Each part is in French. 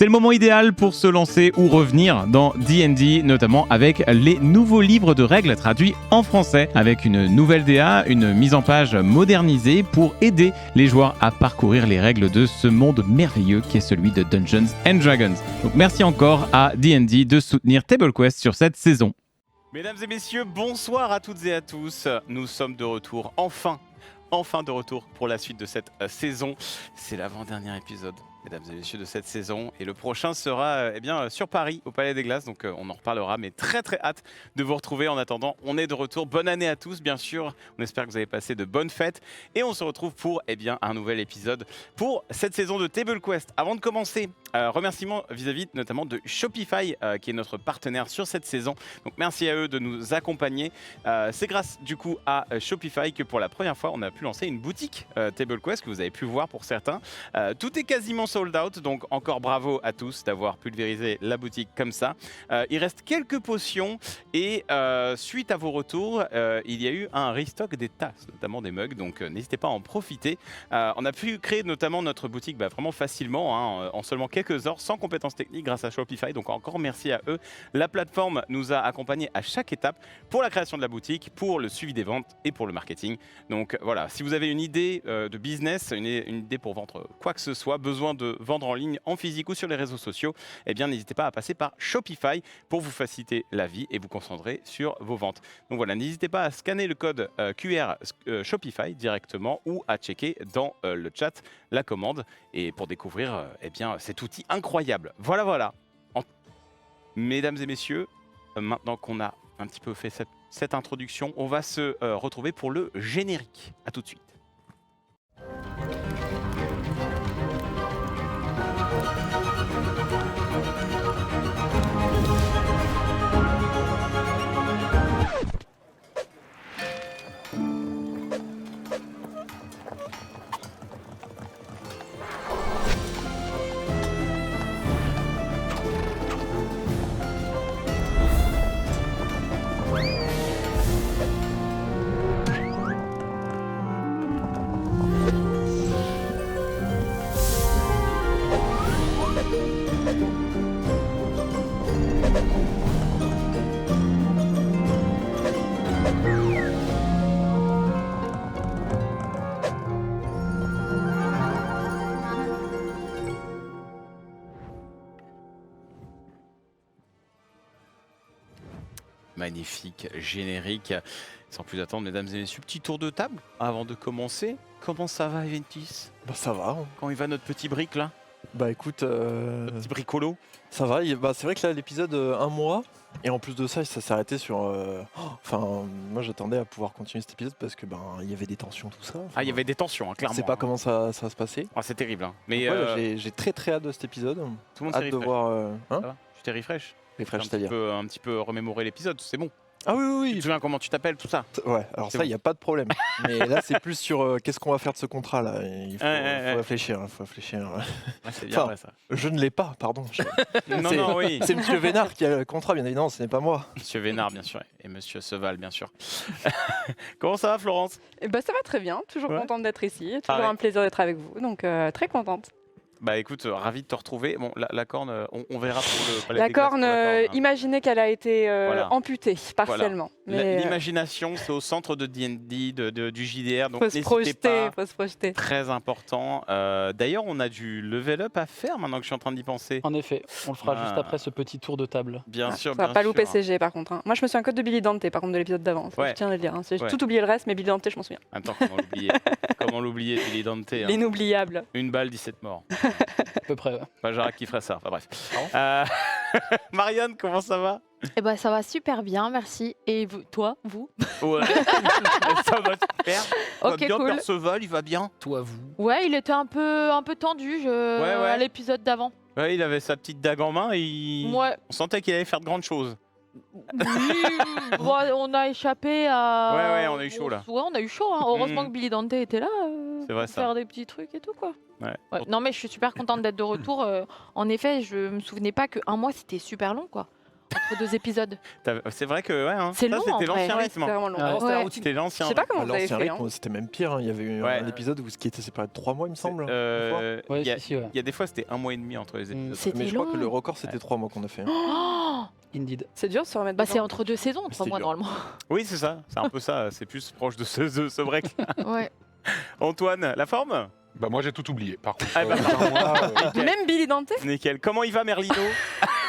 C'est le moment idéal pour se lancer ou revenir dans D&D, notamment avec les nouveaux livres de règles traduits en français, avec une nouvelle DA, une mise en page modernisée pour aider les joueurs à parcourir les règles de ce monde merveilleux qui est celui de Dungeons and Dragons. Donc merci encore à D&D de soutenir TableQuest sur cette saison. Mesdames et messieurs, bonsoir à toutes et à tous. Nous sommes de retour, enfin de retour pour la suite de cette saison. C'est l'avant-dernier épisode, mesdames et messieurs, de cette saison. Et le prochain sera sur Paris, au Palais des Glaces. Donc on en reparlera, mais très hâte de vous retrouver. En attendant, on est de retour. Bonne année à tous, bien sûr. On espère que vous avez passé de bonnes fêtes. Et on se retrouve pour un nouvel épisode pour cette saison de TableQuest. Avant de commencer, remerciements vis-à-vis notamment de Shopify, qui est notre partenaire sur cette saison. Donc merci à eux de nous accompagner. C'est grâce du coup à Shopify que pour la première fois, on a pu lancer une boutique TableQuest que vous avez pu voir pour certains. Tout est quasiment sold out, donc encore bravo à tous d'avoir pulvérisé la boutique comme ça. Il reste quelques potions et suite à vos retours, il y a eu un restock des tasses, notamment des mugs, donc n'hésitez pas à en profiter. On a pu créer notamment notre boutique vraiment facilement, en seulement quelques heures, sans compétences techniques grâce à Shopify, donc encore merci à eux. La plateforme nous a accompagnés à chaque étape pour la création de la boutique, pour le suivi des ventes et pour le marketing. Donc voilà, si vous avez une idée de business, une idée pour vendre quoi que ce soit, besoin de vendre en ligne, en physique ou sur les réseaux sociaux, eh bien n'hésitez pas à passer par Shopify pour vous faciliter la vie et vous concentrer sur vos ventes. Donc voilà, n'hésitez pas à scanner le code QR Shopify directement ou à checker dans le chat la commande et pour découvrir cet outil incroyable. Voilà. Mesdames et messieurs, maintenant qu'on a un petit peu fait cette introduction, on va se retrouver pour le générique. À tout de suite. Magnifique générique. Sans plus attendre, mesdames et messieurs, petit tour de table avant de commencer. Comment ça va, Eventis? Bah ça va. Quand il va notre petit brick là? Bah écoute, Notre petit bricolo? ça va. C'est vrai que là l'épisode un mois et en plus de ça s'est arrêté sur. Enfin, moi j'attendais à pouvoir continuer cet épisode parce que il y avait des tensions tout ça. Ah, il y avait des tensions, clairement. Je sais pas comment ça va se passer. Ah, c'est terrible. Mais donc, j'ai très hâte de cet épisode. tout le monde s'est Hâte de refresh. voir. Ça va? Tu t'es refresh? Refresh, Un c'est-à-dire. petit peu remémorer l'épisode, c'est bon. Ah oui. Tu te souviens comment tu t'appelles, tout ça? Ouais. Alors C'est ça, bon. il y a pas de problème. Mais là, c'est plus sur qu'est-ce qu'on va faire de ce contrat là. Il faut réfléchir. Faut réfléchir. Ah, c'est bien Enfin, vrai ça. Je ne l'ai pas, pardon. Non, oui. C'est Monsieur Vénard qui a le contrat, bien évidemment. Ce n'est pas moi. Monsieur Vénard, bien sûr, et Monsieur Seval, bien sûr. Comment ça va, Florence? Eh ben, ça va très bien, toujours Ouais. contente d'être ici, toujours Pareil. un plaisir d'être avec vous, donc très contente. Bah écoute, ravi de te retrouver. Bon, la corne, on verra pour le palais La des glaces pour corne, hein. imaginez qu'elle a été Voilà. amputée partiellement. Mais L'imagination, c'est au centre de D&D, du JDR, donc faut se n'hésitez pas. projeter. Très important. D'ailleurs, on a du level up à faire maintenant que je suis en train d'y penser. En effet, on le fera Ah. juste après ce petit tour de table. Bien sûr, Ça va bien pas sûr. louper CG par contre. Moi je me souviens que de Billy Dante par contre de l'épisode d'avant, Ouais. je tiens à le dire. J'ai Ouais. tout oublié le reste, mais Billy Dante je m'en souviens. En même temps, comment l'oublier? Comment l'oublier, Billy Dante hein. L'inoubliable. Une balle, 17 morts. À peu près, ouais. Pas Jacques qui ferait ça. Enfin bref. Marianne, comment ça va? Eh ben, ça va super bien, merci. Et vous, toi, vous? Ouais. Ça va super. Ok, bien, cool. Perceval, il va bien. Toi, vous. Ouais, il était un peu tendu Ouais. à l'épisode d'avant. Ouais, il avait sa petite dague en main et Ouais. on sentait qu'il allait faire de grandes choses. Oui, bon, on a échappé à. Ouais, on a eu chaud, là. Ouais, on a eu chaud. Hein. Heureusement Mm. que Billy Dante était là. C'est vrai, pour ça. faire des petits trucs et tout, quoi. Ouais. Ouais. Non, mais je suis super contente d'être de retour. En effet, je me souvenais pas qu'un mois c'était super long, quoi. Entre 2 épisodes. C'est vrai que ouais, hein. C'est Ça, long, c'était en vrai. l'ancien Ouais, rythme. c'était vraiment long. Ouais. C'était la Ouais. routine. C'était l'ancien. Je sais pas comment À vous avez l'ancien fait. rythme, Hein. c'était même pire. Il y avait eu Ouais. un épisode qui était séparé de 3 mois, il me semble. une fois. Ouais, Il y a- si, ouais. il y a des fois, c'était 1 mois et demi entre les épisodes. C'était Mais je crois long. que le record, c'était Ouais. 3 mois qu'on a fait. Oh Indeed. C'est dur de se remettre Bah, dedans. c'est entre 2 saisons, 3 C'était mois dur. normalement. Oui, c'est ça. C'est un peu ça. C'est plus proche de ce break. Ouais. Antoine, la forme? Bah moi j'ai tout oublié par contre. Ah bah, Même Billy Dante. nickel. Comment il va, Merlino?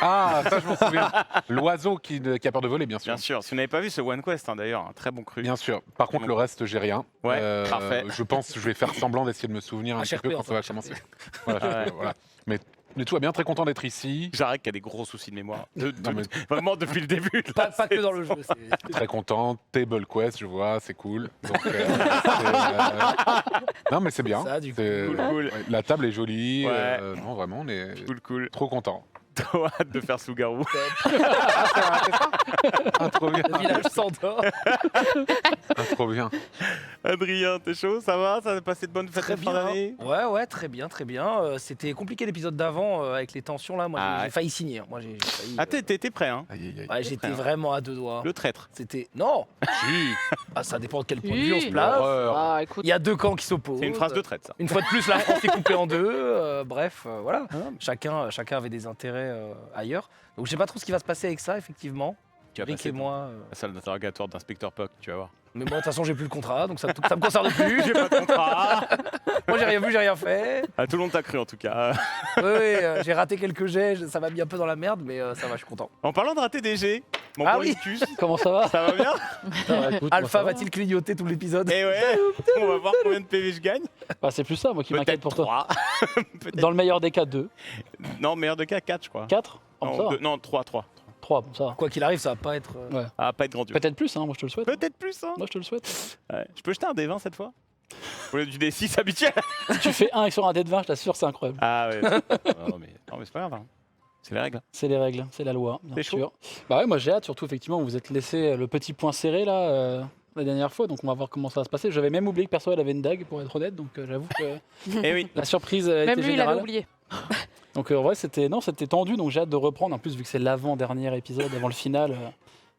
Ah ça je m'en souviens. L'oiseau qui a peur de voler bien sûr. Bien sûr. Si vous n'avez pas vu ce One Quest, hein, d'ailleurs, un très bon cru. Bien sûr. Par contre le reste j'ai rien. Ouais, parfait. Je pense que je vais faire semblant d'essayer de me souvenir un petit peu HRP, quand ça va enfin, commencer. HRP. Voilà, Ouais. voilà. Mais tout va bien, très content d'être ici. Jarek qui a des gros soucis de mémoire. Non, mais Vraiment depuis le début. là, Pas que dans le jeu. très content. Table Quest, je vois, c'est cool. Donc, non mais c'est bien. Ça, du coup. C'est- Cool, cool. ouais, la table est jolie. Ouais. Non vraiment, on est Cool. trop content. Trop hâte de faire Sougarou. Ah, trop bien. Le village s'endort. Ah, trop bien. Adrien, t'es chaud? Ça va? Ça a passé de bonnes fêtes Très de fin bien. d'année? Ouais, très bien. C'était compliqué l'épisode d'avant avec les tensions là. Moi, Ah j'ai ouais. failli signer. Hein. Moi, j'ai failli. Ah, t'étais prêt, hein? Aïe, aïe, aïe. Ouais, j'étais frère. vraiment à 2 doigts. Le traître. C'était non. Si. Ah, ça dépend de quel point de vue on se Oui. place. L'horreur. Ah, écoute. Il y a 2 camps qui s'opposent. C'est une phrase de traite, ça. Une fois de plus, la France est coupée en 2. Bref, voilà. Ah, Chacun avait des intérêts ailleurs. Donc, je sais pas trop ce qui va se passer avec ça, effectivement. Tu vas Rick passer et moi. la salle d'interrogatoire d'inspecteur Puck, tu vas voir. Mais bon, de toute façon, j'ai plus le contrat, donc ça me concerne plus. J'ai pas de contrat. Moi, j'ai rien vu, j'ai rien fait. Ah, tout le monde t'a cru en tout cas. Oui, j'ai raté quelques jets, ça m'a mis un peu dans la merde, mais ça va, je suis content. En parlant de rater des G, mon Ah bon oui. Lincus, Comment ça va? ça va bien? Alpha va-t-il clignoter tout l'épisode? Eh ouais, on va voir combien de PV je gagne. Bah, c'est plus ça, moi qui m'inquiète Peut-être pour toi. 3. Peut-être. Dans le meilleur des cas, 2. Non, meilleur de cas, 4 je crois. 4 Non, 3. 3, bon ça va. Quoi qu'il arrive, ça va pas être. Ah, pas être grandiose. Peut-être plus, hein, moi je te le souhaite. Peut-être plus, hein. Moi je te le souhaite. Ouais. Je peux jeter un D20 cette fois? Au lieu du D6 habituel. Si tu fais 1 sur un dé de 20, je t'assure, c'est incroyable. Ah ouais. non, mais c'est pas grave. Hein. C'est les règles. C'est les règles, c'est la loi, bien C'est chaud. sûr. Bah ouais, moi j'ai hâte, surtout effectivement, vous vous êtes laissé le petit point serré là la dernière fois, donc on va voir comment ça va se passer. J'avais même oublié que perso elle avait une dague, pour être honnête, donc j'avoue que Eh oui. la surprise a Même été lui, il générale. avait oublié. Donc en vrai, c'était tendu, donc j'ai hâte de reprendre. En plus, vu que c'est l'avant-dernier épisode, avant le final,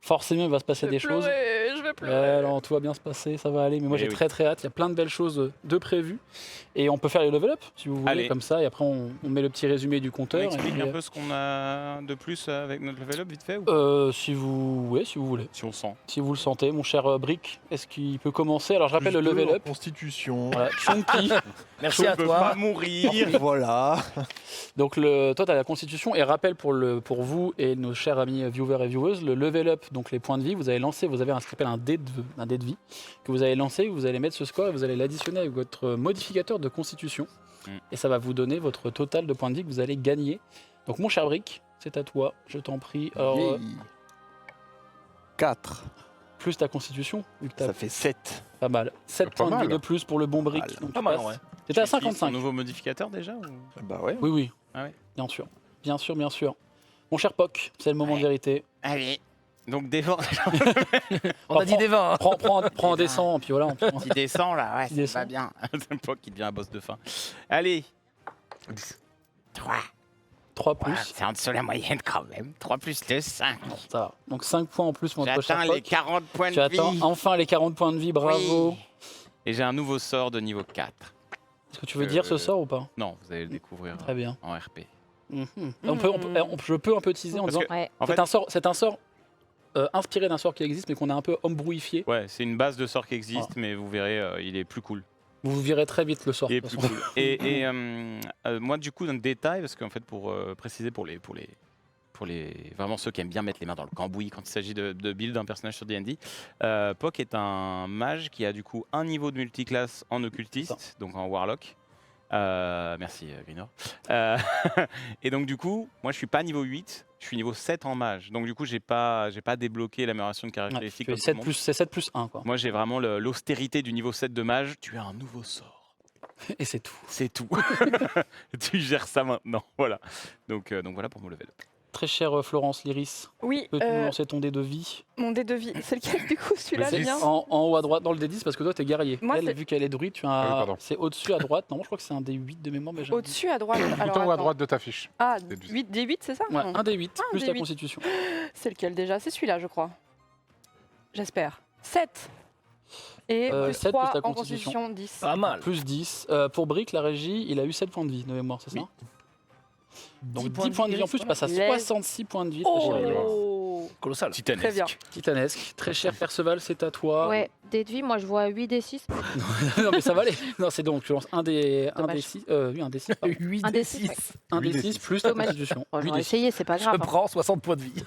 forcément il va se passer des choses. Je vais pleurer. Alors tout va bien se passer, ça va aller. Mais moi Eh j'ai oui. très hâte. Il y a plein de belles choses de prévues. Et on peut faire les level up si vous voulez, Allez. comme ça. Et après on met le petit résumé du On compteur. et explique puis, un peu ce qu'on a de plus avec notre level up vite fait ou si vous voulez. si on le sent. Si vous le sentez, mon cher Brick, est-ce qu'il peut commencer? Alors je rappelle le Plus deux level en up. Constitution. Voilà, Chunky. Merci Je à veux toi. pas mourir. Voilà. Donc toi tu as la constitution et rappel pour vous et nos chers amis viewers et vieweuses, le level up, donc les points de vie, vous avez ce qu'on appelle un dé de vie que vous allez lancer, vous allez mettre ce score et vous allez l'additionner avec votre modificateur de constitution et ça va vous donner votre total de points de vie que vous allez gagner. Donc mon cher Brick, c'est à toi, je t'en prie. Alors, 4. plus ta constitution, vu que t'as Ça fait 7. pas mal. 7 Pas points de vie mal. de plus pour le bon Brick. Voilà. Donc Pas tu mal, passes- ouais. T'étais à Tu utilises ton 55. nouveau modificateur déjà ou... Bah ouais. Oui, oui. Ah ouais. Bien sûr. Bien sûr, bien sûr. Mon cher Poc, c'est le moment de vérité. Allez. Donc défend. On a dit des 20. Hein. Prends un descend, puis voilà. Qui descend là, ouais, Qui ça descend. va bien. C'est Poc qui devient un boss de fin. Allez. 3. 3 plus. C'est en dessous la moyenne quand même. 3 plus 2, 5. Ça va. Donc 5 points en plus pour notre cher J'atteins les Poc. 40 points de Tu atteins vie. enfin les 40 points de vie, bravo. Oui. Et j'ai un nouveau sort de niveau 4. Est-ce que tu veux dire ce sort ou pas? Non, vous allez le découvrir Très bien. en RP. Mhm. Je peux un peu teaser en Parce disant que, Ouais. en fait, c'est un sort inspiré d'un sort qui existe mais qu'on a un peu embrouillifié. ouais, c'est une base de sort qui existe, mais vous verrez, il est plus cool. Vous verrez très vite le sort. Il est de plus toute façon. cool. Et moi, du coup, dans le détail, parce qu'en fait, pour préciser pour les vraiment ceux qui aiment bien mettre les mains dans le cambouis quand il s'agit de build d'un personnage sur D&D, Poc est un mage qui a du coup un niveau de multiclasse en occultiste, donc en warlock. Merci Grinor. Et donc du coup, moi je suis pas niveau 8, je suis niveau 7 en mage. Donc du coup, j'ai pas débloqué l'amélioration de Ouais, caractéristiques. tu fais comme tout 7 le monde. plus, c'est 7 plus 1 quoi. Moi j'ai vraiment l'austérité du niveau 7 de mage. Tu as un nouveau sort. Et c'est tout. C'est tout. Tu gères ça maintenant. Voilà. Donc voilà pour mon level up. très chère Florence, l'Iris, Oui, peux-tu nous lancer ton dé de vie? mon dé de vie. C'est lequel du coup celui-là C'est le mien en haut à droite dans le D10 parce que toi t'es guerrier. Moi, Elle, c'est- vu qu'elle est druide, tu as Ah oui, pardon. c'est au-dessus à droite. Non, je crois que c'est un D8 de mémoire, mais j'ai- Au-dessus à droite. Tout Alors, en haut à attends. droite de ta fiche. Ah, C'est du- 8, D8, c'est ça Ouais, Non. un D8 Ah, un plus ta D8. constitution. C'est lequel déjà? C'est celui-là, je crois. J'espère. 7. Et plus 7 plus 3 ta en constitution. constitution, 10. Pas mal. Plus 10. Pour Brick, la régie, il a eu 7 points de vie de mémoire, c'est ça? Donc 10 points de vie en plus, tu passes à Les- 66 points de vie. très cher Elliot. Oh Colossal. Très bien. Titanesque. Très cher Perceval, c'est à toi. Ouais, dé de vie, moi je vois 8 des 6. non mais ça va aller. Non, c'est donc tu lances un des Dommage. 6. Oui, un des 6. 8 Un des des six, 6. Un des 6 plus ta Dommage. constitution. Bon, Huit j'aurais des six. essayé, c'est pas Je grave. hein. prends 60 points de vie.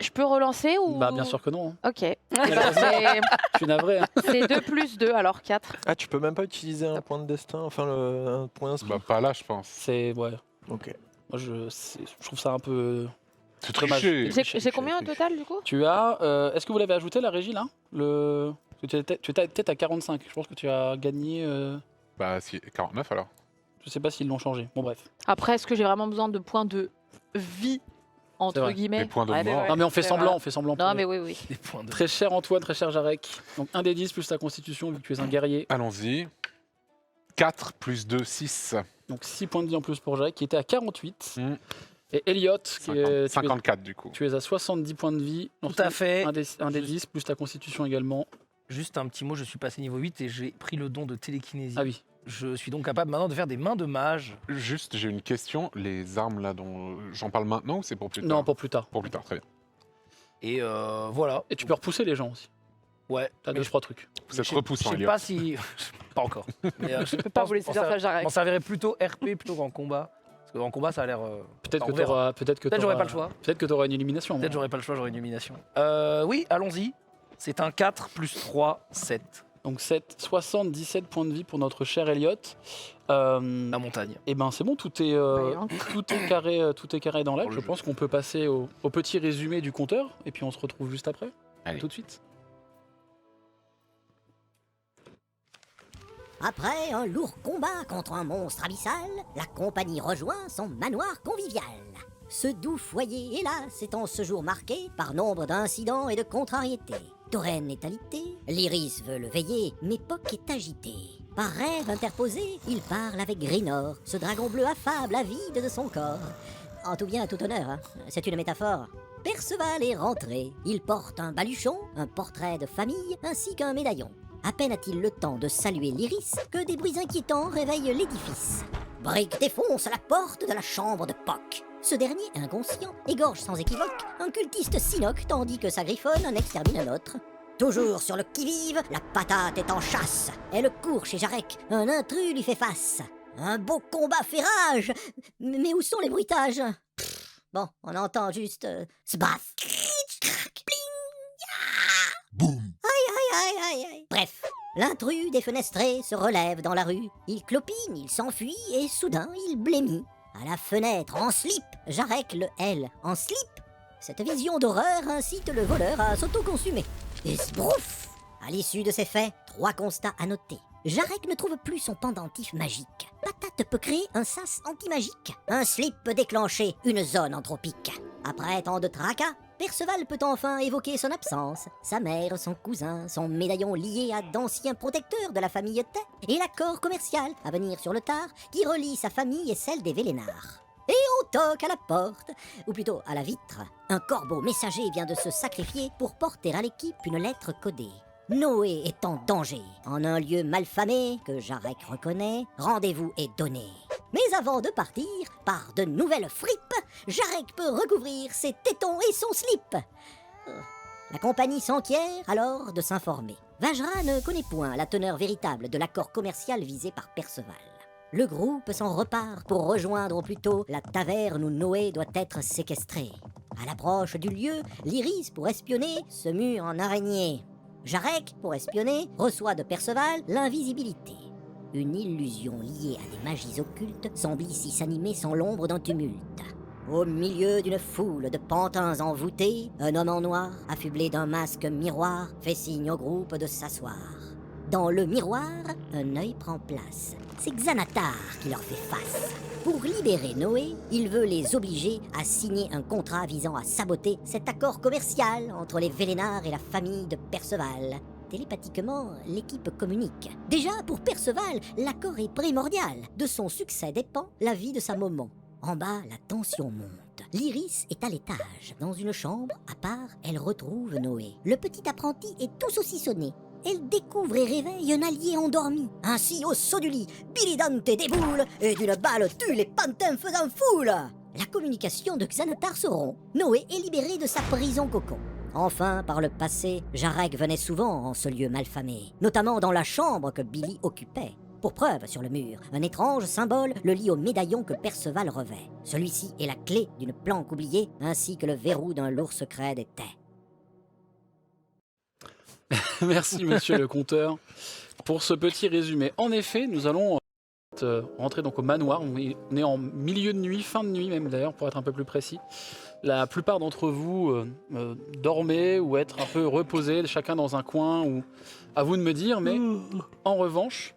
Je peux relancer ou Bah bien sûr que non. hein. Ok. C'est Je suis navré. Hein. c'est 2 plus 2, alors 4. Ah, tu peux même pas utiliser un point de destin, enfin un point d'inscrit. Bah, pas là, je pense. C'est ouais. Ok. Moi je trouve ça un peu. C'est Dommage. triché. J'ai combien au total du coup? Tu as. Est-ce que vous l'avez ajouté la régie là? Parce que tu étais peut-être à 45. Je pense que tu as gagné. Bah, si, 49 alors. Je sais pas s'ils l'ont changé. Bon bref. Après, est-ce que j'ai vraiment besoin de points de vie, C'est entre vrai. guillemets? Des points de Ouais, mais mort. ouais. Non mais on fait c'est semblant, vrai. on fait semblant. Non, mais oui, oui. Des points de Très cher Antoine, très cher Jarek. Donc un des 10 plus ta constitution vu que tu es un guerrier. Allons-y. 4 plus 2, 6. Donc 6 points de vie en plus pour Jarek qui était à 48. Mm. Et Elliot, qui est, 54 du coup. tu es à 70 points de vie. Tout à fait. Un des 10 plus ta constitution également. Juste un petit mot, je suis passé niveau 8 et j'ai pris le don de télékinésie. Ah oui. Je suis donc capable maintenant de faire des mains de mage. Juste, j'ai une question. Les armes là dont j'en parle maintenant ou c'est pour plus tard? Non, pour plus tard. Pour plus tard, très bien. Et voilà. Et tu peux repousser les gens aussi. Ouais. T'as Mais 2-3 trucs. Vous êtes je repoussant, sais Elliot. pas si. Pas encore. Mais, je Je peux pas vous laisser faire ça, Je j'arrête. m'en servirais plutôt RP plutôt qu'en combat. Parce qu'en combat, ça a l'air. Peut-être on que verra. t'auras. Peut-être j'aurai pas le choix. Peut-être que t'auras une élimination. Peut-être moi. j'aurai pas le choix, j'aurai une illumination. Oui, allons-y. C'est un 4 plus 3, 7. Donc 77 points de vie pour notre cher Elliot. La montagne. Et ben c'est bon, tout est carré dans l'air. Oh, Je le pense qu'on peut passer au petit résumé du compteur et puis on se retrouve juste après. Allez. Tout de suite. Après un lourd combat contre un monstre abyssal, la compagnie rejoint son manoir convivial. Ce doux foyer, hélas, est en ce jour marqué par nombre d'incidents et de contrariétés. Tauren est alité, l'Iris veut le veiller, mais Puck est agité. Par rêve interposé, il parle avec Grinor, ce dragon bleu affable, avide de son corps. En tout bien, tout honneur, hein. C'est une métaphore. Perceval est rentré. Il porte un baluchon, un portrait de famille, ainsi qu'un médaillon. À peine a-t-il le temps de saluer l'Iris que des bruits inquiétants réveillent l'édifice. Brick défonce la porte de la chambre de Puck. Ce dernier, inconscient, égorge sans équivoque un cultiste Sinoc tandis que sa griffonne en extermine un autre. Toujours sur le qui-vive, la patate est en chasse. Elle court chez Jarek, un intrus lui fait face. Un beau combat fait rage. Mais où sont les bruitages? Bon, on entend juste sbaff. Boum. Aïe. Bref, l'intrus défenestré se relève dans la rue. Il clopine, il s'enfuit et soudain il blêmit. À la fenêtre, en slip, Jarek le L en slip. Cette vision d'horreur incite le voleur à s'autoconsumer. Et sbrouf! À l'issue de ces faits, 3 constats à noter. Jarek ne trouve plus son pendentif magique. Patate peut créer un sas anti-magique. Un slip peut déclencher une zone anthropique. Après tant de tracas, Perceval peut enfin évoquer son absence, sa mère, son cousin, son médaillon lié à d'anciens protecteurs de la famille Tay, et l'accord commercial à venir sur le tard qui relie sa famille et celle des Vélénards. Et on toque à la porte, ou plutôt à la vitre. Un corbeau messager vient de se sacrifier pour porter à l'équipe une lettre codée. Noé est en danger. En un lieu malfamé, que Jarek reconnaît, rendez-vous est donné. Mais avant de partir, par de nouvelles fripes, Jarek peut recouvrir ses tétons et son slip. La compagnie s'enquiert alors de s'informer. Vajra ne connaît point la teneur véritable de l'accord commercial visé par Perceval. Le groupe s'en repart pour rejoindre au plus tôt la taverne où Noé doit être séquestré. À l'approche du lieu, l'Iris, pour espionner, se mue en araignée. Jarek, pour espionner, reçoit de Perceval l'invisibilité. Une illusion liée à des magies occultes semble ici s'animer sans l'ombre d'un tumulte. Au milieu d'une foule de pantins envoûtés, un homme en noir, affublé d'un masque miroir, fait signe au groupe de s'asseoir. Dans le miroir, un œil prend place. C'est Xanatar qui leur fait face. Pour libérer Noé, il veut les obliger à signer un contrat visant à saboter cet accord commercial entre les Vélénards et la famille de Perceval. Télépathiquement, l'équipe communique. Déjà, pour Perceval, l'accord est primordial. De son succès dépend la vie de sa maman. En bas, la tension monte. L'Iris est à l'étage. Dans une chambre, à part, elle retrouve Noé. Le petit apprenti est tout saucissonné. Elle découvre et réveille un allié endormi. Ainsi, au saut du lit, Billy Dante déboule et d'une balle tue les pantins faisant foule. La communication de Xanatar se rompt. Noé est libéré de sa prison cocon. Enfin, par le passé, Jarek venait souvent en ce lieu malfamé, notamment dans la chambre que Billy occupait. Pour preuve, sur le mur, un étrange symbole le lie au médaillon que Perceval revêt. Celui-ci est la clé d'une planque oubliée, ainsi que le verrou d'un lourd secret des Tais. Merci, monsieur le compteur, pour ce petit résumé. En effet, nous allons rentrer donc au manoir. On est en milieu de nuit, fin de nuit même d'ailleurs, pour être un peu plus précis. La plupart d'entre vous dormez ou êtes un peu reposés, chacun dans un coin, ou à vous de me dire. Mais en revanche,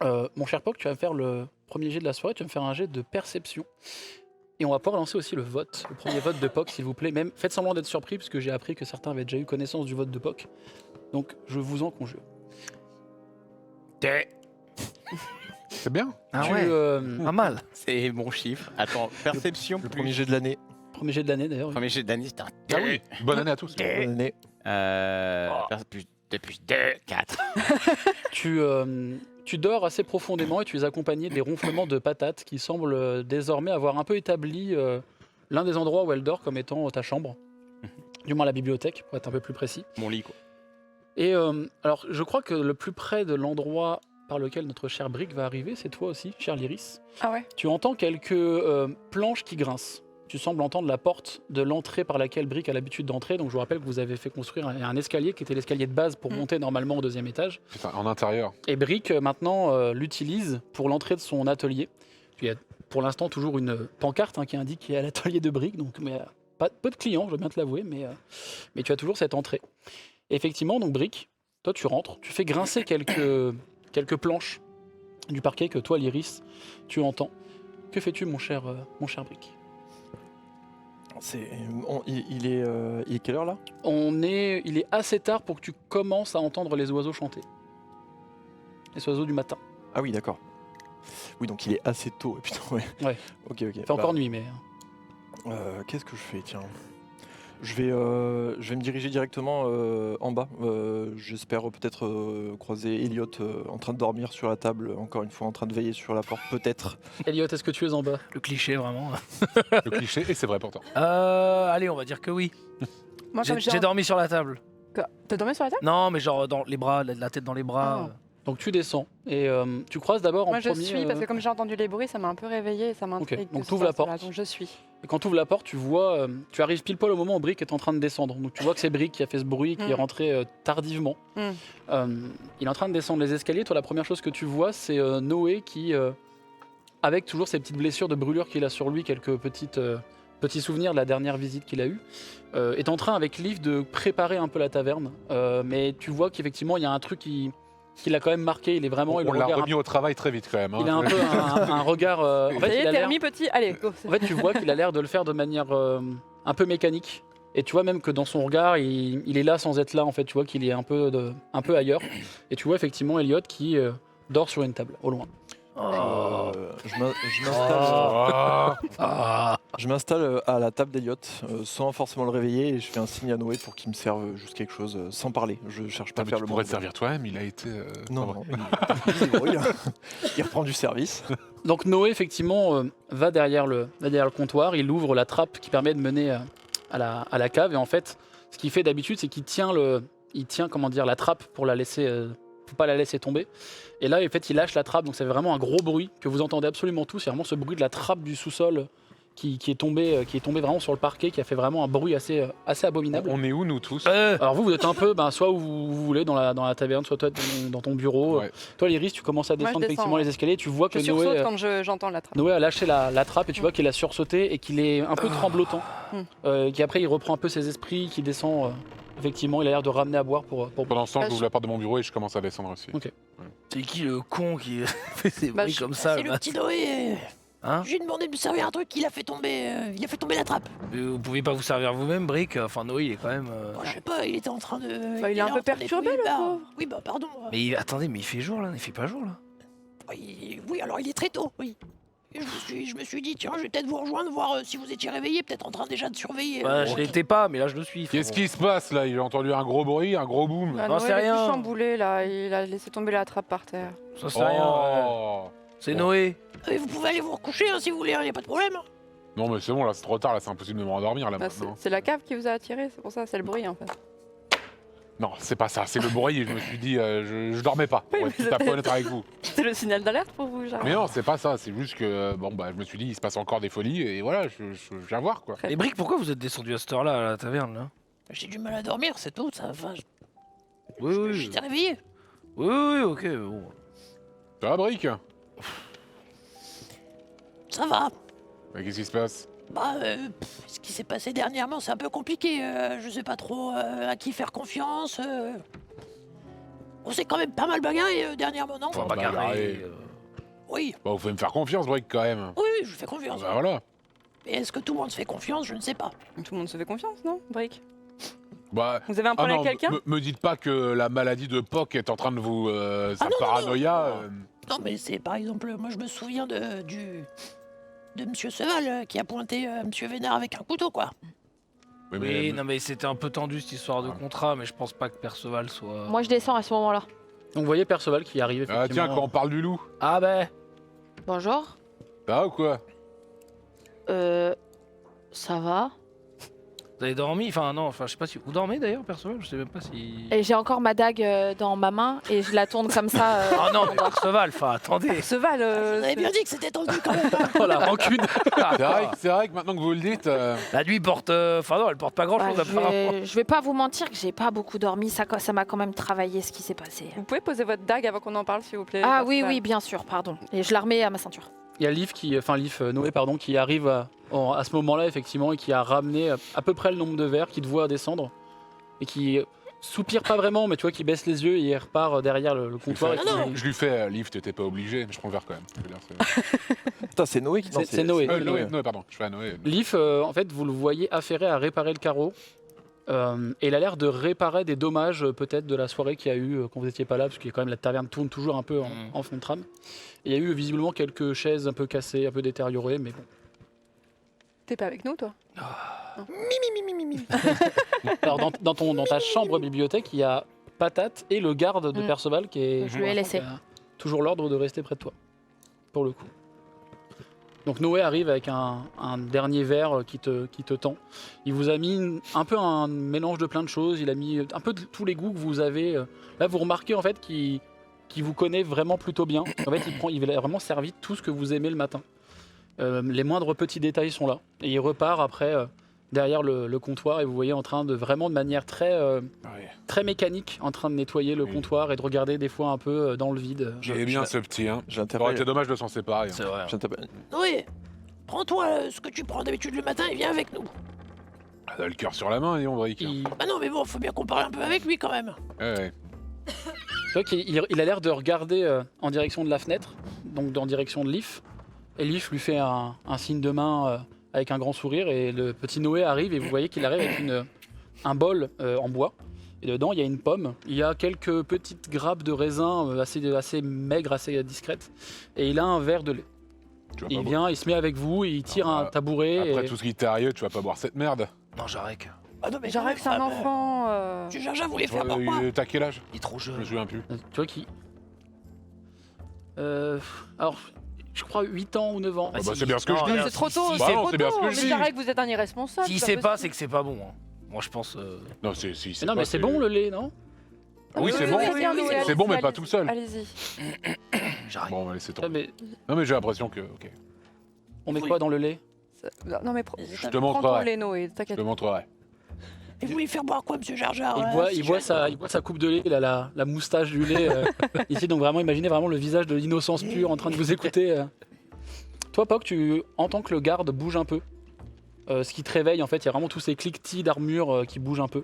mon cher Poc, tu vas me faire le premier jet de la soirée, tu vas me faire un jet de perception. Et on va pouvoir lancer aussi le vote, le premier vote de Poc, s'il vous plaît. Même faites semblant d'être surpris, parce que j'ai appris que certains avaient déjà eu connaissance du vote de Poc. Donc, je vous en conjure. C'est bien. Ah Tu, ouais, pas mal. C'est mon chiffre. Attends, perception Le plus. premier jet de l'année. Premier jet de l'année d'ailleurs. Premier jet d'année, c'est un Ah oui. Bonne année à tous. Bonne année. Plus 2, 4. Tu dors assez profondément et tu es accompagné des ronflements de patates qui semblent désormais avoir un peu établi l'un des endroits où elle dort comme étant ta chambre. Du moins la bibliothèque, pour être un peu plus précis. Mon lit, quoi. Et alors, je crois que le plus près de l'endroit par lequel notre cher Brick va arriver, c'est toi aussi, cher Lyris. Ah ouais. Tu entends quelques planches qui grincent. Tu sembles entendre la porte de l'entrée par laquelle Brick a l'habitude d'entrer. Donc je vous rappelle que vous avez fait construire un escalier qui était l'escalier de base pour monter normalement au deuxième étage. Putain, en intérieur. Et Brick maintenant l'utilise pour l'entrée de son atelier. Il y a pour l'instant toujours une pancarte qui indique qu'il est à l'atelier de Brick. Donc mais, pas peu de clients, je dois bien te l'avouer, mais tu as toujours cette entrée. Et effectivement, donc Brick, toi tu rentres, tu fais grincer quelques planches du parquet que toi, l'Iris, tu entends. Que fais-tu, mon cher Brick? Il est quelle heure là? Il est assez tard pour que tu commences à entendre les oiseaux chanter. Les oiseaux du matin. Ah oui, d'accord. Oui, donc il est assez tôt. Putain, ouais. Ouais. Ok. Il fait encore nuit, mais... Qu'est-ce que je fais? Tiens. Je vais me diriger directement en bas. J'espère peut-être croiser Elliot en train de dormir sur la table, encore une fois en train de veiller sur la porte, peut-être. Elliot, est-ce que tu es en bas? Le cliché, vraiment. Le cliché, et c'est vrai pourtant. Allez, on va dire que oui. Moi, comme J'ai dormi sur la table. T'as dormi sur la table? Non, mais genre dans les bras, la tête dans les bras. Donc tu descends et tu croises d'abord en Moi, je premier... suis, parce que comme j'ai entendu les bruits, ça m'a un peu réveillée et ça m'intrigue. Ok, donc de t'ouvres la savoir porte. cela, donc je suis. Et quand tu ouvres la porte, tu vois, tu arrives pile poil au moment où Brick est en train de descendre. Donc tu vois que c'est Brick qui a fait ce bruit, qui est rentré tardivement. Il est en train de descendre les escaliers. Toi, la première chose que tu vois, c'est Noé qui, avec toujours ces petites blessures de brûlure qu'il a sur lui, quelques petits souvenirs de la dernière visite qu'il a eue, est en train avec Liv de préparer un peu la taverne. Mais tu vois qu'effectivement, il y a un truc qui l'a quand même marqué. Il est vraiment... On l'a remis au travail très vite quand même. Il a un peu un regard... en fait, il a t'es l'air- remis petit. Allez, go. en fait, tu vois qu'il a l'air de le faire de manière un peu mécanique. Et tu vois même que dans son regard, il est là sans être là. En fait, tu vois qu'il est un peu ailleurs. Et tu vois effectivement Elliot qui dort sur une table, au loin. Je m'installe à la table d'Elliot sans forcément le réveiller et je fais un signe à Noé pour qu'il me serve juste quelque chose sans parler. Je cherche pas à faire Tu le pourrais monde. te servir toi-même, il a été... Non, il débrouille. Il reprend du service. Donc Noé effectivement va derrière le comptoir. Il ouvre la trappe qui permet de mener à la cave. Et en fait, ce qu'il fait d'habitude, c'est qu'il tient la trappe pour la laisser... pour pas la laisser tomber. Et là, en fait, il lâche la trappe, donc c'est vraiment un gros bruit que vous entendez absolument tous. C'est vraiment ce bruit de la trappe du sous-sol qui est tombé vraiment sur le parquet, qui a fait vraiment un bruit assez abominable. On est où nous tous? Alors vous êtes un peu, soit où vous voulez dans la taverne, soit toi dans ton bureau. Ouais. Toi, Lyris, tu commences à Moi, je descendre descends, effectivement ouais. les escaliers. Tu vois que Je sursaute Noé, quand j'entends la trappe. Noé a lâché la trappe et tu vois qu'il a sursauté et qu'il est un peu tremblotant. Qu'après il reprend un peu ses esprits, qu'il descend effectivement, il a l'air de ramener à boire pour Pendant ce temps, j'ouvre la porte de mon bureau et je commence à descendre aussi. Ok. C'est qui le con qui fait ses Bah, bruits je- comme ça C'est le là petit Noé. Hein Je lui ai demandé de me servir un truc, il a fait tomber la trappe. Vous pouvez pas vous servir vous-même, Brick? Enfin, Noé, il est quand même. Bon, je sais pas, il était en train de. Bah, il est un peu perturbé, le pauvre. Oui, bah pardon. Mais attendez, mais il fait jour là, il fait pas jour là. Oui, alors il est très tôt, oui. Et je me suis dit, tiens, je vais peut-être vous rejoindre, voir si vous étiez réveillé, peut-être en train déjà de surveiller. Bah, je l'étais pas, mais là je le suis. Qu'est-ce qui se passe là? J'ai entendu un gros bruit, un gros boom. Ah, Non, Noé, c'est il est rien. tout chamboulé là, il a laissé tomber la trappe par terre. Ça c'est rien. Ouais. Oh. C'est Bon. Noé. Mais vous pouvez aller vous recoucher hein, si vous voulez, y a pas de problème. Non mais c'est bon là, c'est trop tard là, c'est impossible de me rendormir là Bah, c'est maintenant. c'est la cave qui vous a attiré, c'est pour ça, c'est le bruit en fait. Non, c'est pas ça, c'est le bruit et je me suis dit, je dormais pas, Oui, pour mais être tout à fait honnête avec vous. C'est le signal d'alerte pour vous, Gérard. Mais non, c'est pas ça, c'est juste que, bon bah je me suis dit, il se passe encore des folies et voilà, je viens voir quoi. Et Brick, pourquoi vous êtes descendu à cette heure-là à la taverne là? J'ai du mal à dormir, c'est tout. Ça, enfin, Oui, oui. j'étais réveillé. Oui, ok. Bon. Ça va, Brick? Ça va. Mais qu'est-ce qui se passe? Bah, ce qui s'est passé dernièrement, c'est un peu compliqué. Je sais pas trop à qui faire confiance. On s'est quand même pas mal bagarré dernièrement, non? Faut bah, bagarrer. bagarrer. Oui, Bah vous pouvez me faire confiance, Brick, quand même. oui, je vous fais confiance. Bah voilà. Mais est-ce que tout le monde se fait confiance? Je ne sais pas. Tout le monde se fait confiance, non, Brick? Bah... Vous avez un Ah problème non, avec quelqu'un me dites pas que la maladie de Poc est en train de vous... sa non, non, paranoïa... non. Non, mais c'est par exemple, moi je me souviens de Monsieur Seval qui a pointé Monsieur Vénard avec un couteau, quoi. Oui, non, mais c'était un peu tendu cette histoire de Ouais. contrat, mais je pense pas que Perceval soit. Moi, je descends à ce moment-là. Donc vous voyez Perceval qui arrive effectivement. Ah tiens, quand on parle du loup, Ah ben. Bonjour. ça va ou quoi? Ça va. Vous avez dormi? Enfin, non, enfin, je sais pas si. Vous dormez d'ailleurs, Perceval? Je sais même pas si. Et j'ai encore ma dague dans ma main et je la tourne comme ça. Ah non, mais Perceval, enfin, attendez. Seval, Vous avez bien dit que c'était tendu quand même. Oh la rancune. C'est vrai que maintenant que vous le dites... La nuit porte. Enfin, non, elle porte pas grand Bah, chose apparemment. je vais pas vous mentir que j'ai pas beaucoup dormi. Ça m'a quand même travaillé ce qui s'est passé. vous pouvez poser votre dague avant qu'on en parle, s'il vous plaît? Ah Perceval. oui, oui, bien sûr, pardon. Et je la remets à ma ceinture. Il y a Noé pardon, qui arrive à ce moment-là effectivement et qui a ramené à peu près le nombre de verres, qui te voit descendre et qui soupire pas vraiment, mais tu vois qui baisse les yeux et il repart derrière le comptoir. et qui- Je lui fais, Liv, t'étais pas obligé, mais je prends le verre quand même. Je veux dire, c'est- Putain, c'est Noé qui non, C'est Noé. Noé, pardon, je fais à Noé. Leaf, en fait, vous le voyez affairé à réparer le carreau. Et il a l'air de réparer des dommages peut-être de la soirée qu'il y a eu quand vous n'étiez pas là, parce que quand même la taverne tourne toujours un peu en fond de trame. Et il y a eu visiblement quelques chaises un peu cassées, un peu détériorées, mais bon. T'es pas avec nous, toi? Alors dans ta chambre bibliothèque, il y a Patate et le garde de Perceval qui est Je lui ai laissé. qui a toujours l'ordre de rester près de toi, pour le coup. Donc Noé arrive avec un dernier verre qui te tend. Il vous a mis un peu un mélange de plein de choses. Il a mis un peu de tous les goûts que vous avez. Là, vous remarquez en fait qu'il vous connaît vraiment plutôt bien. En fait, il a vraiment servi tout ce que vous aimez le matin. Les moindres petits détails sont là. Et il repart après derrière le comptoir et vous voyez en train de vraiment de manière très mécanique en train de nettoyer le comptoir et de regarder des fois un peu dans le vide. J'ai bien ce petit, hein. Ça aurait J'interpelle. été dommage de s'en séparer. C'est vrai. J'interpelle. Noé, prends-toi ce que tu prends d'habitude le matin et viens avec nous. Elle a le cœur sur la main, Léon Brick. Il, Bah non, mais bon, faut bien qu'on parle un peu avec lui quand même. Ouais. tu vois qu'il a l'air de regarder en direction de la fenêtre, donc en direction de Leaf. Et Leaf lui fait un signe de main avec un grand sourire et le petit Noé arrive et vous voyez qu'il arrive avec un bol en bois. Et dedans, il y a une pomme, il y a quelques petites grappes de raisin assez maigres, assez discrètes. Et il a un verre de lait. Tu vas Il pas vient, il se met avec vous, il tire un tabouret. Après et... tout ce qui t'est arrivé, tu vas pas boire cette merde. Non, Jarek. Ah non, mais J'arrête que c'est un enfant. Tu Jaja voulait faire par quoi? T'as quel âge? Il est trop Je jeune. me souviens plus. Tu vois qui alors, je crois 8 ans ou 9 ans. Ah, bah, c'est bien ce que je non, dis. non, C'est trop tôt, si c'est non, trop c'est bien ce tôt. que Mais je dis. j'arrête que vous êtes un irresponsable. S'il c'est sait pas pas, possible. c'est que c'est pas bon. Hein. Moi, je pense. Non, si. Mais non, mais c'est bon le lait, non? Oui, c'est bon. C'est bon, mais pas tout seul. Allez-y. J'arrive. Bon, on va laisser Ah, tomber. mais Non, mais j'ai l'impression que. Ok. on met quoi dans le lait? Non, mais Je te prends ton montrerai. lait, Noé, Je t'inquiète. te montrerai. Et vous voulez faire boire quoi, monsieur Jar Jar Il boit sa coupe de lait, il a la moustache du lait ici, donc vraiment imaginez vraiment le visage de l'innocence pure en train de vous écouter. Toi, Poc, tu entends que le garde bouge un peu. Ce qui te réveille, en fait, il y a vraiment tous ces cliquetis d'armure qui bougent un peu.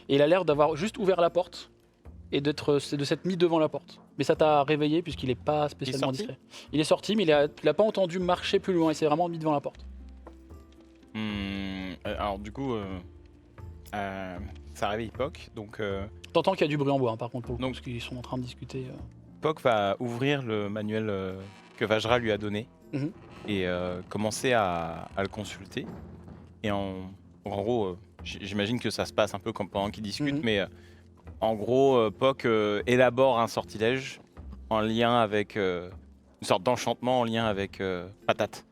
Et il a l'air d'avoir juste ouvert la porte et de s'être mis devant la porte. Mais ça t'a réveillé puisqu'il n'est pas spécialement sorti discret. Il est sorti, mais il n'a pas entendu marcher plus loin. Il s'est vraiment mis devant la porte. Alors du coup, ça réveille Poc, donc T'entends qu'il y a du bruit en bois, hein, par contre, Donc- parce qu'ils sont en train de discuter. Poc va ouvrir le manuel que Vajra lui a donné Mhm. et commencer à le consulter. Et en gros, j'imagine que ça se passe un peu comme pendant qu'ils discutent, Mhm. mais en gros, Poc élabore un sortilège en lien avec une sorte d'enchantement en lien avec Patate.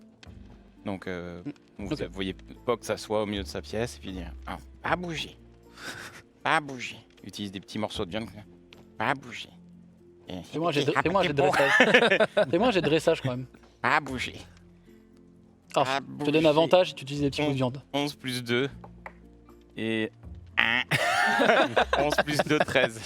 Donc, vous Ok. voyez Poc s'assoit au milieu de sa pièce et puis il dit ah, pas bouger, pas bouger. Il utilise des petits morceaux de viande, pas bouger. Et- Fais-moi un jet de et- dressage. Fais-moi un jet de dressage quand même. Pas bouger. Alors, Pas je te donne bouger. avantage si tu utilises des petits bouts de viande. 11 plus 2 et 11 plus 2, 13.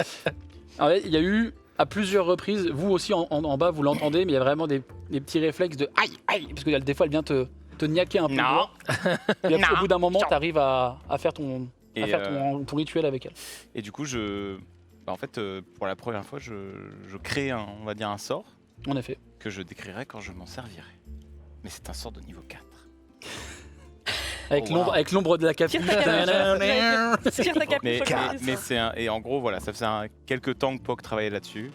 Alors, il y a eu à plusieurs reprises, vous aussi en bas vous l'entendez, mais il y a vraiment des petits réflexes de aïe aïe, parce que des fois elle vient te niaquer un peu. Non. Et Non. au bout d'un moment, Non. tu arrives à faire ton Et, ton rituel avec elle. et du coup, en fait, pour la première fois, je crée on va dire un sort En effet. que je décrirai quand je m'en servirai. Mais c'est un sort de niveau 4. Avec Oh, wow. l'ombre de la capuche. Tire ta capuche. Tire ta capuche. Mais, au capuche. mais c'est et en gros, voilà, ça faisait quelques temps que Poc travaillait là-dessus.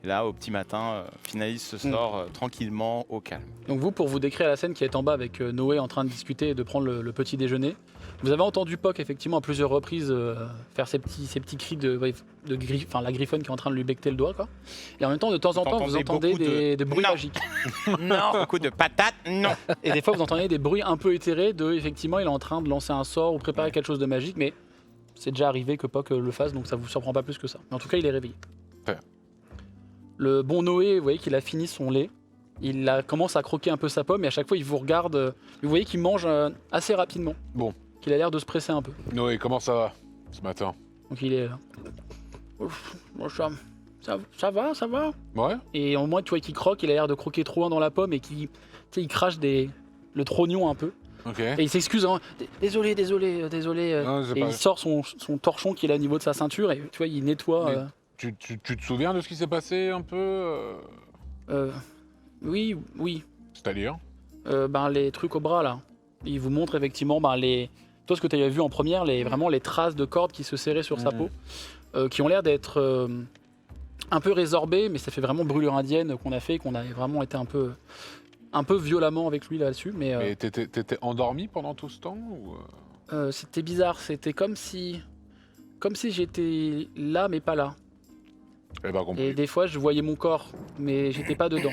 Et là, au petit matin, finalise ce sort tranquillement, au calme. Donc vous, pour vous décrire la scène qui est en bas avec Noé en train de discuter et de prendre le petit déjeuner, vous avez entendu Poc effectivement à plusieurs reprises faire ces petits cris de la griffonne qui est en train de lui becquer le doigt, quoi. Et en même temps, de temps en temps, vous entendez beaucoup de- des bruits Non. magiques. Non, beaucoup de patates, non. Et des fois, vous entendez des bruits un peu éthérés de, effectivement, il est en train de lancer un sort ou préparer quelque chose de magique, mais c'est déjà arrivé que Poc le fasse, donc ça vous surprend pas plus que ça. Mais en tout cas, il est réveillé. Ouais. Le bon Noé, vous voyez qu'il a fini son lait. Commence à croquer un peu sa pomme et à chaque fois, il vous regarde. Vous voyez qu'il mange assez rapidement. Bon. Qu'il a l'air de se presser un peu. Noé, comment ça va ce matin? Donc il est là. Ouf, bon, ça va. Ouais. Et au moins, tu vois qu'il croque, il a l'air de croquer trop loin dans la pomme et il crache le trognon un peu. Ok. Et il s'excuse, hein. Désolé. Non, c'est Et pas- il sort son torchon qui est là au niveau de sa ceinture et tu vois, il nettoie. Mais- Tu te souviens de ce qui s'est passé un peu Oui. C'est-à-dire Les trucs au bras là. Il vous montre effectivement toi ce que tu avais vu en première, vraiment les traces de cordes qui se serraient sur sa peau, qui ont l'air d'être un peu résorbées, mais ça fait vraiment brûlure indienne qu'on a fait, qu'on a vraiment été un peu violemment avec lui là-dessus. Mais t'étais endormi pendant tout ce temps ou C'était bizarre, c'était comme si j'étais là mais pas là. J'ai pas compris. Et des fois je voyais mon corps, mais j'étais pas dedans.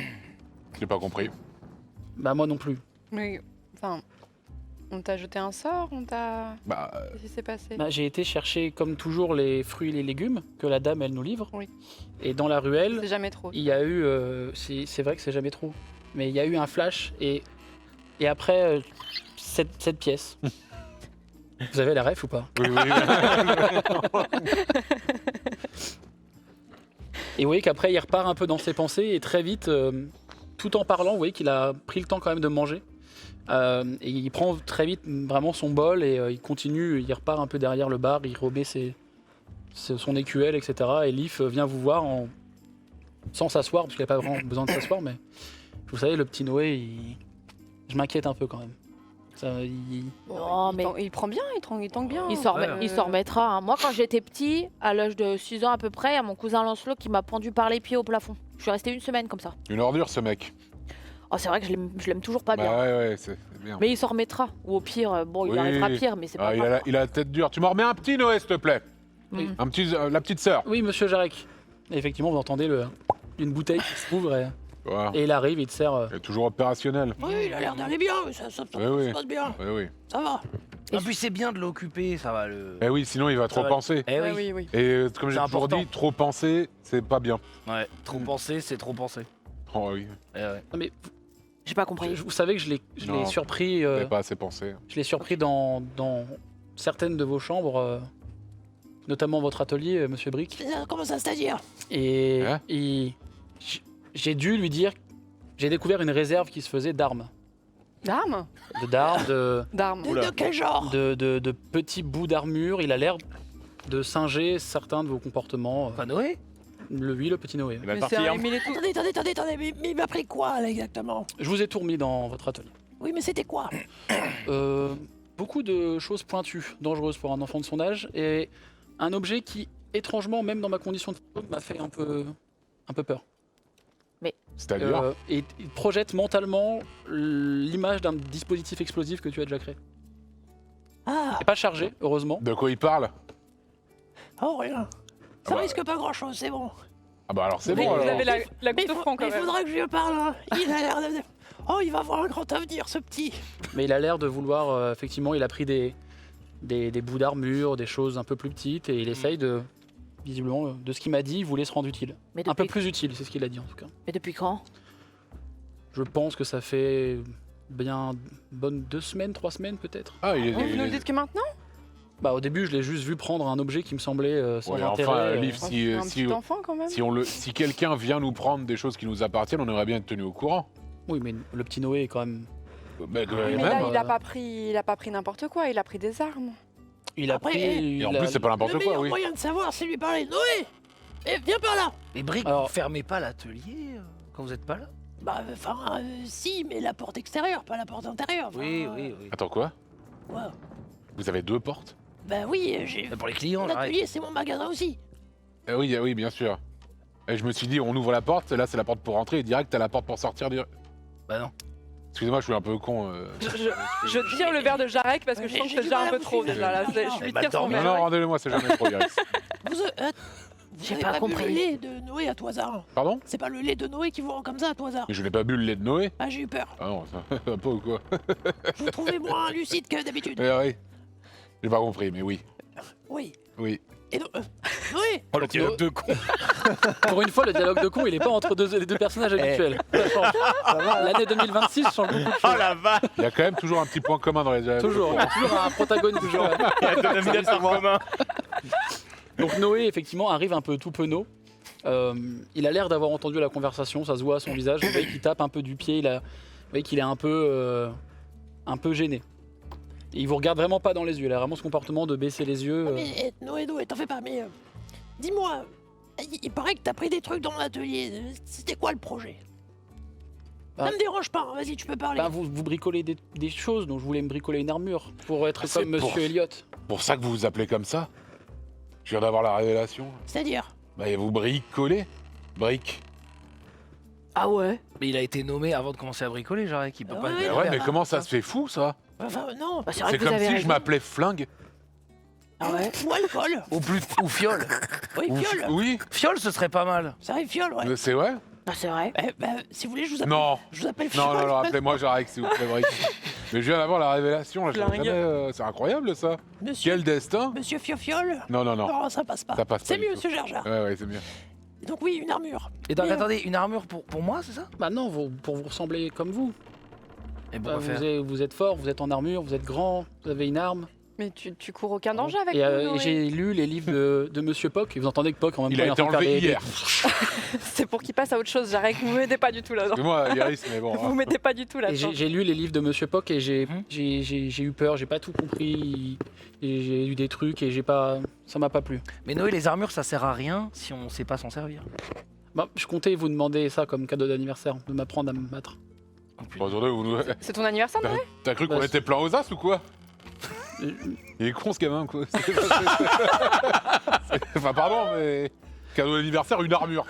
J'ai pas compris. Bah moi non plus. Mais, enfin, on t'a jeté un sort, Bah, Qu'est-ce qui s'est passé? Bah, j'ai été chercher comme toujours les fruits et les légumes que la dame elle nous livre. Oui. Et dans la ruelle, C'est jamais trop. il y a eu, c'est vrai que c'est jamais trop, mais il y a eu un flash et après cette pièce. Vous avez la ref ou pas? oui. Et vous voyez qu'après il repart un peu dans ses pensées et très vite, tout en parlant, vous voyez qu'il a pris le temps quand même de manger. Et il prend très vite vraiment son bol et il continue, il repart un peu derrière le bar, il remet son écuelle, etc. Et Leaf vient vous voir sans s'asseoir, parce qu'il n'a pas vraiment besoin de s'asseoir, mais vous savez, le petit Noé, je m'inquiète un peu quand même. Oh, mais Il prend bien, il tangue bien. il s'en remettra. Hein. Moi, quand j'étais petit, à l'âge de 6 ans à peu près, il y a mon cousin Lancelot qui m'a pendu par les pieds au plafond. Je suis restée 1 semaine comme ça. Une ordure, ce mec. Oh, c'est vrai que je l'aime toujours pas bien. Bah ouais, c'est bien. Mais il s'en remettra. Ou au pire, bon, il Oui. arrivera pire, mais c'est pas Ah, grave. il a la tête dure. Tu m'en remets un petit, Noé, s'il te plaît. Mm. Un petit, la petite sœur. Oui, monsieur Jarek. Et effectivement, vous entendez une bouteille qui s'ouvre Ouais. et il arrive, il te sert. Il est toujours opérationnel. Oui, il a l'air d'aller bien, ça se Oui. passe bien. Oui. Ça va. En plus, c'est bien de l'occuper, ça va le. Eh oui, sinon il va trop va. penser. Eh Ouais, oui. oui. Et comme j'ai C'est toujours important. dit, trop penser, c'est pas bien. Ouais, trop penser, c'est trop penser. Oh oui, Eh ouais. Non, mais J'ai pas compris. vous savez que je l'ai Non. surpris. t'avais pas assez pensé. Je l'ai surpris dans certaines de vos chambres, notamment votre atelier, monsieur Brick. Comment ça, c'est-à-dire? Et Hein j'ai dû lui dire, j'ai découvert une réserve qui se faisait d'armes. D'armes d'armes, De quel genre de petits bouts d'armure. Il a l'air de singer certains de vos comportements. Pas Noé? Le petit Noé. Il va Mais partir. c'est un Émile et tout. Attendez, mais il m'a pris quoi là exactement? Je vous ai tout remis dans votre atelier. Oui, mais c'était quoi? Beaucoup de choses pointues, dangereuses pour un enfant de son âge, et un objet qui, étrangement, même dans ma condition de fantôme, m'a fait un peu peur. C'est-à-dire Et il projette mentalement l'image d'un dispositif explosif que tu as déjà créé. Ah, C'est pas chargé, heureusement. De quoi il parle? oh rien. Ça bah, risque pas grand-chose, c'est bon. Ah bah alors c'est Mais bon vous alors. avez la Mais goutte au front quand il même. faudra que je lui parle. Hein. Il a l'air de... Oh, il va avoir un grand avenir, ce petit. Mais il a l'air de vouloir, effectivement, il a pris des bouts d'armure, des choses un peu plus petites, et il essaye de, visiblement, de ce qu'il m'a dit, il voulait se rendre utile. Mais Un peu depuis, plus utile, c'est ce qu'il a dit en tout cas. mais depuis quand? Je pense que ça fait bien bonne 2 semaines, 3 semaines peut-être. Ah, il est. Vous il nous est- dites que maintenant? Bah au début je l'ai juste vu prendre un objet qui me semblait sans Ouais, intérêt. enfin, Liv, Oh, si, c'est un si, petit enfant quand même. si quelqu'un vient nous prendre des choses qui nous appartiennent, on aimerait bien être tenu au courant. Oui mais le petit Noé est quand même... Bah, quand Mais même. là, même, il a pas pris n'importe quoi, il a pris des armes. Il a Après, pris... Et en il a- plus, c'est pas Le n'importe quoi, meilleur oui. moyen de savoir, c'est lui parler. Noé, viens par là. Mais Brick, Alors- vous fermez pas l'atelier quand vous êtes pas là? Bah, enfin, si, mais la porte extérieure, pas la porte intérieure. Enfin, Oui. Attends, quoi? Ouais. Vous avez 2 portes? Bah oui, j'ai... Mais pour les clients, j'arrête. L'atelier, c'est mon magasin aussi. Oui, bien sûr. Et je me suis dit, on ouvre la porte, là c'est la porte pour rentrer, et direct t'as la porte pour sortir. Bah non. Excusez-moi, je suis un peu con. Je tire le verre de Jarek parce que je J'ai sens que du c'est déjà mal un à peu vous trop suivre. déjà là. Mais Je lui mal tire son dormi. Non, verre. non, rendez-le-moi, c'est jamais trop, Yaris. Vous J'ai avez pas bu compris. le lait de Noé à tout hasard. Pardon? C'est pas le lait de Noé qui vous rend comme ça à tout hasard. Mais je n'ai pas bu le lait de Noé? Ah, j'ai eu peur. Ah non, ça va pas ou quoi? Je vous trouvais moins lucide que d'habitude. Oui. J'ai pas compris, mais oui. Oui. Oui. Et Noé, Oh, le dialogue de con. Pour une fois le dialogue de con il est pas entre les deux personnages habituels. Ça change. L'année 2026 change beaucoup de choses. Oh la vache. Il y a quand même toujours un petit point commun dans les dialogues. Toujours un protagoniste. Toujours. Il y a deux amis en commun. Donc Noé, effectivement, arrive un peu tout penaud. Il a l'air d'avoir entendu la conversation, ça se voit à son visage. Vous voyez qu'il tape un peu du pied, vous voyez qu'il est un peu gêné. Et il vous regarde vraiment pas dans les yeux, il a vraiment ce comportement de baisser les yeux. mais Noé, t'en fais pas, mais dis-moi, il paraît que t'as pris des trucs dans l'atelier. C'était quoi le projet? Bah- Ça me dérange pas, hein, vas-y, tu peux parler. Ben, vous bricolez des choses, donc je voulais me bricoler une armure pour être Ah, c'est comme Monsieur pour- Elliott. Pour ça que vous vous appelez comme ça? Je viens d'avoir la révélation. C'est-à-dire? Bah, et vous bricolez? Brique. Ah ouais? Mais il a été nommé avant de commencer à bricoler, j'arrête. Il peut Ah pas. ouais, Mais non, ouais, mais comment ça se fait fou, ça? Enfin, non. Bah, c'est vrai C'est que vous comme avez si je raison. m'appelais Flingue. Ah ouais. Ou alcool. Ou fiole. Oui, Ou- fiole. Oui, Fiole, ce serait pas mal. Ça arrive, fiole, ouais. c'est vrai? Ah, c'est vrai. Si vous voulez, je vous appelle. Non. Je vous appelle fiole. Non, appelez-moi Jarek, s'il vous plaît, Brique. Mais je viens d'avoir la révélation, là, je l'avais Flingue. jamais, c'est incroyable, ça. Monsieur, Quel destin? Monsieur Fiofiole. Non. Non, ça passe pas. Ça passe pas C'est du mieux, tout. Monsieur Gerger. Ouais, c'est mieux. Donc oui, une armure. Et donc, Mais, attendez, une armure pour moi, c'est ça? Bah non, pour vous ressembler comme vous. Et Bah, pourquoi faire? vous êtes fort, vous êtes en armure, vous êtes grand, vous avez une arme. Mais tu cours aucun danger avec Et nous, Noé. j'ai lu les livres de Monsieur Pock, et vous entendez que Pock en même Il temps a est en été train de faire enlevé des- hier. C'est pour qu'il passe à autre chose, Jarek. Vous m'aidez pas du tout là. C'est moi, Yaris, mais bon. Vous hein. mettez pas du tout là. Et j'ai lu les livres de Monsieur Pock et Mhm. j'ai eu peur, j'ai pas tout compris, et j'ai eu des trucs et ça m'a pas plu. Mais Noé, les armures, ça sert à rien si on sait pas s'en servir. Bah, je comptais vous demander ça comme cadeau d'anniversaire, de m'apprendre à me battre. Oh, putain. Bon, attendez, vous... C'est ton anniversaire, Noé? T'as cru qu'on Bah, était plein aux as ou quoi? Euh, Il est con ce gamin, quoi. Enfin, pardon, mais. Cadeau d'anniversaire, une armure.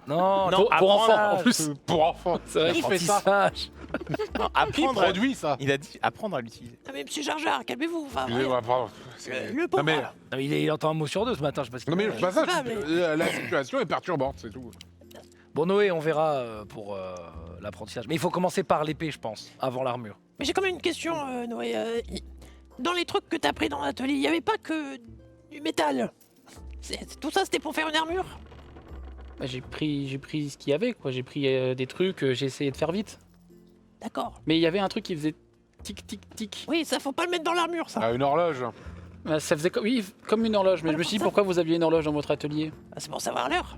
Non, pour enfants, en plus. Pour enfants. C'est vrai Il qu'il fait ça. Apprentissage. Qui Apprendre. à- produit ça? Il a dit apprendre à l'utiliser. Ah, mais Monsieur Gerger, calmez-vous. Enfin, Excusez-moi, pardon. C'est- le pauvre. Non, mais, Non, mais il entend un mot sur deux ce matin, je sais pas ce qu'il non, mais fait. pas ça, sais pas, mais- la situation est perturbante, c'est tout. Bon, Noé, on verra pour l'apprentissage. Mais il faut commencer par l'épée, je pense, avant l'armure. Mais j'ai quand même une question, Noé. Dans les trucs que t'as pris dans l'atelier, il y avait pas que du métal. Tout ça, c'était pour faire une armure? Bah, j'ai pris ce qu'il y avait, quoi. J'ai pris des trucs, j'ai essayé de faire vite. D'accord. Mais il y avait un truc qui faisait tic tic tic. Oui, ça faut pas le mettre dans l'armure, ça. Ah, une horloge. Bah, ça faisait comme une horloge, mais je me suis dit pourquoi vous aviez une horloge dans votre atelier? Ah, c'est pour savoir l'heure.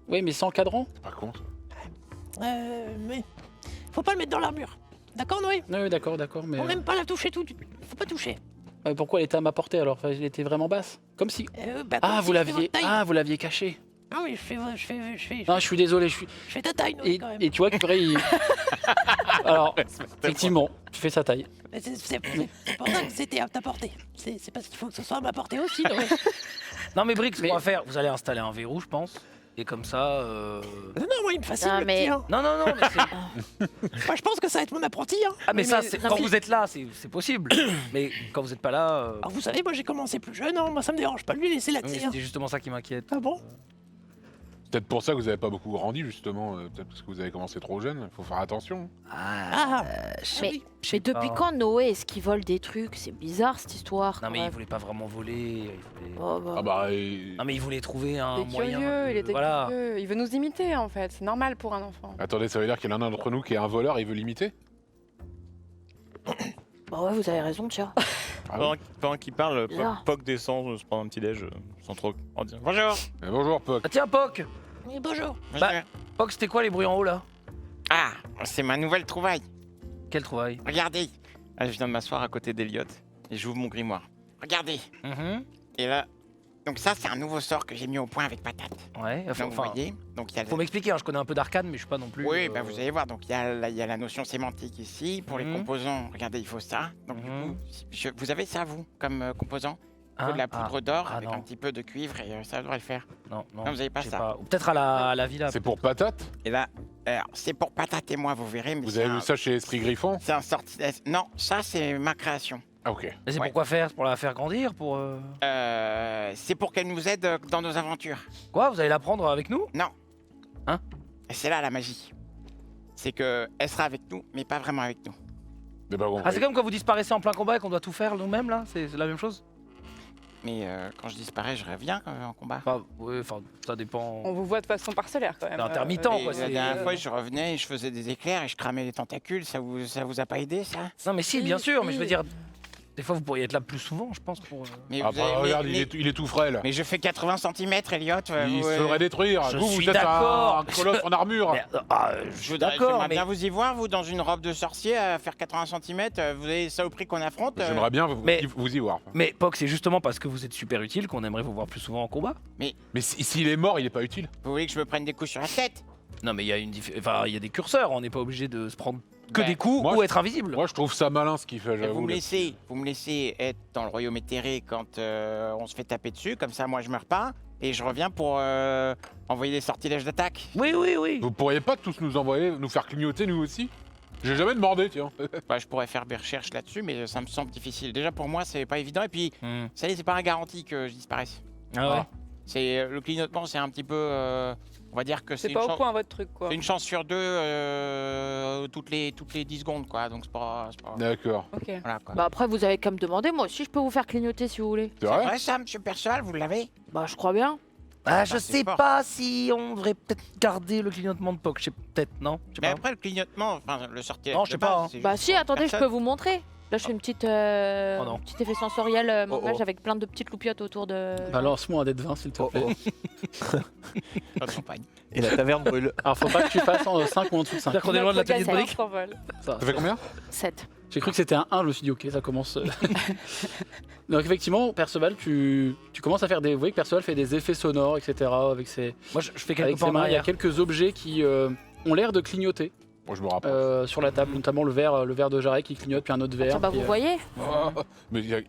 Oui, mais sans cadran. C'est pas con. Mais faut pas le mettre dans l'armure. D'accord, Noé? Oui, d'accord, mais. On n'aime pas la toucher tout. Faut pas toucher. Pourquoi elle était à ma portée alors? Enfin, elle était vraiment basse. Comme si. Bah, Ah, comme vous si je fais l'aviez. votre taille. Ah, vous l'aviez caché. Ah oui, Non, je suis désolé, je fais ta taille, Noé, Et, quand même. et tu vois que Purée, il... Alors, effectivement, tu fais sa taille. Mais c'est pour ça que c'était à ta portée. C'est parce qu'il faut que ce soit à ma portée aussi, Noé. Non mais Brix, ce qu'on va faire, vous allez installer un verrou, je pense. Et comme ça. Non, moi, il me fascine Non, le mais- petit, hein. Non, mais c'est. Moi, je pense que ça va être mon apprenti, hein. Ah, mais ça, non, quand mais- vous êtes là, c'est possible. Mais quand vous êtes pas là. Alors, vous savez, moi, j'ai commencé plus jeune, hein. Moi, ça me dérange pas de lui laisser la oui, tire. C'était justement ça qui m'inquiète. Ah bon? Peut-être pour ça que vous avez pas beaucoup grandi, justement. Peut-être parce que vous avez commencé trop jeune. Faut faire attention. Ah, Mais, Je sais depuis pas. quand Noé est-ce qu'il vole des trucs? C'est bizarre cette histoire. Non, mais quand il même. voulait pas vraiment voler. Il voulait... Oh, bah. Ah bah. Non, mais il voulait trouver un Il était moyen. curieux, il était voilà. curieux. Il veut nous imiter en fait, c'est normal pour un enfant. Attendez, ça veut dire qu'il y en a un d'entre nous qui est un voleur et il veut l'imiter? Bah ouais, vous avez raison, tiens. Ah oui. Pendant qu'il parle, Bizarre. Poc descend, se prend un petit déj sans trop en dire. Bonjour. Bonjour, Poc. Ah, tiens, Poc oui, bonjour. Bah, Poc, c'était quoi les bruits en haut là? Ah, c'est ma nouvelle trouvaille. Quelle trouvaille? Regardez. Là, je viens de m'asseoir à côté d'Eliott et j'ouvre mon grimoire. Regardez. Et là, donc ça, c'est un nouveau sort que j'ai mis au point avec Patate. Ouais, Donc, vous voyez, donc il y a faut m'expliquer, hein, je connais un peu d'arcade, mais je suis pas non plus. Oui, bah, vous allez voir. Donc il y a la notion sémantique ici. Pour les composants, regardez, il faut ça. Donc du coup, vous avez ça, vous, comme composant? Il faut de la poudre d'or avec un petit peu de cuivre et ça devrait le faire. Non, vous n'avez pas j'ai ça. pas. Ou peut-être à la villa. C'est pour Patate? Et là, alors, c'est pour Patate et moi, vous verrez. Mais Vous avez vu ça chez Esprit Griffon? C'est un sortilège. Non, ça, c'est ma création. Ah, ok. Mais c'est pour quoi faire? Pour la faire grandir? Pour. C'est pour qu'elle nous aide dans nos aventures. Quoi? Vous allez la prendre avec nous? Non. Hein? Et c'est là la magie. C'est que elle sera avec nous, mais pas vraiment avec nous. Mais bah, bon, Ah, c'est comme quand vous disparaissez en plein combat et qu'on doit tout faire nous-mêmes là? C'est la même chose? Mais quand je disparais, je reviens en combat. Enfin, oui, enfin, ça dépend. On vous voit de façon parcellaire quand même. C'est intermittent, Et quoi. la dernière fois, je revenais et je faisais des éclairs et je cramais les tentacules. Ça vous a pas aidé, ça? Non, mais si, bien sûr, mais je veux dire. Des fois, vous pourriez être là plus souvent, je pense. Pour... Mais, Ah, vous bah, avez- regarde, mais- il est tout frais là. mais je fais 80 cm, Elliot. Il se ferait détruire. Je vous suis êtes d'accord. un colosse en armure. Mais, Je voudrais d'accord, j'aimerais mais. bien vous y voir, vous, dans une robe de sorcier à faire 80 cm. Vous avez ça au prix qu'on affronte. J'aimerais bien Mais- vous y voir. Mais Poc, c'est justement parce que vous êtes super utile qu'on aimerait vous voir plus souvent en combat. Mais s'il est mort, il est pas utile. Vous voulez que je me prenne des coups sur la tête? Non, mais il y a enfin, il y a des curseurs, on n'est pas obligé de se prendre que Ben, des coups moi, ou être invisible. Moi, je trouve ça malin ce qu'il fait. Mais J'avoue. vous me laissez être dans le royaume éthéré quand on se fait taper dessus, comme ça moi je meurs pas, et je reviens pour envoyer des sortilèges d'attaque. Oui, oui, oui. Vous pourriez pas tous nous envoyer, nous faire clignoter nous aussi? J'ai jamais demandé, tiens. Bah, je pourrais faire des recherches là-dessus, mais ça me semble difficile. Déjà pour moi c'est pas évident, et puis Hmm. ça c'est pas un garantie que je disparaisse. Ah ouais. C'est le clignotement, c'est un petit peu, on va dire que C'est c'est pas une, au point votre truc quoi. c'est une chance sur deux toutes les 10 secondes quoi, donc c'est pas D'accord. Ok. voilà quoi. Bah après, vous avez qu'à me demander. Moi aussi, je peux vous faire clignoter si vous voulez. C'est C'est vrai? vrai ça, monsieur Perceval, vous l'avez? Bah, je crois bien. Ah, je bah, c'est sais fort. pas si on devrait peut-être garder le clignotement de Poc. Je sais peut-être, non? Je sais Mais pas. après le clignotement, enfin le sortilège. Non, je de sais base, pas, hein. c'est Bah juste si, pour attendez, je personne. peux vous montrer. Là, je fais une petite, Oh non. petit effet sensoriel Oh, mage oh. avec plein de petites loupiottes autour de... Bah, lance-moi un dé de 20 s'il te plaît. Notre compagne. Et la taverne brûle. Alors, faut pas que tu fasses en 5 ou en dessous de 5. C'est-à-dire qu'on est loin de la Notre de briques. s'envole. Ça Ça fait combien? 7. J'ai cru que c'était un 1, je me suis dit ok, ça commence. Donc effectivement, Perceval, tu commences à faire des. Vous voyez que Perceval fait des effets sonores, etc. avec ses, Moi, je fais quelques avec pas ses en mains. Il y a arrière. quelques objets qui ont l'air de clignoter Moi, je me rapproche. sur la table, notamment le verre de Jarret qui clignote, puis un autre verre. Tiens, bah puis, vous voyez Mais il y a-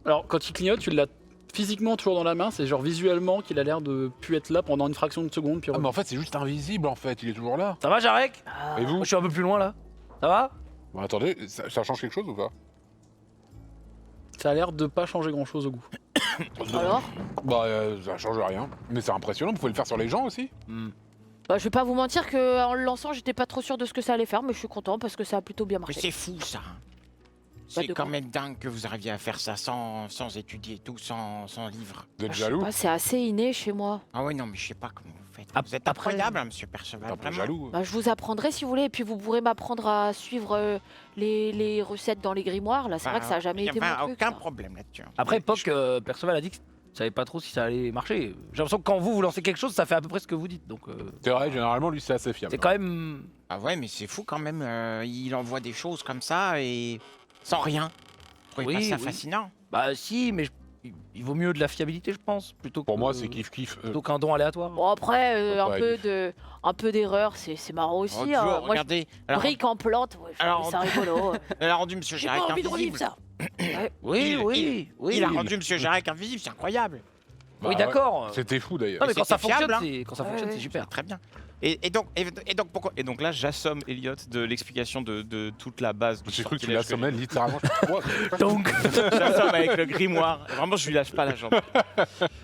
Alors quand il clignote, tu l'as physiquement toujours dans la main, c'est genre visuellement qu'il a l'air de pu être là pendant une fraction de seconde. Puis Ah, mais en fait, c'est juste invisible en fait. Il est toujours là. Ça va, Jarek? Et vous? Moi, je suis un peu plus loin là. Ça va? Bon, attendez, ça change quelque chose ou pas? ça a l'air de pas changer grand chose au goût. Alors Bah, ça change rien. Mais c'est impressionnant. Vous pouvez le faire sur les gens aussi? Bah je vais pas vous mentir que en le lançant, j'étais pas trop sûr de ce que ça allait faire, mais je suis content parce que ça a plutôt bien Mais marché. c'est fou ça. C'est de quand quoi même dingue que vous arriviez à faire ça sans étudier tout, sans livre. Vous êtes Je sais jaloux? pas, c'est assez inné chez moi. Ah ouais, non, mais je sais pas comment vous faites. Ap- Vous êtes après- incroyable, hein, monsieur Perceval. T'es un peu Vraiment. jaloux. Bah, je vous apprendrai si vous voulez, et puis vous pourrez m'apprendre à suivre les recettes dans les grimoires. Là, c'est vrai que ça a jamais y été mon truc. aucun ça. problème là-dessus. Après, Poc, Perceval a dit que savais pas trop si ça allait marcher. J'ai l'impression que quand vous lancez quelque chose, ça fait à peu près ce que vous dites. Donc C'est vrai, généralement, lui, c'est assez fiable. c'est quand même. Ah ouais, mais c'est fou quand même. Il envoie des choses comme ça et sans rien. Vous trouvez pas ça fascinant? Bah si, mais il vaut mieux de la fiabilité, je pense, plutôt que. Pour moi, c'est kiff-kiff. Plutôt qu'un don aléatoire. Bon après, Ouais, un peu d'erreur, c'est marrant aussi. Oh, hein. Dieu, Moi, regardez. Alors, brique en plante, ouais, alors, c'est rigolo. elle a rendu Monsieur J'ai Jarek pas envie de revivre invisible. ça. Oui. Il a rendu Monsieur Jarek invisible, c'est incroyable. Oui, d'accord. C'était fou d'ailleurs. Non, mais quand ça C'était fiable, fonctionne, quand ça fonctionne, c'est super. Très bien. Et donc pourquoi? Et donc là, j'assomme Elliot de l'explication de toute la base. J'ai cru que tu l'assommais littéralement. Donc, J'assomme avec le grimoire. Vraiment, je lui lâche pas la jambe.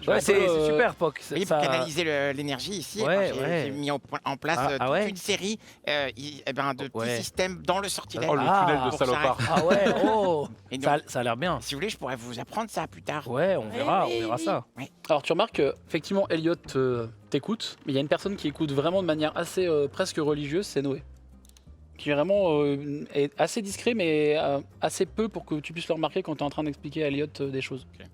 ouais, c'est super, Poc. Oui, pour canaliser l'énergie ici, Ouais, j'ai mis en place toute ouais. une série de petits systèmes dans le sortilège. Oh, le tunnel de pour salopard. Ah ouais, oh. Et donc, Ça a l'air bien. si vous voulez, je pourrais vous apprendre ça plus tard. Ouais, on verra ça. Alors tu remarques qu'effectivement Elliot t'écoute, mais il y a une personne qui écoute vraiment de manière assez presque religieuse, c'est Noé. Qui vraiment est assez discret, mais assez peu pour que tu puisses le remarquer quand tu es en train d'expliquer à Elliot des choses. Ok.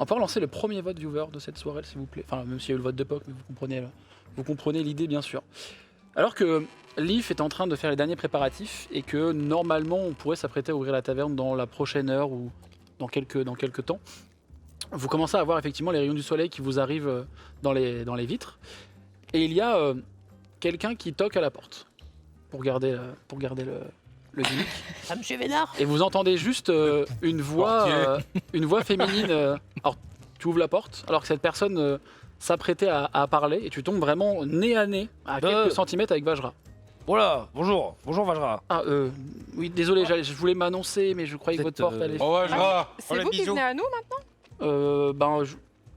On peut relancer le premier vote viewer de cette soirée, s'il vous plaît. Enfin, même s'il y a eu le vote de POC, mais vous comprenez l'idée, bien sûr. Alors que Leaf est en train de faire les derniers préparatifs et que normalement on pourrait s'apprêter à ouvrir la taverne dans la prochaine heure ou dans quelques temps, vous commencez à voir effectivement les rayons du soleil qui vous arrivent dans les vitres. Et il y a quelqu'un qui toque à la porte pour garder le gimmick. Ah, Monsieur Vénard. Et vous entendez juste une voix féminine. Alors, tu ouvres la porte, alors que cette personne s'apprêtait à parler, et tu tombes vraiment nez à nez, à quelques centimètres avec Vajra. Voilà, bonjour Vajra. Ah, oui, désolé, je voulais m'annoncer, mais je croyais que votre porte allait... Oh ouais, je vois. C'est vous qui venez à nous maintenant?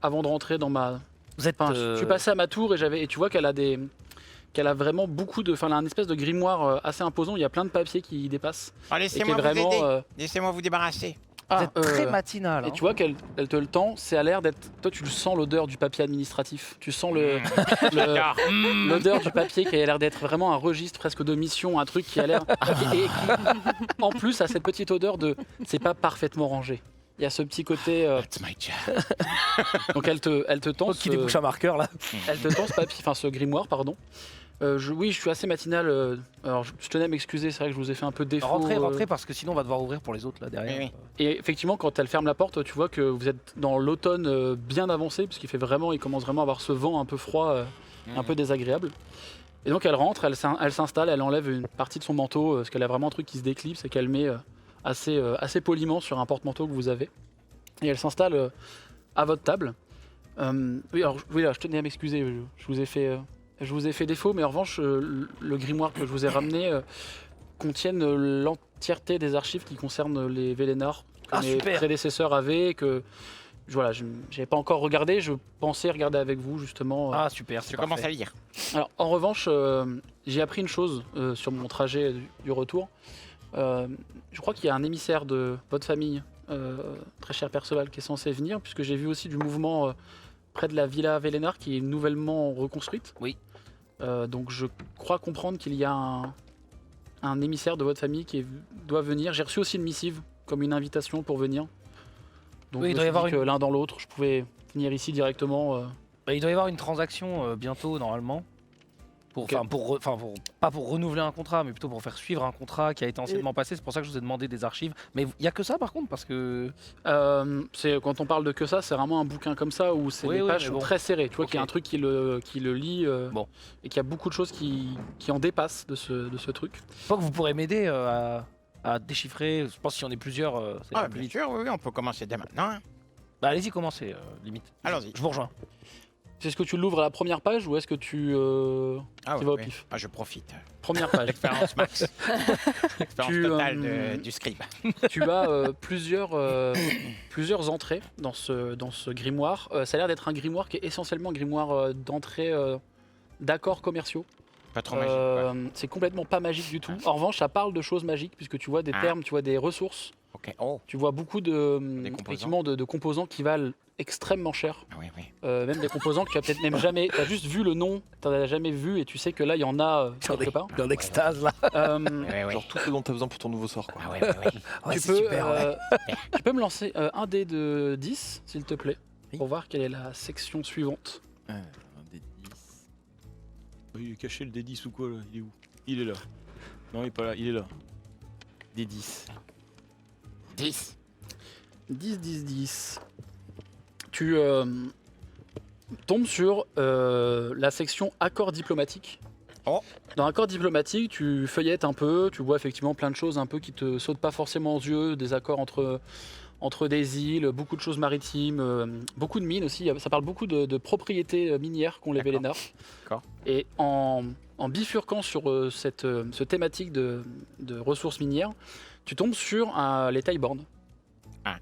Avant de rentrer dans ma... Vous êtes. Je suis passé à ma tour et tu vois qu'elle a vraiment beaucoup de... Enfin, elle a un espèce de grimoire assez imposant, il y a plein de papiers qui dépassent. Oh, laissez-moi vous aider. Laissez-moi vous débarrasser. Vous êtes très matinal. Et tu vois qu'elle te le tend, c'est à l'air d'être... Toi, tu le sens l'odeur du papier administratif. Tu sens l'odeur du papier qui a l'air d'être vraiment un registre presque de mission, un truc qui a l'air... et qui, en plus, a cette petite odeur de... C'est pas parfaitement rangé. Il y a ce petit côté... That's my job. Donc elle te tend Qui débouche un marqueur là. Elle te tend ce papier, enfin ce grimoire, pardon. Oui, je suis assez matinal. Alors, je tenais à m'excuser, c'est vrai que je vous ai fait un peu de défaut. Rentrez parce que sinon on va devoir ouvrir pour les autres là derrière. Oui. Et effectivement, quand elle ferme la porte, tu vois que vous êtes dans l'automne bien avancé, puisqu'il il commence vraiment à avoir ce vent un peu froid, un peu désagréable. Et donc elle rentre, elle s'installe, elle enlève une partie de son manteau, parce qu'elle a vraiment un truc qui se déclipse et qu'elle met assez poliment sur un porte-manteau que vous avez. Et elle s'installe à votre table. Oui, alors là, je tenais à m'excuser, je vous ai fait défaut, mais en revanche, le grimoire que je vous ai ramené contiennent l'entièreté des archives qui concernent les Vélénars que mes prédécesseurs avaient, et que voilà, je n'avais pas encore regardé, je pensais regarder avec vous justement. Ah super, Je commence à lire. Alors en revanche, j'ai appris une chose sur mon trajet du retour. Je crois qu'il y a un émissaire de votre famille, très cher Perceval, qui est censé venir, puisque j'ai vu aussi du mouvement près de la Villa Vélénar qui est nouvellement reconstruite. Oui. Donc je crois comprendre qu'il y a un émissaire de votre famille qui doit venir. J'ai reçu aussi une missive, comme une invitation pour venir. Donc oui, il doit y avoir que l'un dans l'autre, je pouvais venir ici directement. Il doit y avoir une transaction bientôt normalement. Pas pour renouveler un contrat, mais plutôt pour faire suivre un contrat qui a été anciennement passé. C'est pour ça que je vous ai demandé des archives. Mais il n'y a que ça par contre, parce que... Quand on parle de que ça, c'est vraiment un bouquin comme ça où les pages sont très serrées. Tu vois qu'il y a un truc qui le lit et qu'il y a beaucoup de choses qui en dépassent de ce truc. Je crois que vous pourrez m'aider à déchiffrer. Je pense qu'il y en a plusieurs. Bien sûr, oui, on peut commencer dès maintenant. Hein. Bah, allez-y, commencez, limite. Allons-y. Je vous rejoins. Est-ce que tu l'ouvres à la première page ou est-ce que tu vas au pif? Je profite. Première page. L'expérience max. L'expérience totale du scribe. Tu as plusieurs entrées dans ce grimoire. Ça a l'air d'être un grimoire qui est essentiellement un grimoire d'entrée d'accords commerciaux. Pas trop magique. C'est complètement pas magique du tout. En revanche, ça parle de choses magiques puisque tu vois des termes, tu vois des ressources. Ok. Oh. Tu vois beaucoup de composants qui valent extrêmement cher. Ah oui. Même des composants que tu as peut-être même jamais. Tu as juste vu le nom, tu n'en as jamais vu et tu sais que là il y en a quelque part. Dans l'extase là. Genre tout ce dont tu as besoin pour ton nouveau sort. Quoi. Ah ouais. Tu peux me lancer un dé de 10 s'il te plaît. pour voir quelle est la section suivante. Un D10. Il est caché le D10 ou quoi là? Il est où? Il est là. Non, il est pas là, il est là. D10. 10. 10. Tu tombes sur la section accords diplomatiques. Oh. Dans accords diplomatiques, tu feuillettes un peu, tu vois effectivement plein de choses un peu qui te sautent pas forcément aux yeux, des accords entre des îles, beaucoup de choses maritimes, beaucoup de mines aussi. Ça parle beaucoup de propriétés minières qu'ont les Vélénars. D'accord. Et en bifurquant sur cette thématique de ressources minières, tu tombes sur les Tyborn. Ah.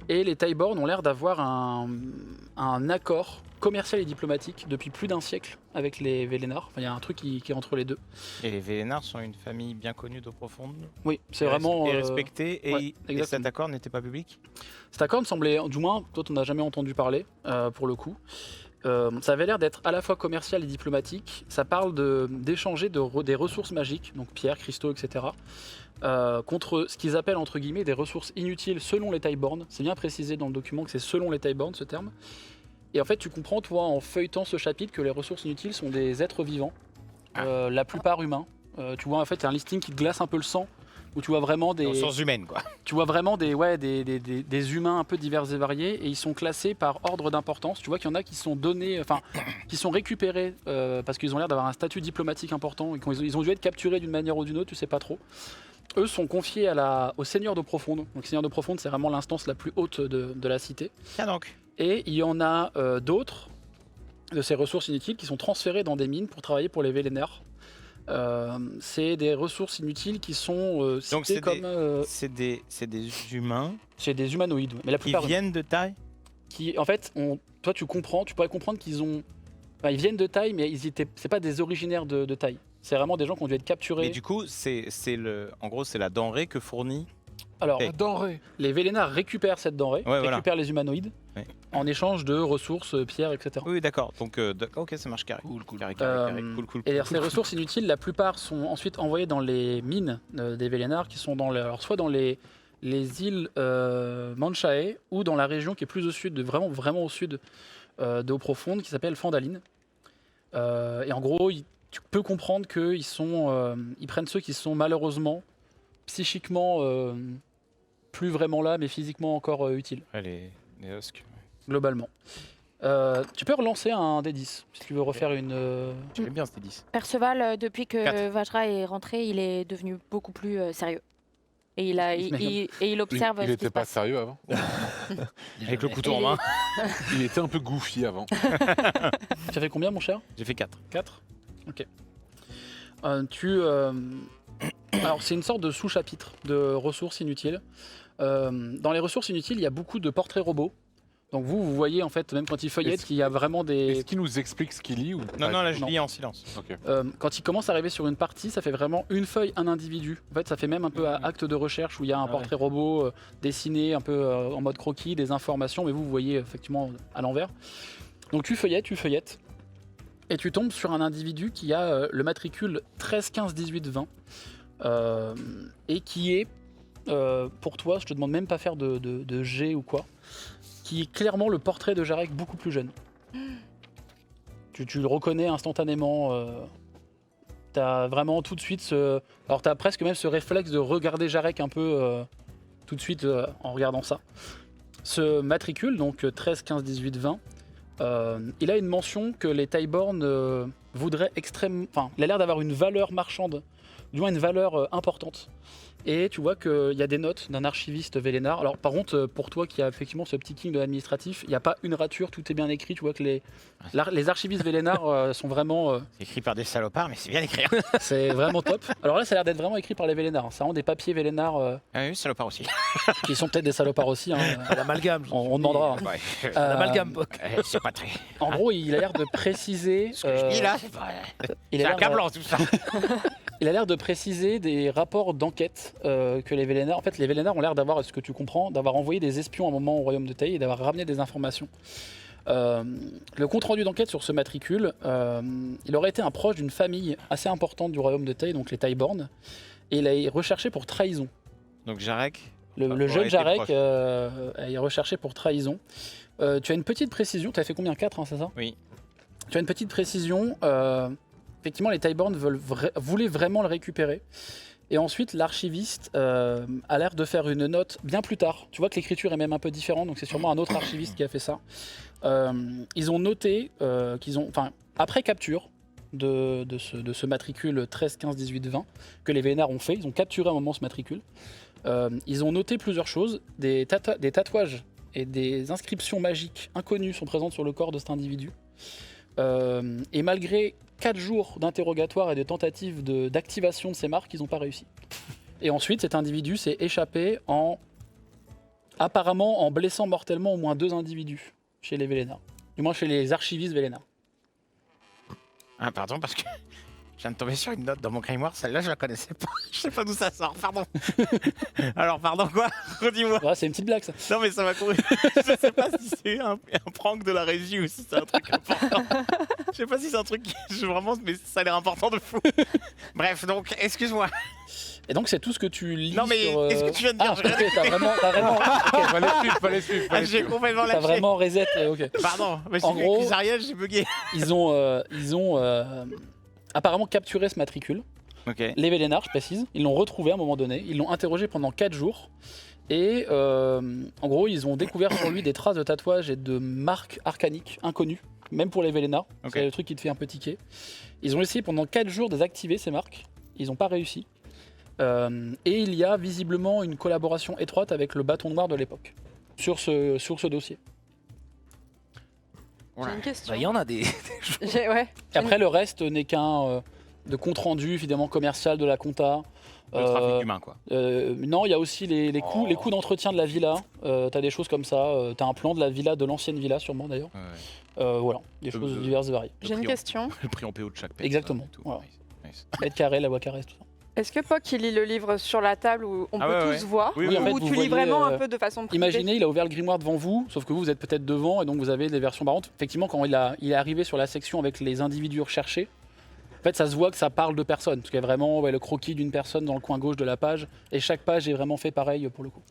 Et les Tyborn ont l'air d'avoir un accord commercial et diplomatique depuis plus d'un siècle avec les Vélénars. Enfin, il y a un truc qui est entre les deux. Et les Vélénars sont une famille bien connue d'eau profonde. Oui, c'est vraiment... Et respectée, ouais, et cet accord n'était pas public? Cet accord me semblait, du moins, toi tu n'en as jamais entendu parler, pour le coup. Ça avait l'air d'être à la fois commercial et diplomatique. Ça parle d'échanger des ressources magiques, donc pierres, cristaux, etc. Contre ce qu'ils appellent entre guillemets des ressources inutiles selon les Tyborn. C'est bien précisé dans le document que c'est selon les Tyborn ce terme. Et en fait tu comprends toi en feuilletant ce chapitre que les ressources inutiles sont des êtres vivants, la plupart humains. Tu vois en fait il y a un listing qui te glace un peu le sang, où tu vois vraiment des ressources humaines quoi. Tu vois vraiment des humains un peu divers et variés, et ils sont classés par ordre d'importance. Tu vois qu'il y en a qui sont donnés, enfin qui sont récupérés parce qu'ils ont l'air d'avoir un statut diplomatique important et qu'ils ont dû être capturés d'une manière ou d'une autre, tu sais pas trop. Eux sont confiés au Seigneur d'eau profonde. Donc Seigneur d'eau profonde, c'est vraiment l'instance la plus haute de la cité. Tiens donc. Et il y en a d'autres de ces ressources inutiles qui sont transférées dans des mines pour travailler pour les Vélénars. C'est des ressources inutiles qui sont citées donc c'est comme... c'est des humains. C'est des humanoïdes, mais la plupart... Qui viennent de taille. Qui, en fait, toi tu pourrais comprendre qu'ils ont... Enfin, ils viennent de taille, mais c'est pas des originaires de taille. C'est vraiment des gens qui ont dû être capturés. Mais du coup, en gros, c'est la denrée que fournit. Alors, La denrée. Les Vélénars récupèrent cette denrée, récupèrent les humanoïdes, en échange de ressources, pierres, etc. Oui, d'accord. Donc, ok, ça marche carré. Cool. Et ces ressources inutiles, la plupart sont ensuite envoyées dans les mines des Vélénars, qui sont soit dans les îles Manchae, ou dans la région qui est plus au sud, vraiment au sud d'eau profonde, qui s'appelle Phandaline. Et en gros, tu peux comprendre qu'ils prennent ceux qui sont malheureusement, psychiquement, plus vraiment là, mais physiquement encore utiles. Ouais, les husks. Globalement. Tu peux relancer un D10 si tu veux refaire une. J'aime bien ce D10. Perceval, depuis que 4. Vajra est rentré, il est devenu beaucoup plus sérieux. Et il observe. Il n'était pas sérieux avant. Avec le couteau en main. Il était un peu goofy avant. Tu as fait combien, mon cher? J'ai fait 4. 4. Ok. Alors, c'est une sorte de sous-chapitre de ressources inutiles. Dans les ressources inutiles, il y a beaucoup de portraits robots. Donc vous voyez en fait, même quand il feuillette, qu'il y a vraiment des... Est-ce qu'il nous explique ce qu'il lit ou Non, là je lis en silence. Okay. Quand il commence à arriver sur une partie, ça fait vraiment une feuille, un individu. En fait, ça fait même un peu acte de recherche où il y a un portrait robot dessiné un peu en mode croquis, des informations, mais vous voyez effectivement à l'envers. Donc tu feuillettes, et tu tombes sur un individu qui a le matricule 13 15 18 20, et qui est, pour toi, je te demande même pas faire de G ou quoi, qui est clairement le portrait de Jarek beaucoup plus jeune. Tu le reconnais instantanément. T'as vraiment tout de suite alors t'as presque même ce réflexe de regarder Jarek un peu tout de suite en regardant ça. Ce matricule, donc 13, 15, 18, 20, il a une mention que les Tyborn voudraient extrêmement... Enfin, il a l'air d'avoir une valeur marchande, du moins une valeur importante. Et tu vois qu'il y a des notes d'un archiviste Vélénar. Alors par contre, pour toi qui a effectivement ce petit king de l'administratif, il n'y a pas une rature, tout est bien écrit. Tu vois que les archivistes Vélénar sont vraiment... C'est écrit par des salopards, mais c'est bien écrit. C'est vraiment top. Alors là, ça a l'air d'être vraiment écrit par les Vélénar. C'est vraiment des papiers Vélénar... Ah oui, salopards aussi. Qui sont peut-être des salopards aussi. Hein. L'amalgame. On demandera. Ouais. L'amalgame. C'est pas très... En gros, il a l'air de préciser... Ce que je dis là, c'est pas... C'est un câble blanc tout ça. Il a l'air de préciser des rapports d'enquête que les Vélénars... En fait, les Vélénars ont l'air d'avoir, ce que tu comprends, d'avoir envoyé des espions à un moment au royaume de Taï et d'avoir ramené des informations. Le compte-rendu d'enquête sur ce matricule, il aurait été un proche d'une famille assez importante du royaume de Taï, donc les Tyborn, et il est recherché pour trahison. Donc Jarek Le jeune Jarek est recherché pour trahison. Tu as une petite précision, tu as fait combien 4, hein, c'est ça? Oui. Tu as une petite précision. Effectivement, les Tyborn voulaient vraiment le récupérer. Et ensuite, l'archiviste a l'air de faire une note bien plus tard. Tu vois que l'écriture est même un peu différente, donc c'est sûrement un autre archiviste qui a fait ça. Ils ont noté qu'ils ont, enfin, après capture de ce matricule 13, 15, 18, 20 que les Vénards ont fait, ils ont capturé à un moment ce matricule. Ils ont noté plusieurs choses, des tatouages et des inscriptions magiques inconnues sont présentes sur le corps de cet individu. Et malgré 4 jours d'interrogatoire et de tentatives d'activation de ces marques, ils n'ont pas réussi. Et ensuite, cet individu s'est échappé apparemment en blessant mortellement au moins 2 individus chez les Vélénards. Du moins chez les archivistes Vélénards. Ah, pardon, parce que je viens de tomber sur une note dans mon grimoire, celle-là je la connaissais pas. Je sais pas d'où ça sort, pardon. Alors, pardon quoi? Redis-moi. Ouais, c'est une petite blague ça. Non mais ça m'a couru. Je sais pas si c'est un prank de la régie ou si c'est un truc important. Je sais pas si c'est un truc qui... vraiment, mais ça a l'air important de fou. Bref, donc, excuse-moi. Et donc c'est tout ce que tu lis. Non mais sur, qu'est-ce que tu viens de dire? Ah, ok, t'as vraiment... okay. Fallait suivre. Ah, j'ai complètement lâché. T'as vraiment reset, ok. Pardon, mais En gros, Ariel, j'ai bugué. Ils ont apparemment capturé ce matricule. Okay. Les Vélénards, je précise. Ils l'ont retrouvé à un moment donné. Ils l'ont interrogé pendant 4 jours. Et en gros, ils ont découvert sur lui des traces de tatouages et de marques arcaniques inconnues, même pour les Vélénards. Okay. C'est le truc qui te fait un peu tiquer. Ils ont essayé pendant 4 jours de désactiver ces marques. Ils n'ont pas réussi. Et il y a visiblement une collaboration étroite avec le bâton noir de l'époque sur ce dossier. J'ai une question. Il y en a des... Ouais. Et après, le reste n'est qu'un de compte-rendu, évidemment, commercial de la compta. Le trafic humain, quoi. Non, il y a aussi les coûts d'entretien de la villa. T'as des choses comme ça. T'as un plan de la villa, de l'ancienne villa, sûrement d'ailleurs. Voilà, des choses diverses et variées. J'ai une question. Le prix en PO de chaque pièce. Exactement. Voilà. Nice. Mètre carré, la voie carrée, tout ça. Est-ce que Poc il lit le livre sur la table où on peut tous voir oui, en fait, ou vous tu voyez, lis vraiment un peu de façon privée? Imaginez, il a ouvert le grimoire devant vous, sauf que vous êtes peut-être devant et donc vous avez des versions marrantes. Effectivement, quand il est arrivé sur la section avec les individus recherchés, en fait, ça se voit que ça parle de personnes, parce qu'il y a vraiment le croquis d'une personne dans le coin gauche de la page, et chaque page est vraiment fait pareil pour le coup.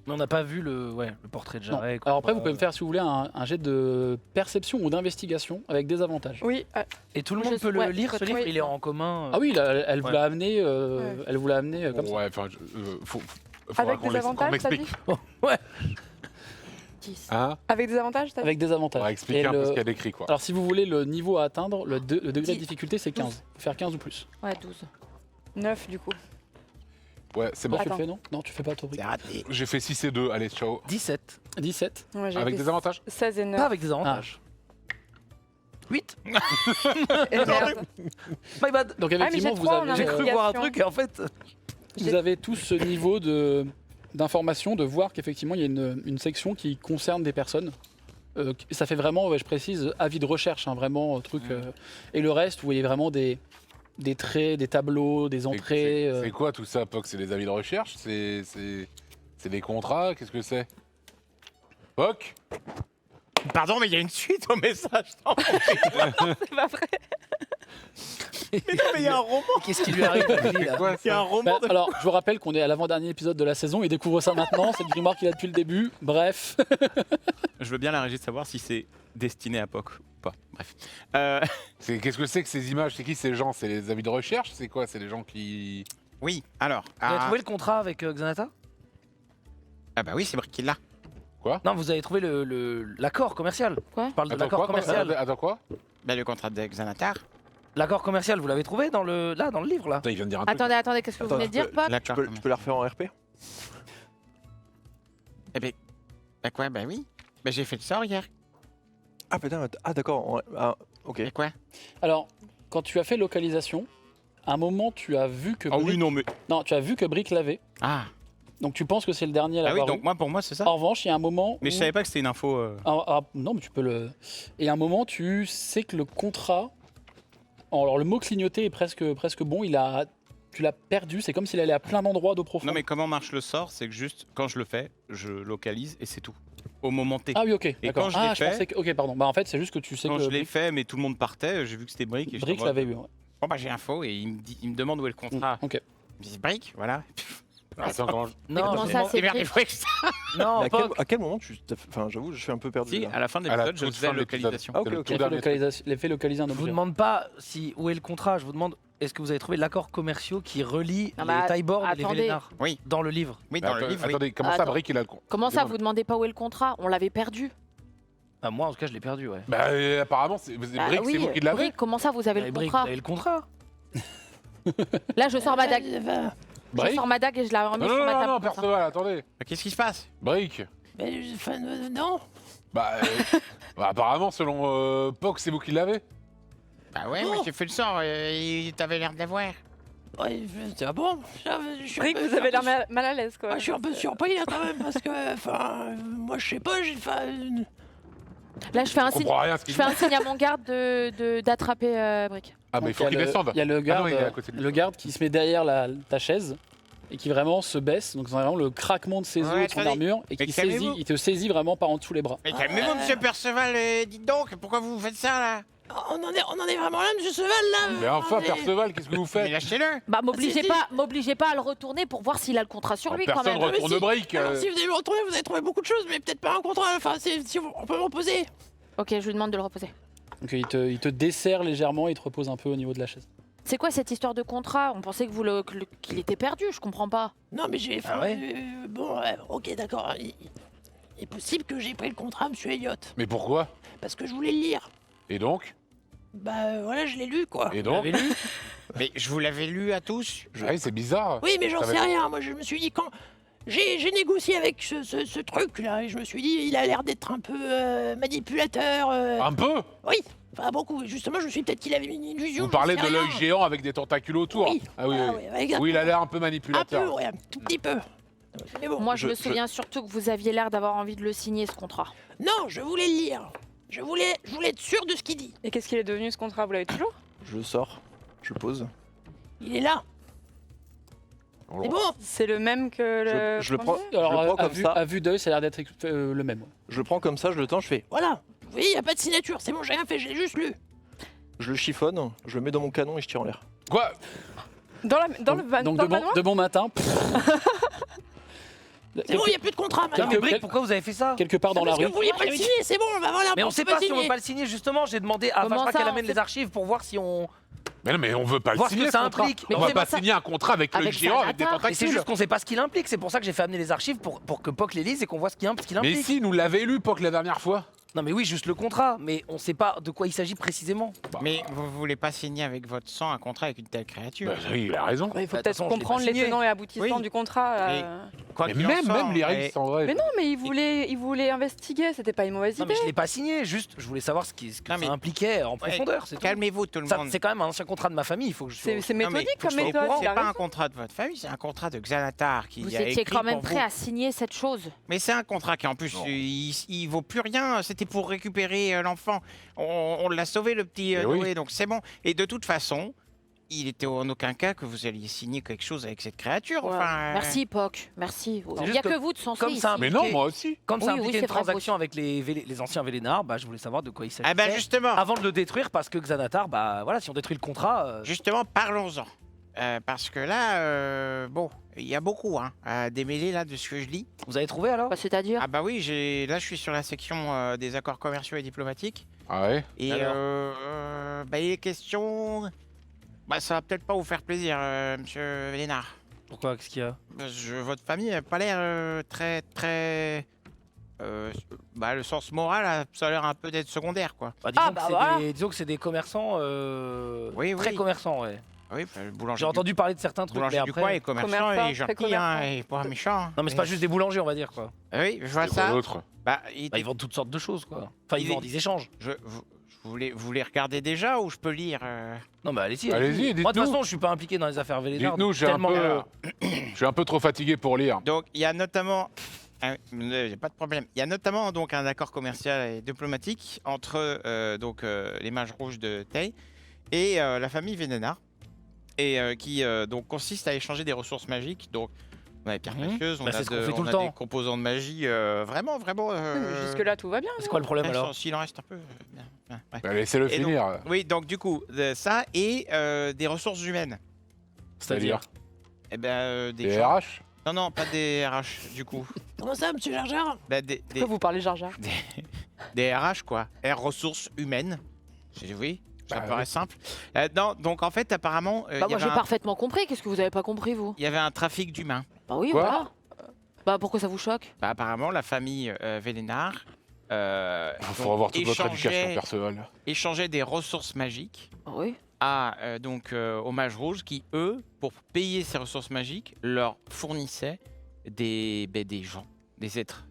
Mais on n'a pas vu le portrait de Jarek. Alors après, vous pouvez me faire, si vous voulez, un jet de perception ou d'investigation avec des avantages. Oui. Et tout le monde peut le lire, ce livre, il est en commun. Ah oui, elle vous l'a amené, elle vous l'a amené comme ça. Ouais, enfin, avec des avantages, t'as dit? Ouais. 10. Hein? Avec des avantages, t'as dit? Avec des avantages. On va expliquer un peu ce qu'il y a d'écrit, quoi. Alors si vous voulez le niveau à atteindre, le degré de difficulté c'est 15. Faut faire 15 ou plus. Ouais, 12. 9 du coup. Ouais, c'est bon. Tu le fais, non? Non, tu fais pas, Tori. J'ai fait 6 et 2, allez, ciao. 17. 17. Ouais, avec des avantages? 16 et 9. Pas avec des avantages. 8. Et merde. My bad. Donc effectivement, vous avez... J'ai cru voir un truc et en fait... Vous avez tous ce niveau d'information, de voir qu'effectivement il y a une section qui concerne des personnes. Ça fait vraiment, je précise, avis de recherche, hein, vraiment truc. Et le reste, vous voyez vraiment des traits, des tableaux, des entrées. C'est quoi tout ça, Poc? C'est des avis de recherche? C'est des contrats? Qu'est-ce que c'est? Poc? Pardon, mais il y a une suite au message. C'est pas vrai. Mais non, mais il y a un roman. Qu'est-ce qui lui arrive? Il y a un roman. Alors, je vous rappelle qu'on est à l'avant-dernier épisode de la saison. Il découvre ça maintenant. C'est le grimoire qu'il a depuis le début. Bref. Je veux bien la régie de savoir si c'est destiné à Poc ou pas. Bref. Qu'est-ce que c'est que ces images? C'est qui ces gens? C'est les avis de recherche? C'est quoi? C'est les gens qui... Oui, alors... Vous avez trouvé le contrat avec Xanata? Ah bah oui, c'est Brick qui l'a. Quoi? Non, vous avez trouvé l'accord commercial. Quoi? Je parle de l'accord commercial. Attends, quoi? Bah le contrat de Xanatar. L'accord commercial, vous l'avez trouvé dans le livre là? Attends, il vient de dire un truc. Attendez, qu'est-ce que vous venez de dire, Poc? Tu peux la refaire en RP? Eh ben... Bah quoi? Bah oui. Bah j'ai fait le sort hier. Ah putain, d'accord. Ok. Et quoi? Alors, quand tu as fait localisation, à un moment, tu as vu que... Ah oui, non, mais... Non, tu as vu que Brick l'avait. Ah. Donc tu penses que c'est le dernier à Ah l'avoir oui, donc pour moi, c'est ça. En revanche, il y a un moment Mais je savais pas que c'était une info... non, mais tu peux le... Et à un moment, tu sais que le contrat... Alors le mot clignoter est presque bon, tu l'as perdu, c'est comme s'il allait à plein d'endroits d'eau profonde. Non mais comment marche le sort? C'est que juste, quand je le fais, je localise et c'est tout. Au moment T. Ah oui, ok, Et d'accord. quand je l'ai fait... pensais que... Ok, pardon. Bah en fait, c'est juste que tu sais quand que... je l'ai fait, mais tout le monde partait, j'ai vu que c'était Brick. Et Brick l'avait eu, ouais. Bon bah j'ai info et il me demande où est le contrat. Ok. Je dis Brick, voilà. Attends, comment Mais comment ça, c'est écrit Non, Mais Poc. à quel moment tu. Enfin, j'avoue, je suis un peu perdu. Si, là. à la fin de À la l'épisode, je toute faisais fin de localisation. Ah, ok, C'est le ok. tout dernier truc. L'effet localisé un Je vous objet. demande pas où est le contrat, je vous demande est-ce que vous avez trouvé l'accord commerciaux qui relie Ah bah, les taille-boards et les attendez. Vélénards Oui. dans le livre? Oui, dans le Attends, livre, oui. attendez, comment ça, Attends. Brick, il a le con Comment ça, vous demandez pas où est le contrat? On l'avait perdu. Ah, moi, en tout cas, je l'ai perdu, ouais. Bah, apparemment, c'est Bah Brick, c'est vous qui l'avez. Brick, comment ça, vous avez Mais le Brick, contrat? vous avez le contrat? Là, je sors ma dague. Je Brick sors ma dague et je la remets Non, sur non, ma non, table. non, comme ça. Perceval, attendez. Qu'est-ce qui se passe? Brick. Mais, non. Bah, apparemment, selon Poc, c'est vous qui l'avez. Bah ouais, moi j'ai fait le sort, t'avais l'air de l'avoir. Ouais, c'est bon. Je suis un Brick, peu- vous avez l'air mal à l'aise, quoi. Je suis un peu surpris là quand même parce que, enfin, moi je sais pas, j'ai fait. Là, je fais un Je signe. comprends rien à ce Je qu'il fais dit. un signe à mon garde d'attraper Brick. Ah, mais il faut qu'il descende. Il y a le Ah garde, non, il est à côté de lui. le garde qui se met derrière ta chaise et qui vraiment se baisse. Donc c'est vraiment le craquement de ses os Ouais, et de son attendez. armure et Mais qui calmez-vous. il te saisit vraiment par en dessous les bras. Mais calmez-vous, monsieur Perceval, dites donc, pourquoi vous faites ça là? On en est vraiment là, monsieur Seval là. Mais enfin, On est- Perceval, qu'est-ce que vous Mais faites? lâchez-le. Bah, m'obligez si. pas à le retourner pour voir s'il a le contrat sur lui quand Personne même. retourne si. Brick. Alors, si vous allez me retourner, vous allez trouver beaucoup de choses, mais peut-être pas un contrat. Enfin, si on peut me reposer. Ok, je lui demande de le reposer. Donc il te dessert légèrement et il te repose un peu au niveau de la chaise. C'est quoi cette histoire de contrat? On pensait que qu'il était perdu, je comprends pas. Non, mais j'ai. Ah ouais Bon, ok, d'accord. Il est possible que j'ai pris le contrat, monsieur Elliott, Mais pourquoi? parce que je voulais le lire. Et donc? Bah voilà, je l'ai lu quoi. Et donc? Mais je vous l'avais lu à tous. Ouais, c'est bizarre. Oui, mais j'en Ça va sais être- rien. Moi, je me suis dit quand. J'ai négocié avec ce truc là et je me suis dit il a l'air d'être un peu manipulateur. Un peu? Oui, enfin beaucoup. Justement, je me suis dit peut-être qu'il avait une illusion. Vous j'en parlez sais de rien. l'œil géant avec des tentacules autour. Oui. Ah oui, Ah oui. ouais, avec Oui, il a l'air un peu un peu, manipulateur. ouais, un tout petit peu. Mais bon. Moi, je je- me je- souviens surtout que vous aviez l'air d'avoir envie de le signer, ce contrat. Non, je voulais le lire. Je voulais être sûr de ce qu'il dit. Et qu'est-ce qu'il est devenu ce contrat? Vous l'avez toujours? Je sors, je pose. Il est là. C'est bon. C'est le même que le. Je le prends, premier Alors je le prends à comme vue, ça. à vue d'œil, ça a l'air d'être le même. Je le prends comme ça, je le tends, je fais. Voilà. Vous voyez, il n'y a pas de signature. C'est bon, j'ai rien fait, je l'ai juste lu. Je le chiffonne, je le mets dans mon canon et je tire en l'air. Quoi? Dans le van. Donc dans de le manoir bon matin. C'est bon, il n'y a plus de contrat Tiens, maintenant. mais Brick, pourquoi vous avez fait ça? Quelque part dans la Parce que rue. vous vouliez pas le signer, c'est bon, bah voilà. Mais on peut sait pas si on signer. veut pas le signer, justement. J'ai demandé à Comment Vachra ça, qu'elle on amène sait- les archives pour voir si on. Mais non, mais on veut pas le Voir ce signer. que ça ce contrat. implique. On Mais va c'est pas pas ça. signer un contrat avec le Avec géant avec des Zanatar. Mais c'est tentacules. juste qu'on sait pas ce qu'il implique. C'est pour ça que j'ai fait amener les archives pour que Poc les lise et qu'on voit ce qu'il Mais implique. si, nous l'avait lu, Poc, la dernière fois. Non, mais oui, juste le contrat. Mais on sait pas de quoi il s'agit précisément. Mais vous voulez pas signer avec votre sang un contrat avec une telle créature? Bah, oui, il a raison. Il faut Bah, de toute peut-être façon, je l'ai comprendre pas les signé. tenants et aboutissants Oui. du contrat. Mais- Quoi Mais qu'il en soit, même l'Iris, en vrai. Mais non, mais il voulait investiguer, c'était pas une mauvaise Non, idée. mais je l'ai pas signé. Juste, je voulais savoir ce que Non, mais- ça impliquait en profondeur. C'est tout. Calmez-vous tout le Ça, monde. c'est quand même un ancien contrat de ma famille. Il faut que je. C'est Non, mais méthodique faut que comme je sois au méthode. courant. il a C'est pas un raison. contrat de votre famille, c'est un contrat de Xanatar qui Vous a étiez écrit quand même pour prêt vous. à signer cette chose. Mais c'est un contrat qui en plus Non. il vaut plus rien. C'était pour récupérer l'enfant. On l'a sauvé le petit Eh oui. Noé, donc c'est bon. Et de toute façon, il était en aucun cas que vous alliez signer quelque chose avec cette créature. Ouais. Enfin, Merci, Poc. Merci. Il n'y juste a que que- vous de sensé comme ici. ça, Mais non, moi aussi. Comme ça Oui, oui, impliquait c'est une vrai, transaction avec les anciens Vélénards, bah, je voulais savoir de quoi il s'agissait. Ah bah justement, Avant de le détruire, parce que Xanatar, bah voilà, si on détruit le contrat. justement, parlons-en. Parce que là, bon, il y a beaucoup à démêler là de ce que je lis. Vous avez trouvé alors Bah, c'est-à-dire Ah bah oui, là je suis sur la section des accords commerciaux et diplomatiques. Ah ouais. Et Alors bah, il est question... Bah ça va peut-être pas vous faire plaisir, monsieur Vélénard. Pourquoi Qu'est-ce qu'il y a Votre famille n'a pas l'air très... bah le sens moral, ça a l'air un peu d'être secondaire, quoi. Bah, disons, Ah, que bah, c'est voilà. disons que c'est des commerçants Oui, très oui. commerçants, ouais. Oui, bah, le boulanger, J'ai entendu parler de certains trucs, mais boulanger du coin après. est commerçant Commerçant, et très gentil, commerçant. et pas méchant. Non, mais c'est pas juste des boulangers, on va dire quoi. Oui, je vois C'est quoi ça. l'autre? Bah, Bah, ils vendent toutes sortes de choses, quoi. Enfin, ils Il est- vendent, ils échangent. Vous les regardez déjà ou je peux lire Non, mais allez-y. Allez-y, Moi, de toute dites-nous. façon, je suis pas impliqué dans les affaires Vélénard. Dites-nous, j'ai un tellement- peu. Je suis un peu trop fatigué pour lire. Donc, il y a notamment... J'ai pas de problème. Il y a notamment donc un accord commercial et diplomatique entre les mages rouges de Tay et la famille Vénénard, et qui donc consiste à échanger des ressources magiques. Donc, on a des pierres précieuses, on Bah, a, c'est ce qu'on de- fait tout on le a temps. des composants de magie, vraiment. Jusque-là, tout va bien. C'est quoi le problème alors S'il en reste un peu. Bien. Ouais. Bah, laissez-le Et donc- finir. Oui, donc du coup, ça et des ressources humaines. C'est-à-dire Eh ben, des gens. RH. Non, pas des RH, du coup. Comment ça, monsieur Jar Jar? Bah, Pourquoi vous parlez Jar Jar? des RH, quoi. R ressources humaines. Oui, ça Bah, paraît oui. simple. Non, donc en fait, apparemment, Bah moi j'ai parfaitement compris, qu'est-ce que vous avez pas compris vous? il y avait un trafic d'humains. Bah oui, Quoi voilà. Bah pourquoi ça vous choque? Bah, apparemment, la famille Vélénard Il faut revoir toute votre éducation, Perceval. échangeait des ressources magiques Bah oui. aux mages rouges qui, eux, pour payer ces ressources magiques, leur fournissaient des gens, des êtres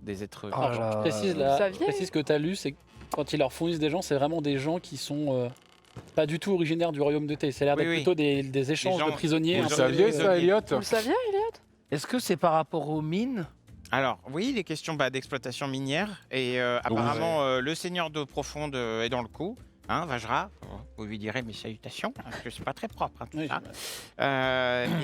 Ah vivants. là. Je précise, Vous là, saviez je précise que tu as lu, c'est que quand ils leur fournissent des gens, c'est vraiment des gens qui sont pas du tout originaires du royaume de Thay. C'est l'air Oui, d'être oui. plutôt des échanges gens- de prisonniers. Vous un le peu saviez, ça, Elliot? Vous le saviez, Elliot? Est-ce que c'est par rapport aux mines? Alors, oui, les questions d'exploitation minière. Et apparemment, le seigneur d'eau profonde est dans le coup. Hein, Vajra, vous lui direz mes salutations, parce que c'est pas très propre, hein, tout Oui, ça.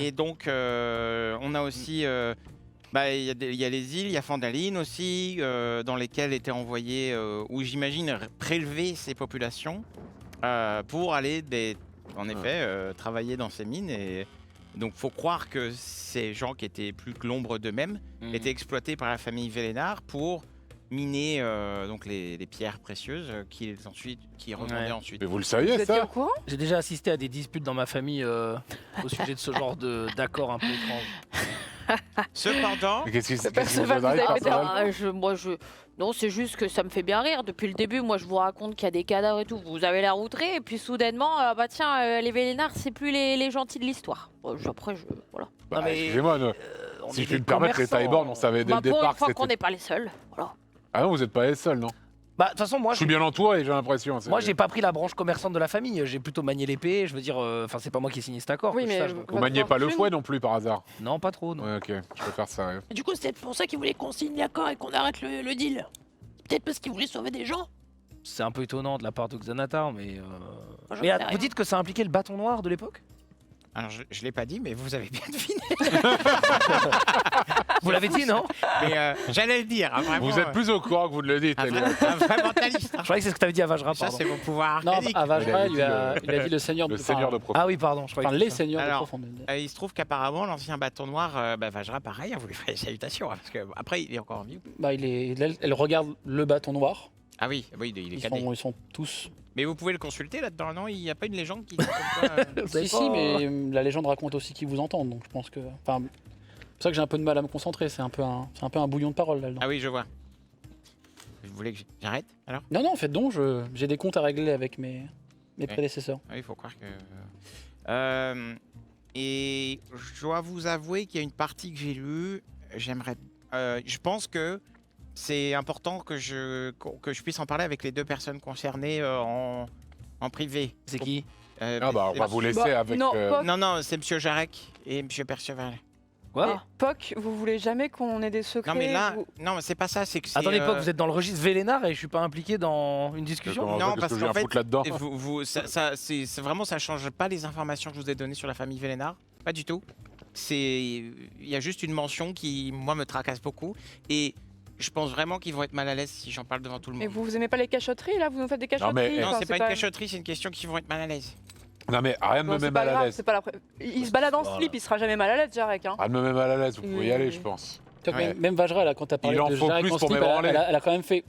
Et donc, on a aussi... il y a les îles, il y a Fandaline aussi, dans lesquelles étaient envoyés, où j'imagine prélever ces populations pour aller, en effet, travailler dans ces mines. Et donc, faut croire que ces gens qui étaient plus que l'ombre d'eux-mêmes étaient exploités par la famille Vélénard pour miner donc les pierres précieuses qui revendaient ensuite. Mais vous le Vous saviez, étiez ça? au courant? J'ai déjà assisté à des disputes dans ma famille au sujet de ce genre d'accord un peu étrange. Cependant, Mais qu'est-ce qui Perceval, vous arrive, vous avez Perceval? Non, c'est juste que ça me fait bien rire. Depuis le début, moi je vous raconte qu'il y a des cadavres et tout. Vous avez l'air outré, et puis soudainement, les Vélénards, c'est plus les gentils de l'histoire. Après, voilà. Bah, Non, mais, excusez-moi, on si est je puis des me permettre, les commerçants. Taïborn, on savait dès Bah, le pour départ une fois que qu'on c'était... n'est pas les seuls. Voilà. Ah non, vous n'êtes pas les seuls, non? Bah, de toute façon, moi, Je suis bien entouré, j'ai l'impression. moi, j'ai pas pris la branche commerçante de la famille. J'ai plutôt manié l'épée. Je veux dire, enfin, c'est pas moi qui ai signé cet accord. Oui, que je mais sache, donc. Vous maniez pas le fortune. fouet non plus, par hasard? Non, pas trop. Non. Ouais, ok, je peux faire ça, ouais. Et du coup, c'est pour ça qu'ils voulaient qu'on signe l'accord et qu'on arrête le deal. Peut-être parce qu'ils voulaient sauver des gens. C'est un peu étonnant de la part de Xanatar, mais. Moi, j'en Mais sais vous rien. dites que ça impliquait le bâton noir de l'époque? alors je l'ai pas dit, mais vous avez bien deviné. Vous l'avez dit, non? Mais j'allais le dire. Hein, vraiment, Vous êtes plus au courant que vous ne le dites, un Elliot. vrai mentaliste. hein. Je croyais que c'est ce que tu avais dit à Vajra, Ça, pardon. c'est vos pouvoirs Non, arcaniques. à Vajra, Il il a a dit le seigneur Le de seigneur de profond. Ah oui, pardon. Je croyais Enfin, que les c'était ça. seigneurs de Alors, profondeur. Il se trouve qu'apparemment, l'ancien bâton noir, Vajra, pareil, vous lui ferez des salutations. Hein, parce que après, il est encore en vie. Bah, elle regarde le bâton noir. Ah oui, il est Ils cadet. sont tous. Mais vous pouvez le consulter là-dedans, non? Il n'y a pas une légende qui dit comme quoi, Si, mais la légende raconte aussi qu'ils vous entendent. Donc je pense que. Enfin, c'est pour ça que j'ai un peu de mal à me concentrer. C'est un peu un bouillon de parole là-dedans. Ah oui, je vois. Vous voulez que j'arrête alors? Non, en fait, donc, j'ai des comptes à régler avec mes prédécesseurs. Ah oui, il faut croire que... et je dois vous avouer qu'il y a une partie que j'ai lue. J'aimerais... je pense que c'est important que je puisse en parler avec les deux personnes concernées en privé. C'est qui? Ah bah, on va vous laisser Bah, avec... non, pas- Non, non, c'est Monsieur Jarek et Monsieur Perceval. Quoi? Poc, vous voulez jamais qu'on ait des secrets? Non, mais là... vous- Non, mais c'est pas ça, c'est que c'est... Attendez, Poc, vous êtes dans le registre Vélénard et je suis pas impliqué dans une discussion? Comment Non, ça, qu'est-ce parce que je qu'en viens fait, foutre là-dedans? c'est vraiment, ça change pas les informations que je vous ai données sur la famille Vélénard. Pas du tout. Il y a juste une mention qui, moi, me tracasse beaucoup. Et je pense vraiment qu'ils vont être mal à l'aise si j'en parle devant tout le Mais monde. vous aimez pas les cachotteries là? Vous nous faites des cachotteries? mais- Non, Enfin, c'est pas une cachotterie, c'est une question qu'ils vont être mal à l'aise. Non mais rien ne Non, me c'est met pas mal à grave, l'aise. c'est pas la Il se balade en Voilà. slip, il sera jamais mal à l'aise, Jarek. Hein. Rien ne me met mal à l'aise, vous pouvez y Oui. aller, je pense. Tu vois, Ouais. même Vajra, là, quand t'as parlé Il en de faut Jarek plus en pour slip, m'ébranler. elle a quand même fait.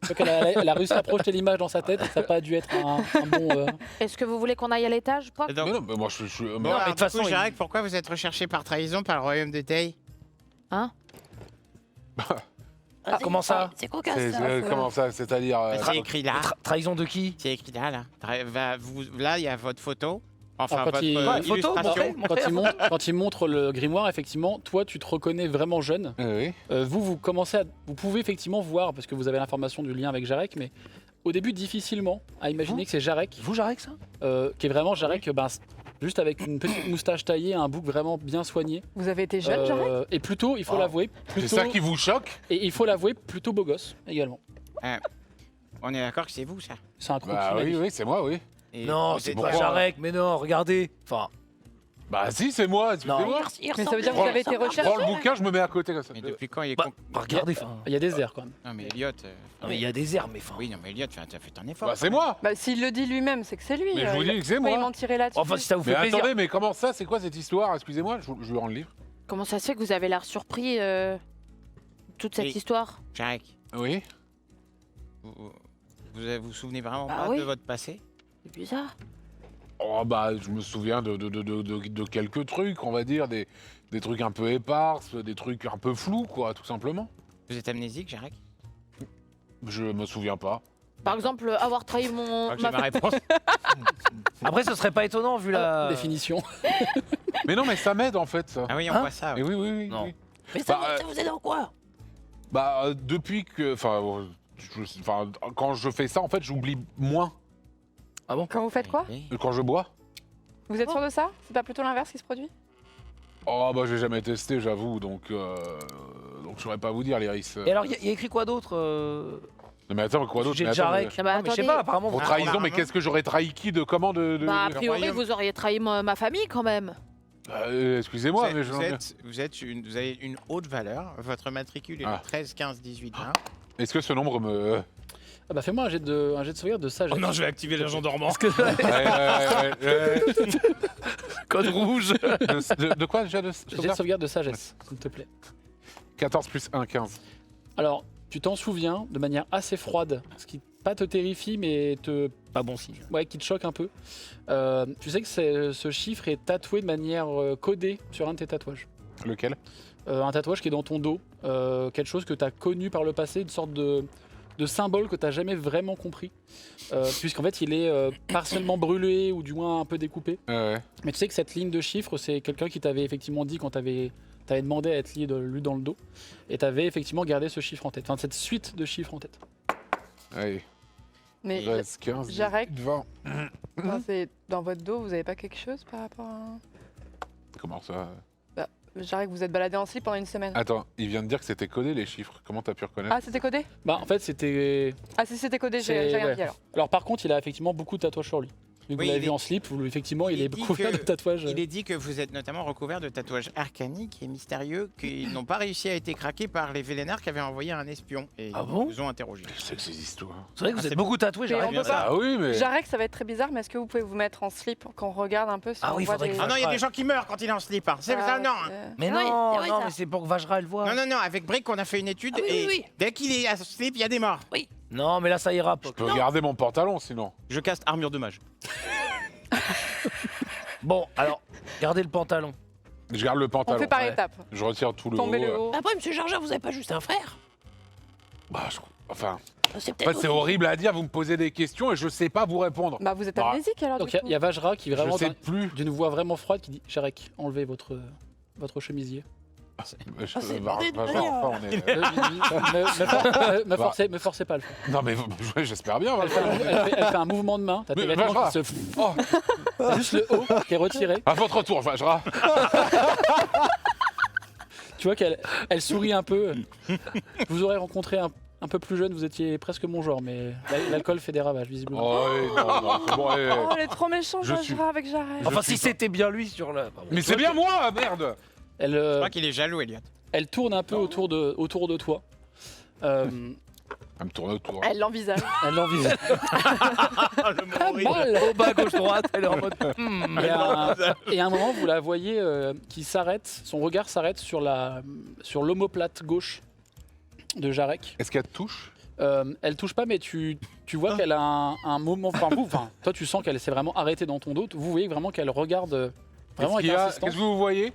Tu vois qu'elle elle a réussi à projeter l'image dans sa tête. Ça n'a pas dû être un bon. Est-ce que vous voulez qu'on aille à l'étage, Poc? Et donc, Mais non, mais moi je suis... bon, mais- alors, mais de du toute façon, coup, Jarek, pourquoi vous êtes recherché par trahison par le royaume de Thay? Vas-y, comment ça? C'est cocasse, c'est- ça. comment ça, c'est-à-dire... C'est écrit là. Trahison de qui? C'est écrit là, là. Là, il y a votre photo. Enfin, Alors, quand votre il- Ouais, photo, illustration. montrez. Quand il montre le grimoire, effectivement, toi, tu te reconnais vraiment jeune. Oui. Vous commencez vous pouvez effectivement voir, parce que vous avez l'information du lien avec Jarek, mais au début, difficilement à imaginer que c'est Jarek, Vous, Jarek, ça? qui est vraiment Jarek, juste avec une petite moustache taillée, un bouc vraiment bien soigné. Vous avez été jeune, Jarek? Et plutôt, il faut Ah. l'avouer, C'est plutôt, ça qui vous choque? et il faut l'avouer, plutôt beau gosse également. On est d'accord que c'est vous, ça. C'est un croquis. Bah oui, magnifique. oui, c'est moi, oui. Et Non, vous c'est êtes- pas pourquoi Jarek, mais non, regardez. Enfin, Bah si, c'est moi, excusez-moi. Mais ça veut dire que vous avez été Je recherché? prends le bouquin, je me mets à côté comme ça. Mais depuis quand il est bah, con... regardez, enfin. Il y a des airs quand même. Non, mais Elliot... Non, mais il y a des airs, mais enfin. Oui, non, mais Elliot, tu as fait ton effort. Bah c'est moi. Bah, s'il le dit lui-même, c'est que c'est lui. Mais je vous dis que c'est Pourquoi il moi. mentirait là-dessus? Enfin, si ça vous fait Mais plaisir. attendez, mais comment ça, c'est quoi cette histoire? Excusez-moi, je lui rends le livre. Comment ça se fait que vous avez l'air surpris toute cette Oui. histoire? Jarek, Oui. vous souvenez vraiment Bah pas oui. de votre passé? C'est bizarre. Oh bah je me souviens de quelques trucs, on va dire, des trucs un peu éparses, des trucs un peu flous, quoi, tout simplement. Vous êtes amnésique, Jarek? Je me souviens pas. Par exemple, avoir trahi mon... J'ai ma réponse. Après, ce serait pas étonnant vu la Définition. Mais non, mais ça m'aide en fait, ça. Ah oui, on Hein voit ça. Et oui, oui, oui. Non. oui. Mais ça, Bah, ça vous aide en quoi? Bah depuis que, quand je fais ça, en fait, j'oublie moins Quand vous faites quoi? que quand je bois. Vous êtes sûr de ça? C'est pas plutôt l'inverse qui se produit? Oh bah j'ai jamais testé, j'avoue, donc je saurais pas vous dire, Lyris. Et alors, il y a écrit quoi d'autre Non, mais attends, quoi d'autre? J'ai Mais attends, Jarek. Ah bah, Non, mais je sais attendez. pas, apparemment. Pour Ah, trahison, mais apparemment. qu'est-ce que j'aurais trahi qui de comment de Bah, a priori, royaume. vous auriez trahi ma famille quand même. Excusez-moi, mais vous avez une haute valeur. Votre matricule est Ah. le 13, 15, 18, 20. est-ce que ce nombre me... Ah bah fais-moi un jet de sauvegarde de sagesse. Oh non, je vais activer l'agent dormant. Code rouge. De quoi déjà de Jet de sauvegarde de sagesse, s'il te plaît. 14 plus 1, 15. Alors, tu t'en souviens de manière assez froide, ce qui pas te terrifie, mais Pas bon signe. qui te choque un peu. Tu sais que ce chiffre est tatoué de manière codée sur un de tes tatouages. Lequel? Un tatouage qui est dans ton dos, quelque chose que tu as connu par le passé, une sorte de symbole que tu n'as jamais vraiment compris, puisqu'en fait il est partiellement brûlé ou du moins un peu découpé. Ouais. Mais tu sais que cette ligne de chiffres, c'est quelqu'un qui t'avait effectivement dit quand t'avais demandé à être lu dans le dos, et t'avais effectivement gardé ce chiffre en tête, enfin cette suite de chiffres en tête. Allez, Mais 13, 15, Jarek. 18, 20. quand c'est dans votre dos, vous avez pas quelque chose par rapport à... Comment ça? Jarek, vous êtes baladé en slip pendant une semaine. Attends, il vient de dire que c'était codé les chiffres. Comment t'as pu reconnaître? Ah, c'était codé? Bah en fait c'était... Ah, si c'était codé, C'est- j'ai rien ouais. dit alors. Alors par contre il a effectivement beaucoup de tatouages sur lui. Vu que Oui, vous l'avez il vu est- en slip, effectivement il il est dit couvert que- de tatouages. Il est dit que vous êtes notamment recouvert de tatouages arcaniques et mystérieux qui n'ont pas réussi à être craqués par les Vélénards qui avaient envoyé un espion et Ah ils bon vous ont interrogé. Je sais que ces histoires. C'est vrai que vous Ah, êtes c'est beaucoup tatoué, Mais j'arrive on bien peut ça. pas- Ah oui, mais... Jarek, ça va être très bizarre, mais est-ce que vous pouvez vous mettre en slip quand on regarde un peu si Ah on oui, voit faudrait des... que Ah non, il y a Ouais. des gens qui meurent quand il est en slip. Hein. C'est Ah, ça, non. Mais C'est vrai, non, c'est vrai, non, ça. mais c'est pour que Vajra elle voit. Non, non, non, avec Brick, on a fait une étude Ah oui, et oui, oui. dès qu'il est en slip, il y a des morts. Non, mais là ça ira. Je peux garder mon pantalon sinon. Je caste armure de mage. Bon, alors, gardez le pantalon. Je garde le On pantalon. fait par ouais. étapes. Je retire tout le Tomber haut. le haut. Après, monsieur Jar Jar, vous avez pas juste un frère? Bah, enfin, C'est en peut-être. fait, c'est horrible à dire. Vous me posez des questions et je sais pas vous répondre. Bah, vous êtes Bah, amnésique alors, Donc du il y a Vajra qui Je vraiment sais plus. d'une voix vraiment froide qui dit Jarek, enlevez votre chemisier. c'est bordé de Enfin, on est... Me forcez pas à le faire. Non mais j'espère bien. Elle fait, elle fait un mouvement de main, t'as tes Mais vêtements Vajra. qui se... Oh, Juste le haut qui est retiré. à votre tour, Vajra. Tu vois qu'elle sourit un peu. Vous aurez rencontré un peu plus jeune, vous étiez presque mon genre, mais l'alcool fait des ravages, visiblement. Oh, oui, non, c'est bon, allez. Oh, elle est trop méchante, Je Vajra, suis- avec Jarek. Enfin, suis si pas- c'était bien lui sur la. Mais c'est bien moi, merde. Elle, Je crois qu'il est jaloux, Elliot. elle tourne un peu autour de toi. Elle me tourne autour. Elle l'envisage. Elle l'envisage. Pas mal. Au bas, gauche, droite, elle est en mode. Et à un moment, vous la voyez qui s'arrête, son regard s'arrête sur l'omoplate gauche de Jarek. Est-ce qu'elle te touche? Elle touche pas, mais tu vois qu'elle a un moment. Enfin, toi, tu sens qu'elle s'est vraiment arrêtée dans ton dos. Vous voyez vraiment qu'elle regarde vraiment avec insistance. Qu'est-ce que vous voyez?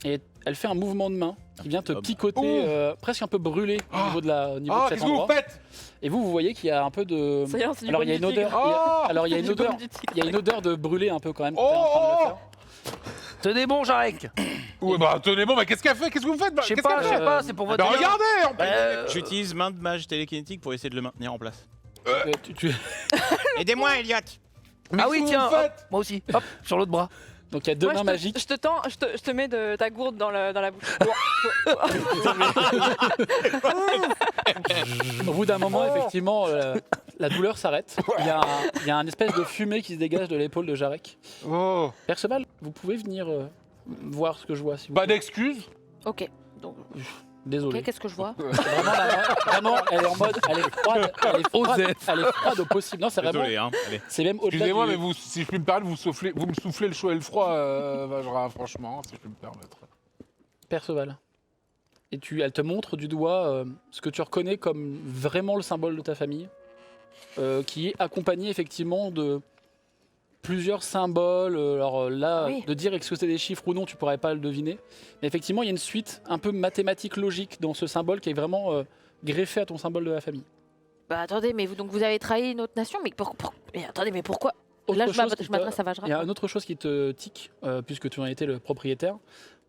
Et elle fait un mouvement de main qui vient te picoter, presque un peu brûlé au niveau de Ah, cet qu'est-ce que vous endroit. faites? Et vous voyez qu'il y a un peu de. Ça y est, c'est du Alors baume il y a du une odeur. tigre. Alors il y a une Du odeur. baume du tigre. Il y a une odeur de brûlé un peu quand même. Quand t'es en train de le faire. Tenez bon, Jarek. Ouais, bah tenez bon, mais qu'est-ce qu'elle fait? Qu'est-ce que vous faites? Je sais pas, c'est pour votre. Bah bien. regardez en plus. J'utilise main de mage télékinétique pour essayer de le maintenir en place. Aidez-moi, Elliot. Ah oui, tiens, hop, moi aussi. Hop, sur l'autre bras. Donc il y a deux Moi, mains magiques. je te mets de ta gourde dans la bouche. Au bout d'un moment, effectivement, la douleur s'arrête. Il y a un espèce de fumée qui se dégage de l'épaule de Jarek. Oh. Perceval, vous pouvez venir voir ce que je vois si vous Pas voulez. d'excuses. Ok. Donc, Désolé. ok, qu'est-ce que je vois? Vraiment, elle est en mode, elle est froide, elle est froide au possible. Non, c'est vraiment, Désolé, hein. Allez. c'est même au-delà Excusez-moi, du... mais vous, si je puis me permettre, vous me soufflez le chaud et le froid, Vajra, franchement, si je puis me permettre. Perceval. Et elle te montre du doigt ce que tu reconnais comme vraiment le symbole de ta famille, qui est accompagné effectivement de plusieurs symboles. Alors là, Oui. de dire est-ce que c'est des chiffres ou non, tu pourrais pas le deviner. Mais effectivement, il y a une suite un peu mathématique logique dans ce symbole qui est vraiment greffé à ton symbole de la famille. Bah attendez, mais vous avez trahi une autre nation, mais mais attendez, mais pourquoi? Là, Autre je chose qui m'adresse à Il y a Vajra. une autre chose qui te tique, puisque tu en étais le propriétaire.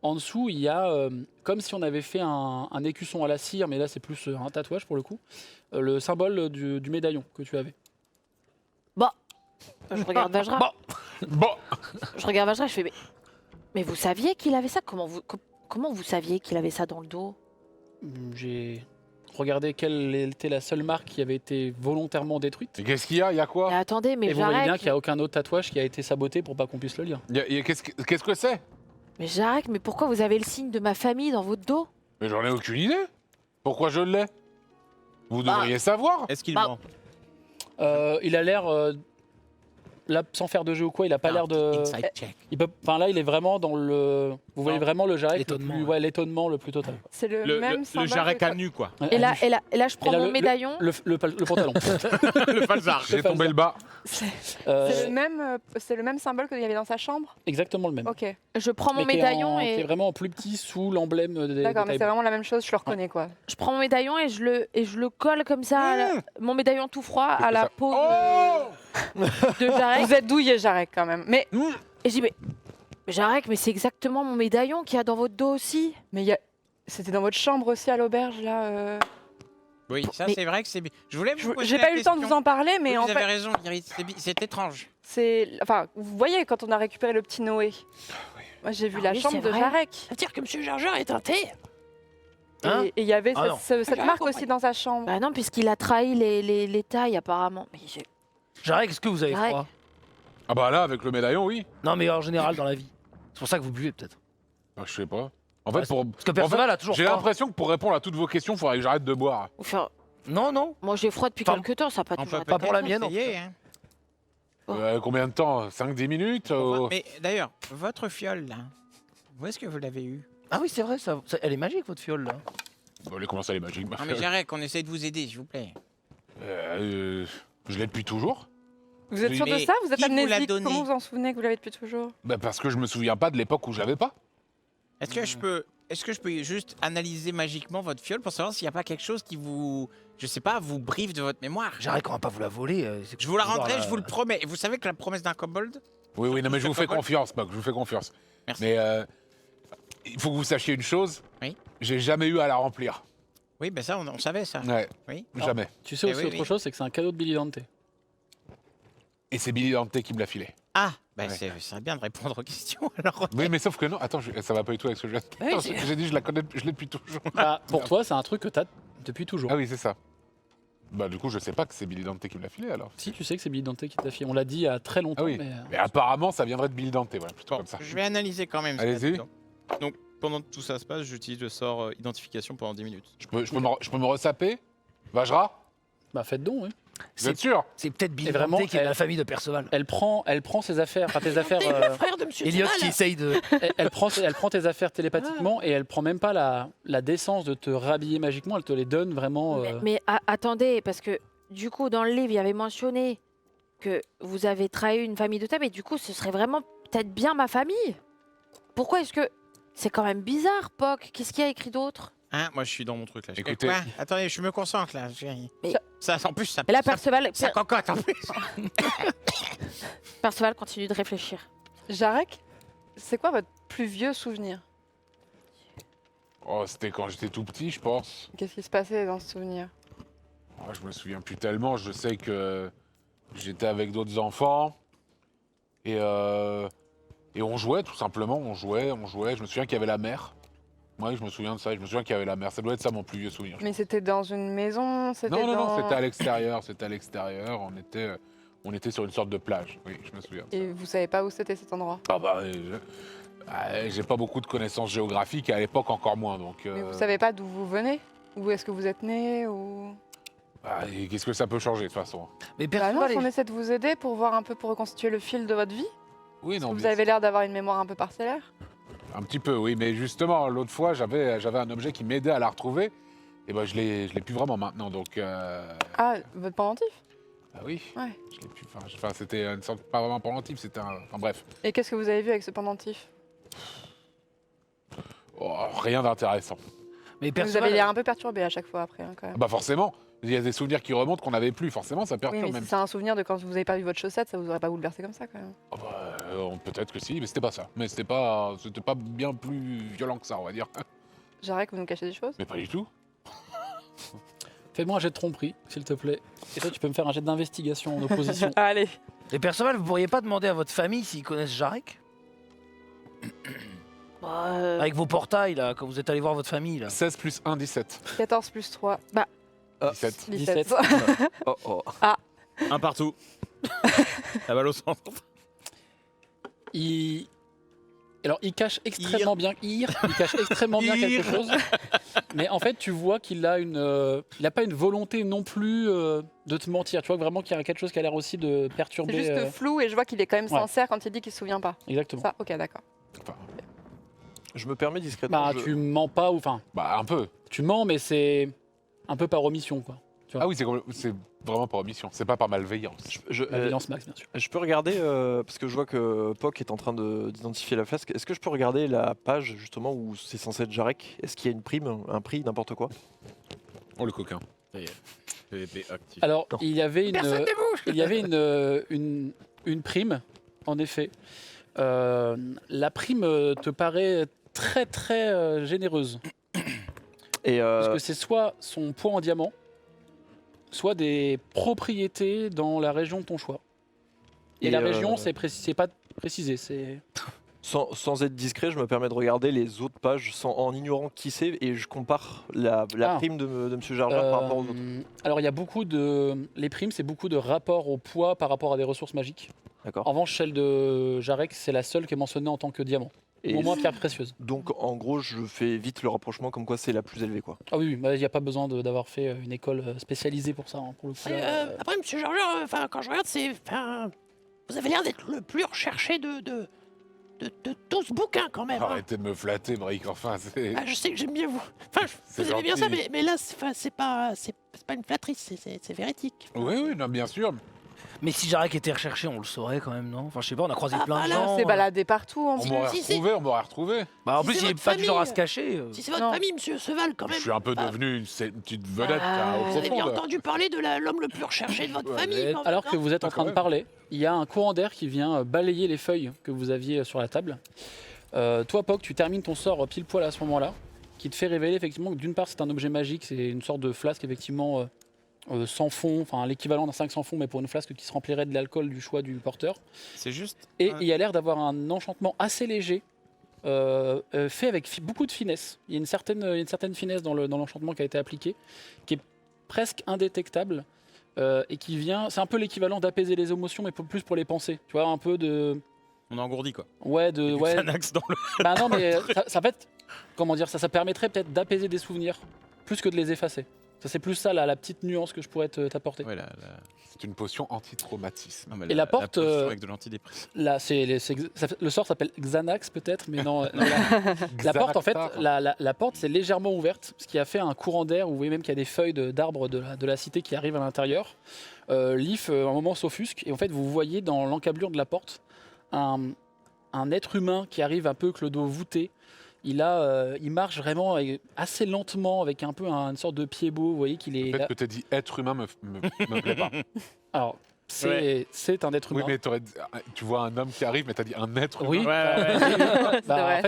En dessous, il y a, comme si on avait fait un écusson à la cire, mais là c'est plus un tatouage pour le coup, le symbole du médaillon que tu avais. Je regarde Vajra. Bon, Je regarde Vajra, je fais mais vous saviez qu'il avait ça? Comment vous saviez qu'il avait ça dans le dos? J'ai regardé quelle était la seule marque qui avait été volontairement détruite. et qu'est-ce qu'il y a? Il y a quoi? Mais attendez, mais Et vous voyez bien Jarek, qu'il n'y a aucun autre tatouage qui a été saboté pour pas qu'on puisse le lire. Qu'est-ce que c'est? mais pourquoi vous avez le signe de ma famille dans votre dos? Mais j'en ai aucune idée. Pourquoi je l'ai? Vous devriez savoir. Est-ce qu'il Bah, ment? Il a l'air, là, sans faire de jeu ou quoi, il a pas l'air de... Inside check. Enfin là, il est vraiment dans le... Vous voyez vraiment le Jarek, L'étonnement, l'étonnement le plus total. C'est le, même Le symbole. Jarek que- à nu, quoi. Et là, je prends là, mon médaillon. Le pantalon. Le falzar. J'ai tombé le bas. C'est Euh, c'est le même symbole qu'il y avait dans sa chambre. exactement le même. Ok. Je prends mon Mais qui est médaillon qui est et vraiment en plus petit sous l'emblème des D'accord, mais des c'est vraiment la même chose, je le reconnais quoi. je prends mon médaillon et je le colle comme ça, mon médaillon tout froid à la ça peau Oh de Jarek. Vous êtes douillé, Jarek, quand même. Mais Et je dis mais Jarek, mais c'est exactement mon médaillon qu'il y a dans votre dos aussi. il y a... c'était dans votre chambre aussi à l'auberge là. Oui, ça Mais- c'est vrai que c'est bien. Je voulais vous poser J'ai la pas eu le temps de question. vous en parler, mais Oui, en vous avez fait, raison, Iris, c'est étrange. c'est, enfin, vous voyez quand on a récupéré le petit Noé. Moi, j'ai vu Ah la oui, chambre c'est de vrai. Jarek. C'est-à-dire que Monsieur Jar Jar est un thé. Hein Et il y avait Ah cette, non. cette J'ai marque compris. aussi dans sa chambre. Bah non, puisqu'il a trahi les tailles apparemment. Mais Jarek, est-ce que vous avez Jarek. froid? Ah bah là, avec le médaillon, oui. Non, mais en général dans la vie. C'est pour ça que vous buvez peut-être. Bah, je sais pas. En Ouais, fait, pour... Parce que Perceval a toujours J'ai froid. l'impression que pour répondre à toutes vos questions, il faudrait que j'arrête de boire. enfin, Non, non. moi j'ai froid depuis Enfin, quelques temps, ça a pas On toujours peut été pas pour la peut-être mienne, en essayer, hein. Combien de temps? 5-10 minutes Mais d'ailleurs, votre fiole là, où est-ce que vous l'avez eue? Ah oui, c'est vrai, elle est magique votre fiole là. Bon, allez, comment ça, les magiques? Non mais Jarek, on essaie de vous aider, s'il vous plaît. Je l'ai depuis toujours. Vous êtes Oui, sûr de mais ça? Vous êtes qui vous l'a amnésique? donné Comment vous en souvenez que vous l'avez depuis toujours? Bah, parce que je me souviens pas de l'époque où je l'avais pas. Est-ce que je peux juste analyser magiquement votre fiole pour savoir s'il n'y a pas quelque chose qui vous, je sais pas, vous prive de votre mémoire? Jarek, on va pas vous la voler. Je vous la rendrai, je vous le promets. Et vous savez que la promesse d'un kobold? Oui, non, mais je vous fais confiance, Buck, je vous fais confiance. Merci. Mais il faut que vous sachiez une chose. Oui. J'ai jamais eu à la remplir. Oui, ben ça, on savait ça. Ouais, Oui. jamais. Tu sais Eh aussi oui, autre oui. chose, c'est que c'est un cadeau de Billy Dante. Et c'est Billy Dante qui me l'a filé. Ah, ben Ouais. c'est serait bien de répondre aux questions alors. Oui, mais sauf que non, attends, ça va pas du tout avec ce que je Oui, Attends, c'est- j'ai dit, je la connais, je l'ai depuis toujours. Ah, pour toi, c'est un truc que t'as depuis toujours. Ah oui, c'est ça. Bah, du coup, je sais pas que c'est Billy Dante qui me l'a filé alors. Si tu sais que c'est Billy Dante qui t'a fait, on l'a dit il y a très longtemps. Ah oui. Mais, Mais apparemment, ça viendrait de Billy Dante, voilà, plutôt comme ça. Je vais analyser quand même. ce Allez-y. qu'il y a dedans. Donc, pendant que tout ça se passe, j'utilise le sort identification pendant 10 minutes. Je peux me ressaper Vajra bah faites donc, oui. Vous êtes sûr? C'est peut-être Billy Et vraiment, Dante qui est de elle- la famille de Perceval. Elle prend ses affaires, enfin tes affaires. T'es le frère de Monsieur Elliot Duval. qui essaye de. Elle prend tes affaires télépathiquement et elle prend même pas la décence de te rhabiller magiquement, elle te les donne vraiment. Mais attendez, parce que du coup dans le livre il y avait mentionné que vous avez trahi une famille de taille, mais du coup ce serait vraiment peut-être bien ma famille. Pourquoi est-ce que c'est quand même bizarre, Poc? Qu'est-ce qu'il y a écrit d'autre? Hein, Moi, je suis dans mon truc là. Écoutez, Quoi? Attendez, je me concentre là. Mais- Ça, en plus, ça. Et là ça- Perceval, ça cocotte en plus. Perceval continue de réfléchir. Jarek, c'est quoi votre plus vieux souvenir? Oh, c'était quand j'étais tout petit, je pense. Qu'est-ce qui se passait dans ce souvenir? Oh, je me souviens plus tellement. Je sais que j'étais avec d'autres enfants et on jouait tout simplement. On jouait. Je me souviens qu'il y avait la mer. Oui, je me souviens de ça. Je me souviens qu'il y avait la mer. Ça doit être ça mon plus vieux souvenir. Mais c'était dans une maison? C'était Non, dans... c'était à l'extérieur. C'était à l'extérieur. On était sur une sorte de plage. Oui, je me souviens. De ça. Et vous savez pas où c'était cet endroit? Ah bah, j'ai pas beaucoup de connaissances géographiques et à l'époque encore moins. Donc, Mais vous savez pas d'où vous venez? Où est-ce que vous êtes né ou... et qu'est-ce que ça peut changer de toute façon? Mais Bah non, Perceval, on essaie de vous aider pour voir un peu, pour reconstituer le fil de votre vie. Oui, Parce non. que vous bien avez l'air d'avoir une mémoire un peu parcellaire. Un petit peu, oui, mais justement, l'autre fois, j'avais un objet qui m'aidait à la retrouver, et ben je l'ai plus vraiment maintenant, donc... Ah, votre pendentif? Ah oui, Ouais. je l'ai plus, enfin, c'était une sorte, pas vraiment pendentif, c'était un... Enfin bref. Et qu'est-ce que vous avez vu avec ce pendentif? Oh, rien d'intéressant. Mais Vous Perceval, avez l'air un peu perturbé à chaque fois après, hein, quand même. Bah forcément, il y a des souvenirs qui remontent qu'on n'avait plus, forcément, ça Oui, perturbe mais même. si c'est un souvenir de quand vous avez pas vu votre chaussette, ça vous aurait pas bouleversé comme ça, quand même. Ah bah, peut-être que si, mais c'était pas ça. Mais c'était pas bien plus violent que ça, on va dire. J'arrête que vous nous cachez des choses. Mais pas du tout. Fais-moi un jet de tromperie, s'il te plaît. Et toi, tu peux me faire un jet d'investigation en opposition. Allez. et Perceval, vous pourriez pas demander à votre famille s'ils connaissent Jarek? Avec vos portails, là, quand vous êtes allé voir votre famille, là. 16 plus 1, 17. 14 plus 3. Bah, 17. 17. Oh. Un partout. La balle au centre. Alors, il cache extrêmement bien. Il cache extrêmement bien quelque chose. Mais en fait, tu vois qu'il a il a pas une volonté non plus de te mentir. Tu vois vraiment qu'il y a quelque chose qui a l'air aussi de C'est perturber. juste flou et je vois qu'il est quand même ouais. sincère quand il dit qu'il se souvient pas. Exactement. Ça, ok, d'accord. Je me permets discrètement. Bah, tu mens pas ou enfin. Bah, un peu. Tu mens, mais c'est un peu par omission, quoi. Tu vois. Ah oui, c'est vraiment par omission, c'est pas par malveillance. Malveillance max, bien sûr. Je peux regarder, parce que je vois que Poc est en train d'identifier la flasque. Est-ce que je peux regarder la page justement où c'est censé être Jarek? Est-ce qu'il y a une prime, un prix, n'importe quoi? Oh le coquin. PVP actif. Alors, il y avait Personne une prime, en effet. La prime te paraît très très généreuse. Et Parce que c'est soit son poids en diamant, soit des propriétés dans la région de ton choix. Et la région, c'est pas précisé. C'est sans être discret, je me permets de regarder les autres pages en ignorant qui c'est et je compare la prime de Monsieur Jar Jar par rapport aux autres. Alors il y a beaucoup les primes, c'est beaucoup de rapport au poids par rapport à des ressources magiques. D'accord. En revanche, celle de Jarek, c'est la seule qui est mentionnée en tant que diamant. Au moins pierre précieuse. Donc en gros, je fais vite le rapprochement comme quoi c'est la plus élevée, quoi. Ah oui, il n'y a pas besoin d'avoir fait une école spécialisée pour ça, hein, pour le coup. Après, monsieur Jar Jar, quand je regarde, vous avez l'air d'être le plus recherché de tout ce bouquin quand même. Arrêtez de me flatter, Brick, enfin, c'est... Je sais que j'aime bien vous. Enfin, vous aimez bien ça, mais là, c'est pas une flattrice, c'est véridique. Oui, non, bien sûr. Mais si Jarek était recherché, on le saurait quand même, non? Enfin, je sais pas, on a croisé plein de On gens. s'est baladé partout. On m'aurait retrouvé. Bah, en Si plus, c'est il est votre pas du genre à famille, se cacher. Si c'est votre famille, monsieur Seval, quand même. Je suis un peu devenu une petite vedette au Vous avez bien profond. entendu parler de l'homme le plus recherché de votre famille. quand même, Alors que non vous êtes en train de parler, il y a un courant d'air qui vient balayer les feuilles que vous aviez sur la table. Toi, Poc, tu termines ton sort pile poil à ce moment-là, qui te fait révéler effectivement que d'une part c'est un objet magique, c'est une sorte de flasque effectivement sans fond, enfin l'équivalent d'un 5 sans fond, mais pour une flasque qui se remplirait de l'alcool du choix du porteur. C'est juste. Et il y a l'air d'avoir un enchantement assez léger, fait avec beaucoup de finesse. Il y a une certaine finesse dans l'enchantement qui a été appliqué, qui est presque indétectable. Et qui vient, c'est un peu l'équivalent d'apaiser les émotions, mais plus pour les pensées. Tu vois, un peu de. On a engourdi quoi. Ouais, Xanax dans le. Bah non, mais ça peut être. Comment dire ça permettrait peut-être d'apaiser des souvenirs, plus que de les effacer. Ça, c'est plus ça, la petite nuance que je pourrais t'apporter. Ouais, C'est une potion anti-traumatisme. Et la porte. potion avec de l'antidépresseur. Là, le sort s'appelle Xanax peut-être, mais non. La porte, en fait, la porte, c'est légèrement ouverte, ce qui a fait un courant d'air. Vous voyez même qu'il y a des feuilles d'arbres de la cité qui arrivent à l'intérieur. Leaf, un moment, s'offusque, et en fait, vous voyez dans l'encablure de la porte un être humain qui arrive un peu avec le dos voûté. Il marche vraiment assez lentement avec un peu une sorte de pied beau. Vous voyez qu'il est. Le fait que tu aies dit être humain me plaît pas. Alors, c'est un être humain. Oui, mais tu vois un homme qui arrive, mais tu as dit un être humain. Oui. vrai,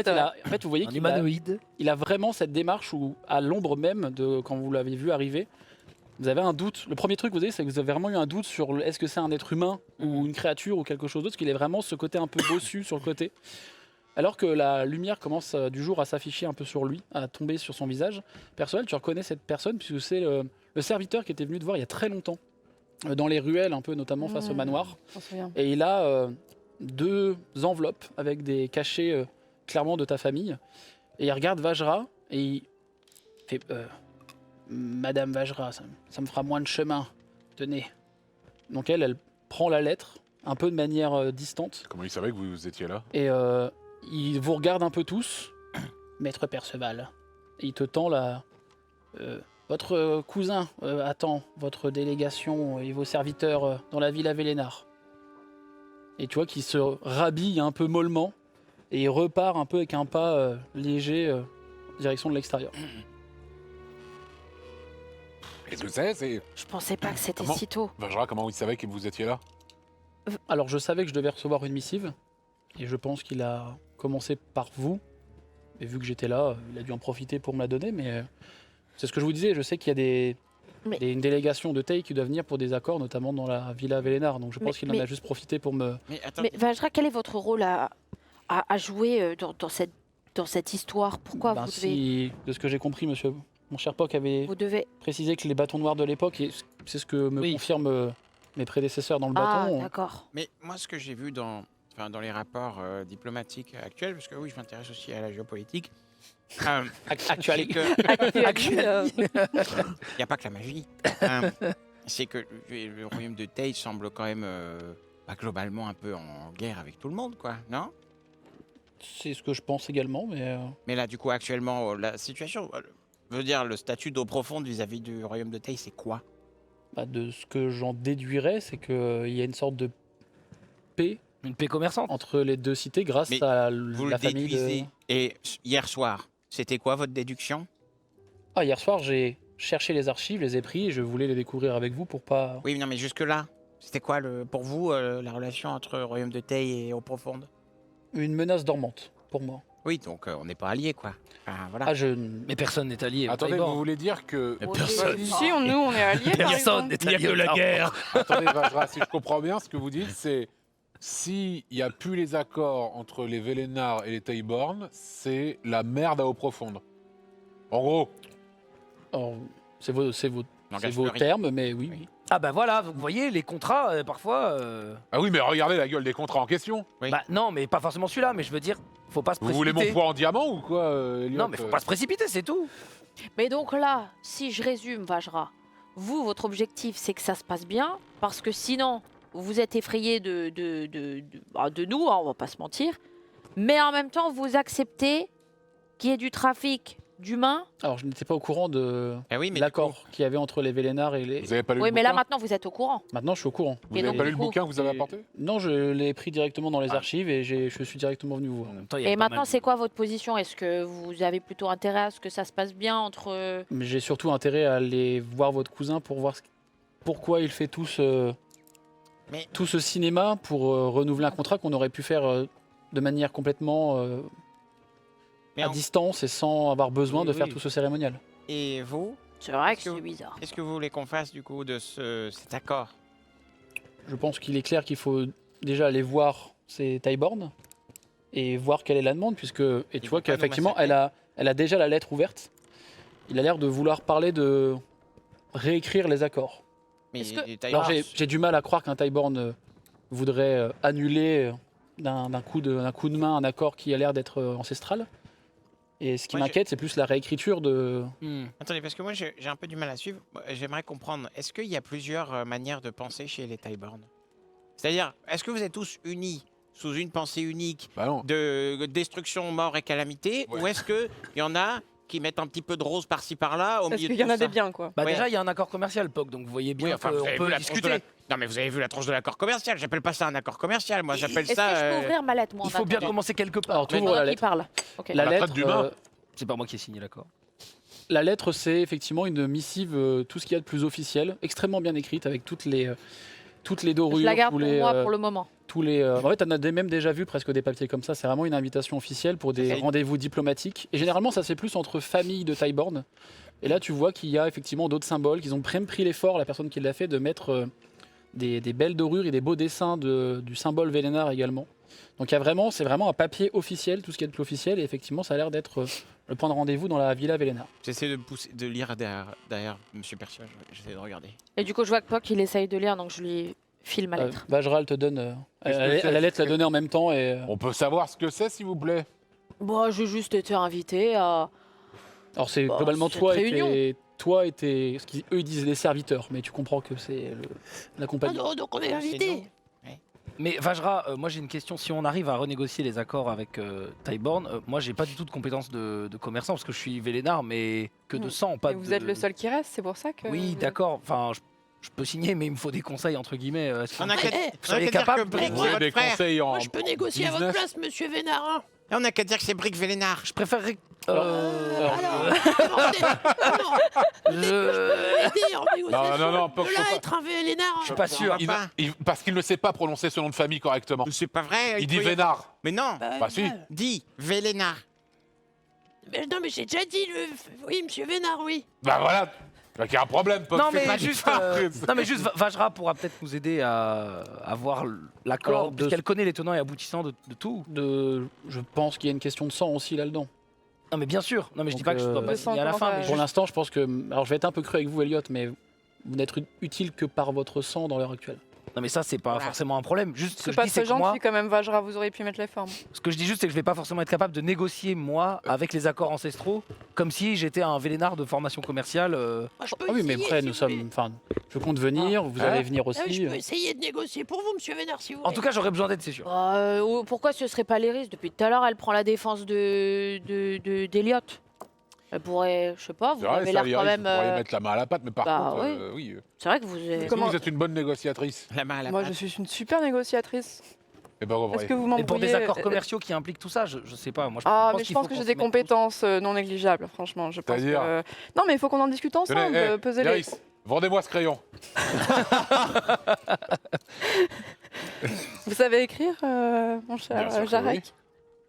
en fait, vous voyez qu'il humanoïde. Il a vraiment cette démarche où, à l'ombre même de quand vous l'avez vu arriver, vous avez un doute. Le premier truc que vous avez, c'est que vous avez vraiment eu un doute sur est-ce que c'est un être humain ou une créature ou quelque chose d'autre, parce qu'il est vraiment ce côté un peu bossu sur le côté. Alors que la lumière commence du jour à s'afficher un peu sur lui, à tomber sur son visage, Perceval, tu reconnais cette personne puisque c'est le serviteur qui était venu te voir il y a très longtemps, dans les ruelles un peu, notamment face au manoir. On se souvient. Et il a 2 enveloppes avec des cachets clairement de ta famille. Et il regarde Vajra et il fait Madame Vajra, ça me fera moins de chemin. Tenez. Donc elle prend la lettre un peu de manière distante. Comment il savait que vous étiez là? Et Il vous regarde un peu tous. Maître Perceval, il te tend la... votre cousin attend votre délégation et vos serviteurs dans la villa Vélénard. Et tu vois qu'il se rhabille un peu mollement et il repart un peu avec un pas léger direction de l'extérieur. Qu'est-ce que c'est Je pensais pas que c'était Comment si tôt. Vajra, comment vous savez que vous étiez là? Alors je savais que je devais recevoir une missive et je pense qu'il a commencé par vous. Et vu que j'étais là, il a dû en profiter pour me la donner, mais c'est ce que je vous disais, je sais qu'il y a une délégation de Tay qui doit venir pour des accords, notamment dans la villa Vélénard, donc je pense qu'il en a juste profité pour me... Mais Vajra, quel est votre rôle à jouer dans cette histoire? Pourquoi vous devez... De ce que j'ai compris, monsieur, mon cher Poc avait précisé que les bâtons noirs de l'époque, et c'est ce que me confirment mes prédécesseurs dans le bâton... d'accord. Mais moi, ce que j'ai vu dans les rapports diplomatiques actuels, parce que oui, je m'intéresse aussi à la géopolitique. Actuel. Il n'y a pas que la magie. C'est que le royaume de Tay semble quand même globalement un peu en guerre avec tout le monde, quoi, non? C'est ce que je pense également, mais... Mais là, du coup, actuellement, la situation... Je veux dire, le statut d'eau profonde vis-à-vis du royaume de Tay, c'est quoi? De ce que j'en déduirais, c'est qu'il y a une sorte de paix... Une paix commerçante entre les deux cités grâce à la famille de... Et hier soir, c'était quoi votre déduction? Hier soir, j'ai cherché les archives, les ai pris et je voulais les découvrir avec vous pour pas... Oui, non, mais jusque-là, c'était quoi pour vous la relation entre royaume de Tay et eau profonde? Une menace dormante, pour moi. Oui, donc on n'est pas alliés, quoi. Enfin, voilà. Mais personne n'est allié. Attendez, vous voulez dire que... Personne. Si, nous, on est alliés. Personne n'est allié. Il y a que la guerre. Attendez, Vajra, si je comprends bien, ce que vous dites, c'est... S'il n'y a plus les accords entre les Vélénard et les Tayborn, c'est la merde à eau profonde. En gros. C'est vos termes, mais oui. Ah bah voilà, vous voyez, les contrats, parfois... Ah oui, mais regardez la gueule des contrats en question. Bah non, mais pas forcément celui-là, mais je veux dire, faut pas se Vous précipiter. voulez mon poids en diamant ou quoi, Elliot? Non, mais faut pas se précipiter, c'est tout. Mais donc là, si je résume, Vajra, vous, votre objectif, c'est que ça se passe bien, parce que sinon, vous êtes effrayé de nous, on va pas se mentir, mais en même temps, vous acceptez qu'il y ait du trafic d'humains. Alors, je n'étais pas au courant de mais l'accord qu'il y avait entre les Vélénard et les... Vous avez pas lu Oui, le mais là, bouquin maintenant, vous êtes au courant. Maintenant, je suis au courant. Vous n'avez pas lu le bouquin que vous avez apporté? Non, je l'ai pris directement dans les archives et je suis directement venu vous voir. Et maintenant, c'est quoi votre position? Est-ce que vous avez plutôt intérêt à ce que ça se passe bien entre... Mais j'ai surtout intérêt à aller voir votre cousin pour voir pourquoi il fait tout ce cinéma pour renouveler un contrat qu'on aurait pu faire de manière complètement à distance et sans avoir besoin de faire tout ce cérémonial. Et vous? C'est vrai que c'est bizarre. Qu'est-ce que vous voulez qu'on fasse du coup de cet accord? Je pense qu'il est clair qu'il faut déjà aller voir ces Tayborn et voir quelle est la demande, puisque tu vois qu'effectivement elle a déjà la lettre ouverte. Il a l'air de vouloir parler de réécrire les accords. Mais Alors j'ai du mal à croire qu'un Tayborn voudrait annuler d'un coup de main un accord qui a l'air d'être ancestral. Et ce qui m'inquiète, c'est plus la réécriture de... Attendez, parce que moi j'ai un peu du mal à suivre. J'aimerais comprendre, est-ce qu'il y a plusieurs manières de penser chez les Tayborn? C'est-à-dire, est-ce que vous êtes tous unis sous une pensée unique de destruction, mort et calamité, ou est-ce qu'il y en a qui mettent un petit peu de rose par-ci par-là au milieu de tout ça? Parce qu'il y en a des biens, quoi. Bah déjà, il y a un accord commercial, POC, donc vous voyez bien qu'on peut discuter. Non, mais vous avez vu la tranche de l'accord commercial. J'appelle pas ça un accord commercial. Moi, j'appelle ça... Est-ce que je peux ouvrir ma lettre, moi, Il faut bien commencer quelque part. Alors, tu ouvres la lettre. Parle. Okay. La lettre, c'est pas moi qui ai signé l'accord. La lettre, c'est effectivement une missive, tout ce qu'il y a de plus officiel, extrêmement bien écrite, avec toutes les dorures. Je la garde pour moi pour le moment. En fait, on a même déjà vu presque des papiers comme ça. C'est vraiment une invitation officielle pour des rendez-vous diplomatiques. Et généralement, ça se fait plus entre familles de Tayborn. Et là, tu vois qu'il y a effectivement d'autres symboles, qu'ils ont même pris l'effort, la personne qui l'a fait, de mettre des belles dorures et des beaux dessins du symbole Vélénard également. Donc c'est vraiment un papier officiel, tout ce qui est de plus officiel. Et effectivement, ça a l'air d'être le point de rendez-vous dans la villa Vélénard. J'essaie de lire derrière Monsieur Percival. J'essaie de regarder. Et du coup, je vois que Poc, il essaye de lire, donc je lui file ma lettre. Vajra, elle te donne... la lettre l'a donnée en même temps. Et, On peut savoir ce que c'est, s'il vous plaît? Bon, j'ai juste été invité à... Alors c'est globalement toi et ce qu'eux ils disent les serviteurs, mais tu comprends que c'est l'accompagnement. Ah non, donc on est invité. Mais Vajra, moi j'ai une question. Si on arrive à renégocier les accords avec Tyborn, moi j'ai pas du tout de compétences de commerçant parce que je suis Vélénard, mais que de sang, pas Et de. vous êtes le seul qui reste, c'est pour ça que. Oui, d'accord. Enfin, je peux signer, mais il me faut des conseils entre guillemets. Est-ce que On a qu'à Eh, on a vous seriez qu'à dire capable que Brick, Vous c'est avez des votre frère. conseils en Moi, je peux négocier à votre business place, monsieur Vénard. Hein. Et on a qu'à dire que c'est Brick Vélénard. Je préférerais. Alors, demandez. Non, je... aider en négociation. non, De là, être un Vénard. Je suis pas sûr. On va pas. Parce qu'il ne sait pas prononcer ce nom de famille correctement. C'est pas vrai. Il dit peut y avoir- Vénard. Mais non. Bah si. Dis Vélénard. Non, mais j'ai déjà dit le. Oui, monsieur Vénard, oui. Bah voilà. Il y a un problème. Poc, Non fais mais, pas juste, ça. non mais juste, Vajra pourra peut-être nous aider à avoir l'accord, Alors, parce qu'elle connaît les tenants et aboutissants de tout. Je pense qu'il y a une question de sang aussi là-dedans. Non mais bien sûr, non mais je dis Donc, pas que je dois Le pas sang, signer à la comment fin, ça- mais Pour juste- l'instant, je pense que. Alors, je vais être un peu cru avec vous, Elliot, mais vous n'êtes utile que par votre sang dans l'heure actuelle. Non mais ça c'est pas Voilà. forcément un problème. Juste ce que C'est je pas dis c'est très que moi, gentil quand même, Vajra, vous auriez pu mettre les formes. ce que je dis juste c'est que je vais pas forcément être capable de négocier moi avec les accords ancestraux comme si j'étais un Vélénard de formation commerciale. Moi, je peux Ah oui, mais essayer, après, si nous vous voulez. sommes. Enfin, je compte venir, vous allez venir Ah oui, aussi. je peux essayer de négocier pour vous, monsieur Vénard, si vous voulez. En tout cas j'aurais besoin d'aide c'est sûr. Pourquoi ce serait pas l'Iris? Depuis tout à l'heure, elle prend la défense d'Eliot. Elle pourrait, je sais pas, vous C'est vrai, avez ça, l'air quand Iris, même. vous pourriez mettre la main à la pâte, mais par bah contre, oui. oui. C'est vrai que vous. Est-ce que Comment- vous êtes une bonne négociatrice La main à la Moi, pâte. je suis une super négociatrice. Eh ben, Est-ce que vous m'embrouillez Et pour des accords commerciaux qui impliquent tout ça, je sais pas. Moi, Ah, mais je qu'il pense faut que qu'on j'ai se des mette tous- compétences non négligeables, franchement. Je pense C'est-à-dire que... Non, mais il faut qu'on en discute ensemble, Tenez, peser les... Iris, vendez-moi ce crayon. Vous savez écrire, mon Bien cher sûr que Jarek oui.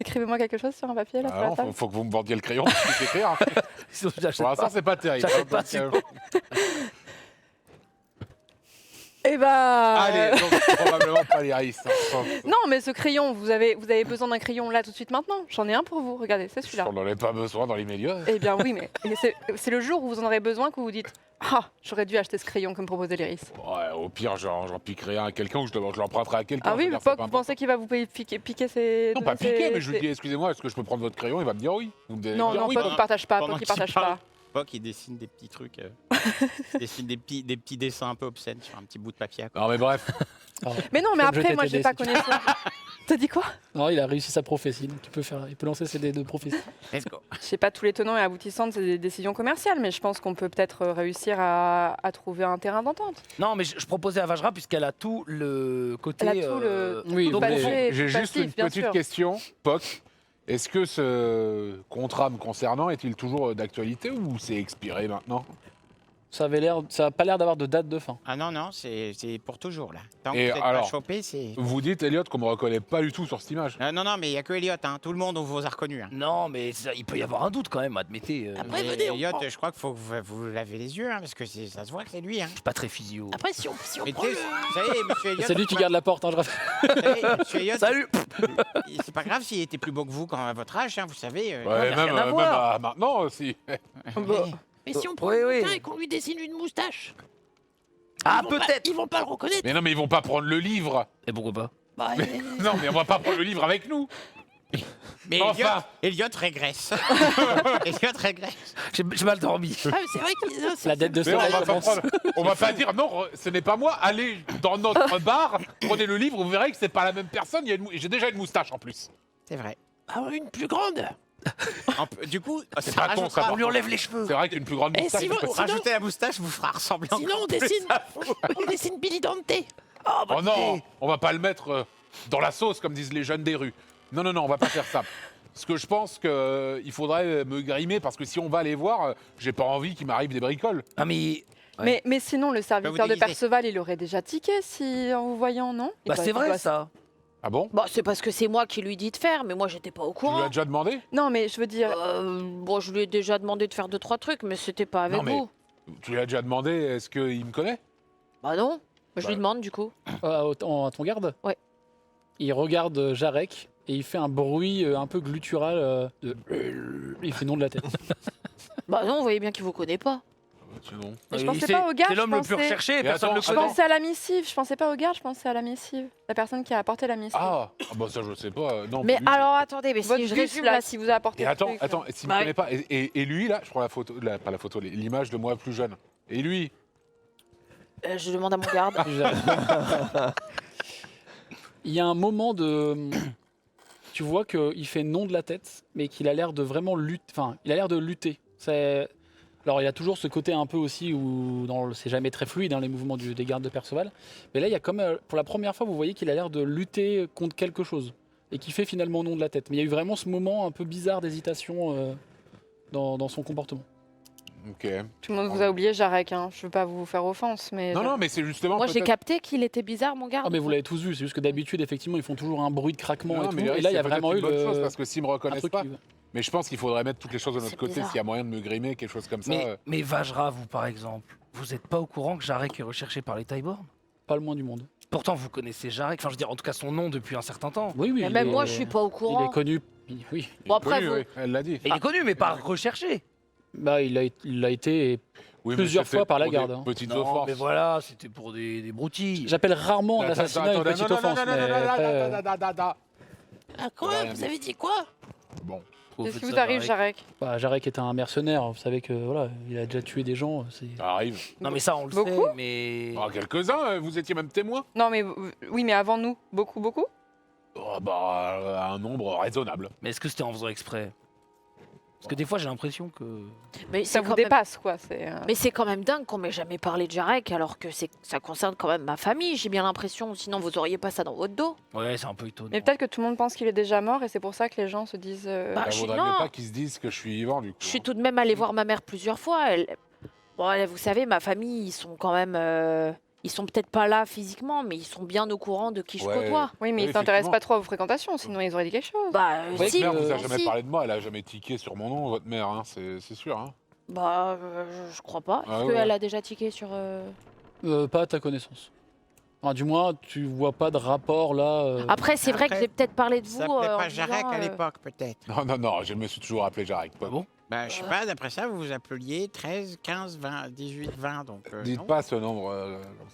Écrivez-moi quelque chose sur un papier, là, sur Ah la non, table. faut que vous me vendiez le crayon pour que je puisse écrire. Sinon, j'achète Pour l'instant, pas. c'est pas terrible. J'achète pas, Donc, Eh bah... Allez, donc probablement pas l'Iris. Hein. Non, mais ce crayon, vous avez besoin d'un crayon là tout de suite maintenant. J'en ai un pour vous, regardez, c'est celui-là. On n'en a pas besoin dans l'immédiat. Eh bien oui, mais c'est le jour où vous en aurez besoin que vous vous dites « Ah, j'aurais dû acheter ce crayon que me proposait l'Iris. Ouais, au pire, j'en piquerai un à quelqu'un ou je l'emprunterai à » quelqu'un. Ah je oui, veux mais dire, c'est pas que pas vous pensez qu'il va vous piquer ses... Non, pas ses- piquer, mais je lui ses- dis, excusez-moi, est-ce que je peux prendre votre crayon? Il va me dire oui. Vous me dites Non, bien non, oui. pas qu'il partage pas, pendant pas qu'il qu'il partage parle. pas. Poc, il dessine des petits trucs. Il dessine des petits dessins un peu obscènes sur un petit bout de papier. à côté. Non, mais bref. Mais non, mais Comme je après, t'ai moi, aidé, j'ai pas si tu connaissance. T'as dit quoi? Non, il a réussi sa prophétie, donc il peut lancer ses dés de prophétie. Let's go. Je sais pas tous les tenants et aboutissants de ces décisions commerciales, mais je pense qu'on peut peut-être réussir à trouver un terrain d'entente. Non, mais je proposais à Vajra puisqu'elle a tout le côté. Elle a tout le- Oui, Donc, mais- passé, J'ai juste passif, une bien petite sûr. question, Poc. Est-ce que ce contrat me concernant est-il toujours d'actualité ou c'est expiré maintenant? ça a pas l'air d'avoir de date de fin. Ah non, non, c'est pour toujours là. Tant que Et vous n'êtes alors pas chopé, c'est. Vous dites, Elliot, qu'on me reconnaît pas du tout sur cette image. Non, non, mais il n'y a que Elliot, hein. Tout le monde, on vous a reconnu. Hein. Non, mais il peut y avoir un doute quand même, admettez. Après, Mais venez, on Elliot, prend. je crois qu'il faut que vous lavez les yeux, hein, parce que ça se voit que c'est lui. Hein. Je suis pas très physio. Après, si on Mais prend tu sais, le... vous savez, monsieur Elliot. C'est lui qui garde la porte, hein, je rappelle. Vous savez, monsieur Elliot, Salut. c'est pas grave s'il était plus beau que vous quand à votre âge, hein, vous savez. Ouais, mais même, rien à même voir. maintenant aussi. Mais si on prend Oui, le oui. bouquin et qu'on lui dessine une moustache, Ah, ils vont pas- peut-être. Ils vont pas le reconnaître. Mais non, mais ils vont pas prendre le livre. Et pourquoi pas? Bah, Non, mais on va pas prendre le livre avec nous. Mais Enfin. Elliot régresse. Elliot régresse. J'ai mal dormi. ah, mais c'est vrai que La dette de Mais on soleil va pas commence. prendre- on va pas dire non, ce n'est pas moi. Allez dans notre bar, prenez le livre, vous verrez que c'est pas la même personne. J'ai déjà une moustache en plus. C'est vrai. Ah, une plus grande. Du coup, C'est pas con, ça. On lui enlève les cheveux. C'est vrai qu'une plus grande Et moustache. si vous- ça peut- pour rajouter la moustache, vous fera ressembler Sinon, encore on plus dessine, à vous. on dessine Billy Dante. Oh non, on va pas le mettre dans la sauce comme disent les jeunes des rues. Non, non, non, on va pas faire ça. Parce que je pense qu'il faudrait me grimer parce que si on va les voir, j'ai pas envie qu'il m'arrive des bricoles. Ah, mais. Ouais. Mais sinon, le serviteur de déguiser. Perceval, il aurait déjà tiqué si en vous voyant, non? Bah, c'est vrai ça. Ah bon? Bah, c'est parce que c'est moi qui lui dis de faire, mais moi j'étais pas au Tu lui courant. as déjà demandé? Non, mais je veux dire, Bon, je lui ai déjà demandé de faire 2-3 trucs, mais c'était pas avec Non, mais- vous. Tu lui as déjà demandé, est-ce qu'il me connaît? Bah non. Je Bah. lui demande du coup. À ton garde. Ouais. Il regarde Jarek et il fait un bruit un peu gluttural de. Il fait non de la tête. Bah non, vous voyez bien qu'il vous connaît pas. Sinon. Mais je Il- pensais c'est- pas au gars, C'est je l'homme le plus pensais- recherché, Mais personne attends, le je connaît. pensais à la missive. Je pensais pas au garde, je pensais à la missive. La personne qui a apporté la missive. Ah, bah ça je sais pas. Non, Mais lui, alors attendez, mais Votre si je Gus, résume là, la... si vous a apporté Et le attends, truc, attends, s'il me Bah connaît pas, et lui là, je prends la photo, pas la photo, l'image de moi plus jeune. Et lui, Je demande à mon garde. Il y a un moment de. Tu vois qu'il fait non de la tête, mais qu'il a l'air de vraiment lutter. Enfin, il a l'air de lutter. Alors, il y a toujours ce côté un peu aussi où c'est jamais très fluide, hein, les mouvements des gardes de Perceval. Mais là, il y a comme, pour la première fois, vous voyez qu'il a l'air de lutter contre quelque chose. Et qu'il fait finalement non de la tête. Mais il y a eu vraiment ce moment un peu bizarre d'hésitation dans son comportement. Ok. Tout le monde vous a oublié, Jarek. Hein. Je veux pas vous faire offense, mais. Non, non, mais c'est justement. Moi, j'ai peut-être- capté qu'il était bizarre, mon garde. Ah, mais vous l'avez tous vu, c'est juste que d'habitude, effectivement, ils font toujours un bruit de craquement Non, et tout. mais Et là, il y a c'est vraiment peut-être eu une bonne le. chose, parce que s'ils me un reconnaissent truc pas. qui- Mais je pense qu'il faudrait mettre toutes les choses de notre C'est côté bizarre. s'il y a moyen de me grimer, quelque chose comme ça. Mais Vajra, vous par exemple, vous n'êtes pas au courant que Jarek est recherché par les Tyborn? Pas le moins du monde. Pourtant, vous connaissez Jarek, enfin je veux dire, en tout cas son nom depuis un certain temps. Oui, oui. Mais il même est- moi, je suis pas au Il courant. est connu. Oui. Bon, après, Connu, vous- oui, elle l'a dit. Il est connu, mais pas recherché. Bah, il a été Oui, mais plusieurs c'était fois par la pour des garde. Hein. Petites Non, offenses. mais voilà, c'était pour des broutilles. J'appelle rarement Attends, l'assassinat une attends, petite non, offense. non, non, mais non, non, après, Ah, quoi? rien Vous dit. avez dit quoi? Bon. Qu'est-ce qui vous arrive, Jarek? bah, Jarek était un mercenaire. Vous savez que voilà, il a déjà tué des gens. Ça arrive. Non, mais ça, on le Beaucoup sait, mais. Ah, quelques-uns, vous étiez même témoin. Non, mais oui, mais avant nous, beaucoup, beaucoup. Oh, bah, un nombre raisonnable. Mais est-ce que c'était en faisant exprès? Parce que des fois, j'ai l'impression que. Mais Ça c'est vous quand même- dépasse, quoi. Mais c'est quand même dingue qu'on m'ait jamais parlé de Jarek, alors que ça concerne quand même ma famille, j'ai bien l'impression. Sinon, vous auriez pas ça dans votre dos. Ouais, c'est un peu étonnant. Mais peut-être que tout le monde pense qu'il est déjà mort et c'est pour ça que les gens se disent. Bah, Ça je suis- vaudrait non. mieux pas qu'ils se disent que je suis vivant, du coup. Je suis tout de même allée voir ma mère plusieurs fois. Bon, vous savez, ma famille, ils sont quand même. Ils sont peut-être pas là physiquement, mais ils sont bien au courant de qui je Ouais. côtoie. Oui, mais Oui, ils s'intéressent effectivement. pas trop à vos fréquentations, sinon ils auraient dit quelque chose. Bah, Votre si. mère vous a jamais si. parlé de moi, elle a jamais tiqué sur mon nom, votre mère, hein, c'est sûr. Hein. Bah, je crois pas. Ah Est-ce ouais. qu'elle a déjà tiqué sur. pas à ta connaissance. Enfin, du moins, tu vois pas de rapport là. Après, c'est vrai que Après, j'ai peut-être parlé de vous. Ça s'appelait en pas disant, Jarek à l'époque, peut-être. Non, non, non, je me suis toujours appelé Jarek. Ah bon? Bah, je sais pas, d'après ça, vous vous appeliez 13, 15, 20, 18, 20, donc... Dites non. pas ce nombre,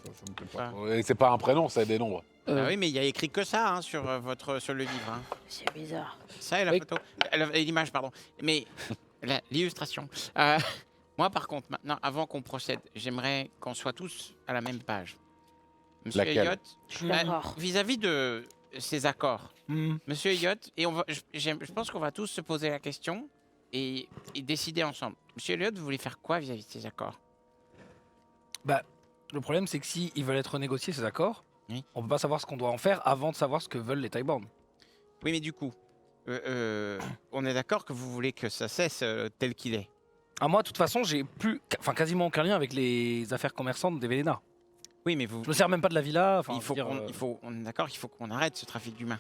comme ça me plaît pas. Ah. Et c'est pas un prénom, c'est des nombres. Ah oui, mais il y a écrit que ça hein, sur, sur le livre. Hein. C'est bizarre. Ça et la Oui. photo. L'image, pardon. Mais l'illustration. Moi, par contre, maintenant, avant qu'on procède, j'aimerais qu'on soit tous à la même page. Monsieur Laquelle? Elliott, Je suis d'accord. vis-à-vis de ces accords, Hmm. Monsieur Elliott, et je pense qu'on va tous se poser la question et décider ensemble. Monsieur Elliott, vous voulez faire quoi vis-à-vis de ces accords? Le problème, c'est que s'ils veulent être négociés, ces accords, Oui. on peut pas savoir ce qu'on doit en faire avant de savoir ce que veulent les Tyborn. Oui, mais du coup, on est d'accord que vous voulez que ça cesse tel qu'il est. Ah, moi, de toute façon, j'ai plus, quasiment aucun lien avec les affaires commerçantes des Vélénards. Oui, mais vous, Je me sers même pas de la villa. Enfin, il faut je veux dire, on est d'accord qu'il faut qu'on arrête ce trafic d'humains.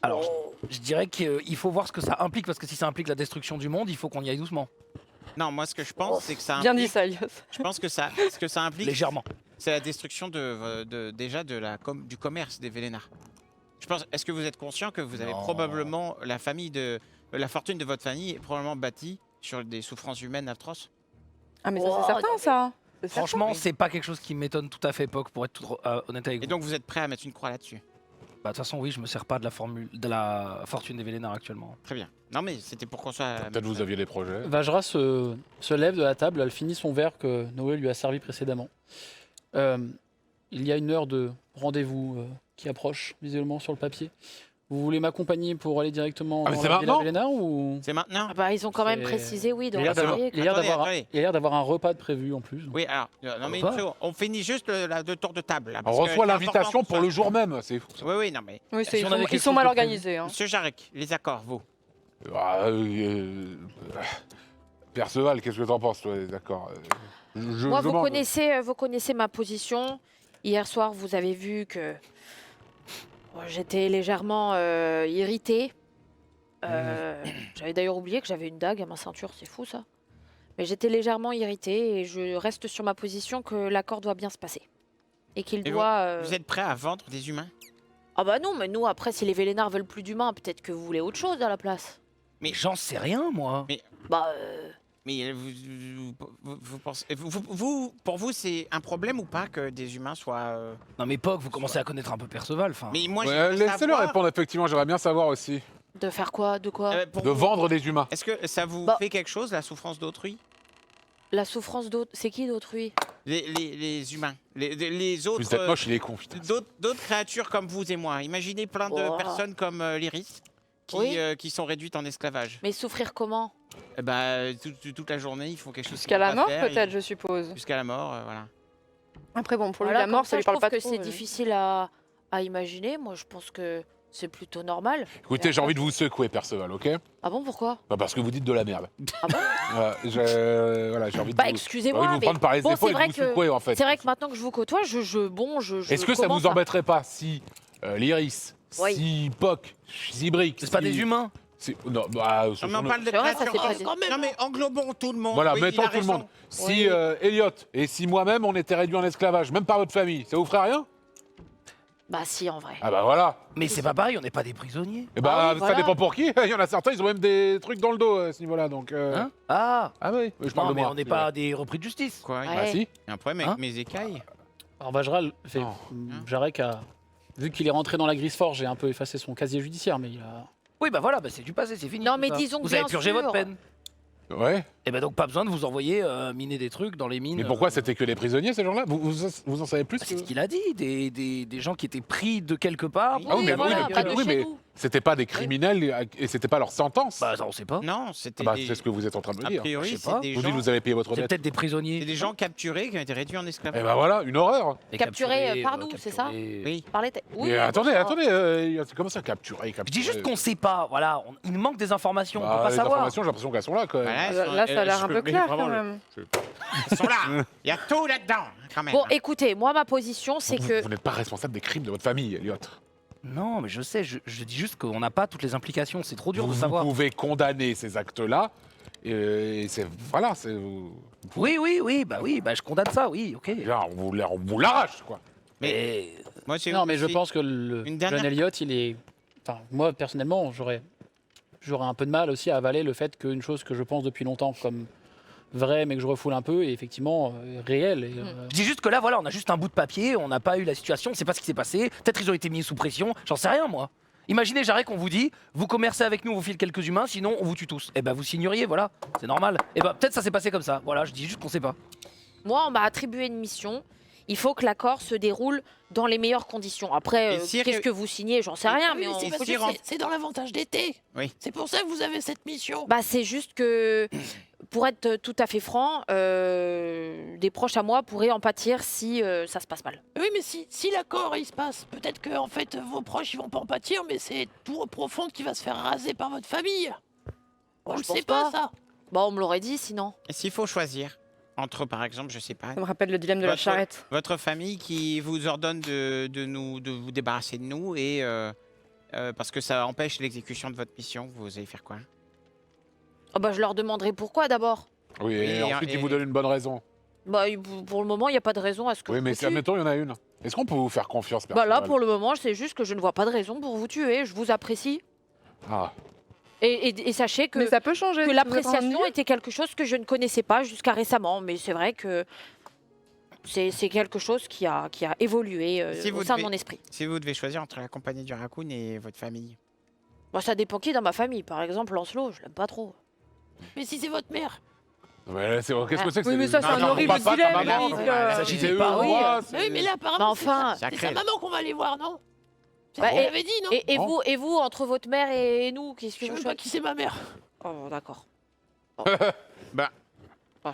Alors, je dirais qu'il faut voir ce que ça implique, parce que si ça implique la destruction du monde, il faut qu'on y aille doucement. Non, moi, ce que je pense, c'est que ça Bien dit implique, ça, Elios. je pense que ce que ça implique, Légèrement. c'est la destruction déjà du commerce des Vélénards. Je pense. Est-ce que vous êtes conscient que vous avez Non. probablement la fortune de votre famille est probablement bâtie sur des souffrances humaines atroces? Ah, mais ça, Oh, c'est certain, ça. C'est certain. Franchement, c'est pas quelque chose qui m'étonne tout à fait, Poc, pour être honnête avec Et vous. donc vous êtes prêt à mettre une croix là-dessus? Bah, de toute façon, oui, je me sers pas de la fortune des Vélénards actuellement. Très bien. Non, mais c'était pour qu'on soit. Peut-être vous aviez des projets. Vajra se lève de la table, elle finit son verre que Noé lui a servi précédemment. Il y a une heure de rendez-vous qui approche visuellement sur le papier. Vous voulez m'accompagner pour aller directement Ah, mais dans c'est la Villa maintenant Vélénard ou... C'est maintenant? Ah bah, ils ont quand même C'est- précisé, oui, dans Il y a le l'air d'avoir- cahier. il y a l'air Attendez, d'avoir attendez. il y a l'air d'avoir un repas de prévu en plus. Oui, alors, non mais Pas. une seconde, on finit juste le tour de table. Là, On parce que reçoit c'est important l'invitation qu'on pour soit- le jour même, c'est fou. Oui, oui, non mais. Oui, Si ils on sont, avait ils quelque sont chose mal de organisés. Hein. Monsieur Jarek, les accords, vous. Ah, Perceval, qu'est-ce que t'en penses, toi? D'accord. Moi, je demande. vous connaissez ma position. Hier soir, vous avez vu que j'étais légèrement irritée. J'avais d'ailleurs oublié que j'avais une dague à ma ceinture, c'est fou ça. Mais j'étais légèrement irritée et je reste sur ma position que l'accord doit bien se passer. Et qu'il Et doit... Vous êtes prêt à vendre des humains? Ah bah non, mais nous, après, si les Vélénards veulent plus d'humains, peut-être que vous voulez autre chose à la place. Mais j'en sais rien, moi. Bah, Mais vous pensez, pour vous, c'est un problème ou pas que des humains soient. Non, mais Poc, vous commencez à connaître un peu Perceval. Enfin, Mais moi, Ouais, je veux laissez-le savoir, répondre, effectivement, j'aimerais bien savoir aussi. de faire quoi? De quoi? pour De vous, vendre des humains. Est-ce que ça vous Bah. fait quelque chose, la souffrance d'autrui? La souffrance d'autrui. C'est qui d'autrui? les humains, les autres, Vous êtes moche, il est con, putain. d'autres créatures comme vous et moi. Imaginez plein de Oh. personnes comme l'Iris qui sont réduites en esclavage. Mais souffrir comment? Eh ben, toute la journée, ils font quelque chose Jusqu'à qu'ils la peuvent mort, pas faire, peut-être, je suppose. Jusqu'à la mort, voilà. Après, bon, pour lui, Voilà, la mort, comme ça lui je parle trouve pas que trop. c'est difficile à imaginer. Moi, je pense que c'est plutôt normal. Écoutez, j'ai envie de vous secouer, Perceval, ok? Ah bon, pourquoi? Bah, parce que vous dites de la merde. Ah bon? Voilà, j'ai envie de Bah, vous... excusez-moi, j'ai envie de vous mais prendre par les bon, épaules c'est et vrai de vous secouer, en fait. c'est vrai que maintenant que je vous côtoie, je Est-ce que ça commence vous embêterait pas si l'Iris, Oui. si Poc, si Brick... C'est pas des humains. Non, bah... ce On sont en nos- parle de C'est vrai, ça, créatures. c'est pas Oh, non, mais englobons tout le monde. Voilà, Oui, mettons il a tout le raison. monde. Si Elliot et si moi-même, on était réduits en esclavage, même par votre famille, ça vous ferait rien? Bah si, en vrai. Ah bah voilà. Mais c'est pas pareil, on n'est pas des prisonniers. Et bah, Ah oui, ça voilà. dépend pour qui. Il y en a certains, ils ont même des trucs dans le dos à ce niveau-là, donc... Hein? Ah Ah oui, je parle non, de mais moi. on n'est pas des repris de justice. Quoi, il y Ouais. Bah si. a un problème avec Hein mes écailles. Alors Vajral, Non. Jarek a, vu qu'il est rentré dans la grise forge, j'ai un peu effacé son casier judiciaire, mais il a... Oui, bah voilà, bah c'est du passé, c'est fini. Non, tout mais ça. disons que vous avez bien purgé sûr. votre peine. Ouais. Et ben donc pas besoin de vous envoyer miner des trucs dans les mines. Mais pourquoi c'était que les prisonniers, ces gens-là vous en savez plus Bah, c'est que- ce qu'il a dit, des gens qui étaient pris de quelque part. Ah oui, mais, voilà, oui, pas mais, de oui, chez mais nous. c'était pas des criminels et c'était pas leur sentence. Bah ça on sait pas. Non, c'était Ah bah, des... c'est ce que vous êtes en train de me A dire. priori, Je sais c'est pas. des Vous gens... dites que vous avez payé votre C'est dette. peut-être des prisonniers. C'est des gens capturés qui ont été réduits en Et esclavage. ben voilà, une horreur. Et Capturés par nous, c'est ça? Oui. Par les têtes. Oui, Mais attendez, bon, ça- attendez, c'est comment ça capturer, Je dis juste qu'on sait pas, voilà, il nous manque des informations, on peut Bah, pas les savoir. informations, j'ai l'impression qu'elles sont là quand même. Voilà, Là, ça a l'air un peu mais clair, vraiment, quand même. Ils sont là. Il y a tout là-dedans, quand même. Bon, écoutez, moi, ma position, c'est Vous, que... vous n'êtes pas responsable des crimes de votre famille, Elliot. Non, mais je sais, je dis juste qu'on n'a pas toutes les implications, c'est trop dur de savoir. Vous pouvez condamner ces actes-là. Et c'est voilà, c'est Oui, bah je condamne ça, oui, ok. là, on vous l'arrache quoi. Mais Moi, c'est Non, mais je c'est- pense que le une dernière- jeune Elliot, il est... Enfin, moi, personnellement, j'aurais un peu de mal aussi à avaler le fait qu'une chose que je pense depuis longtemps comme vraie, mais que je refoule un peu, est effectivement réelle. Et, je dis juste que là, voilà, on a juste un bout de papier, on n'a pas eu la situation, on sait pas ce qui s'est passé. Peut-être ils ont été mis sous pression, j'en sais rien moi. Imaginez, Jarek, on vous dit, vous commercez avec nous, on vous file quelques humains, sinon on vous tue tous. Eh ben vous signeriez, voilà, c'est normal. Eh ben peut-être ça s'est passé comme ça. Voilà, je dis juste qu'on sait pas. Moi, on m'a attribué une mission. Il faut que l'accord se déroule dans les meilleures conditions. Après, Et si- qu'est-ce que vous signez? J'en sais rien, mais Oui, on... c'est parce que c'est dans l'avantage d'été. Oui. C'est pour ça que vous avez cette mission. Bah, c'est juste que, pour être tout à fait franc, des proches à moi pourraient en pâtir si ça se passe mal. Oui, mais si l'accord il se passe, peut-être que en fait vos proches ils vont pas en pâtir, mais c'est Tour Profond qui va se faire raser par votre famille. On Je le pense sait pas, pas. ça. Bon, on me l'aurait dit sinon. Et s'il faut choisir entre, par exemple, je sais pas, Ça me rappelle le dilemme de la Votre- charrette. votre famille qui vous ordonne de vous débarrasser de nous et parce que ça empêche l'exécution de votre mission, vous allez faire quoi? Oh, bah, je leur demanderai pourquoi d'abord. Oui, et Oui, ensuite et- ils vous donnent une bonne raison. Bah, pour le moment, il n'y a pas de raison à ce que Oui, je mais vous si tue. admettons il y en a une. Est-ce qu'on peut vous faire confiance, Bah là, Perceval pour le moment, c'est juste que je ne vois pas de raison pour vous tuer. Je vous apprécie. Ah, Et sachez que, Mais ça peut changer. que si vous êtes en train de l'appréciation dire. était quelque chose que je ne connaissais pas jusqu'à récemment. Mais c'est vrai que c'est quelque chose qui a évolué Si au vous sein de devez- mon esprit. Si vous devez choisir entre la compagnie du raccoon et votre famille. Moi, ça dépend qui dans ma famille. Par exemple, Lancelot, je l'aime pas trop. Mais si c'est votre mère. mais qu'est-ce que c'est que Oui, mais ça, c'est Non, un non, horrible papa, ta dilemme, maman, Nick, c'est- euh. s'agit c'est des eux, parents. moi, Oui, mais c'est- là apparemment Mais enfin, c'est Ça sa crève. maman qu'on va aller voir, non? C'est Bah, ce qu'elle avait dit, non? Et vous, entre votre mère et nous, qu'est-ce que Je vous sais pas choisissez qui c'est ma mère. Oh, bon, d'accord.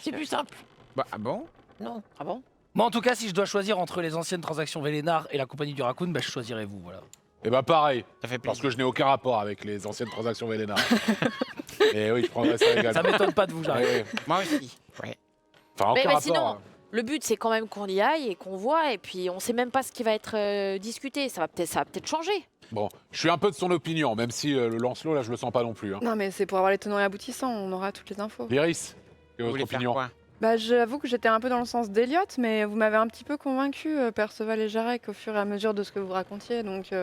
C'est plus simple. Bah, ah bon? Non. Ah bon? Moi en tout cas, si je dois choisir entre les anciennes transactions Vélénard et la compagnie du Raccoon, bah je choisirais vous, voilà. Eh ben pareil, Ça fait parce plaisir. que je n'ai aucun rapport avec les anciennes transactions Vélénard. Et oui, je prendrais ça également. Ça m'étonne pas de vous, Jarek. Ouais. Moi aussi. Ouais. Enfin, aucun Mais rapport. sinon, le but, c'est quand même qu'on y aille et qu'on voit. Et puis, on sait même pas ce qui va être discuté. Ça va peut-être changer. Bon, je suis un peu de son opinion, même si le Lancelot, là, je le sens pas non plus. Hein. Non, mais c'est pour avoir les tenants et aboutissants. On aura toutes les infos. L'Iris, quelle est Vous votre voulez faire opinion? quoi? Bah, j'avoue que j'étais un peu dans le sens d'Eliott, mais vous m'avez un petit peu convaincu, Perceval et Jarek, au fur et à mesure de ce que vous racontiez. Donc,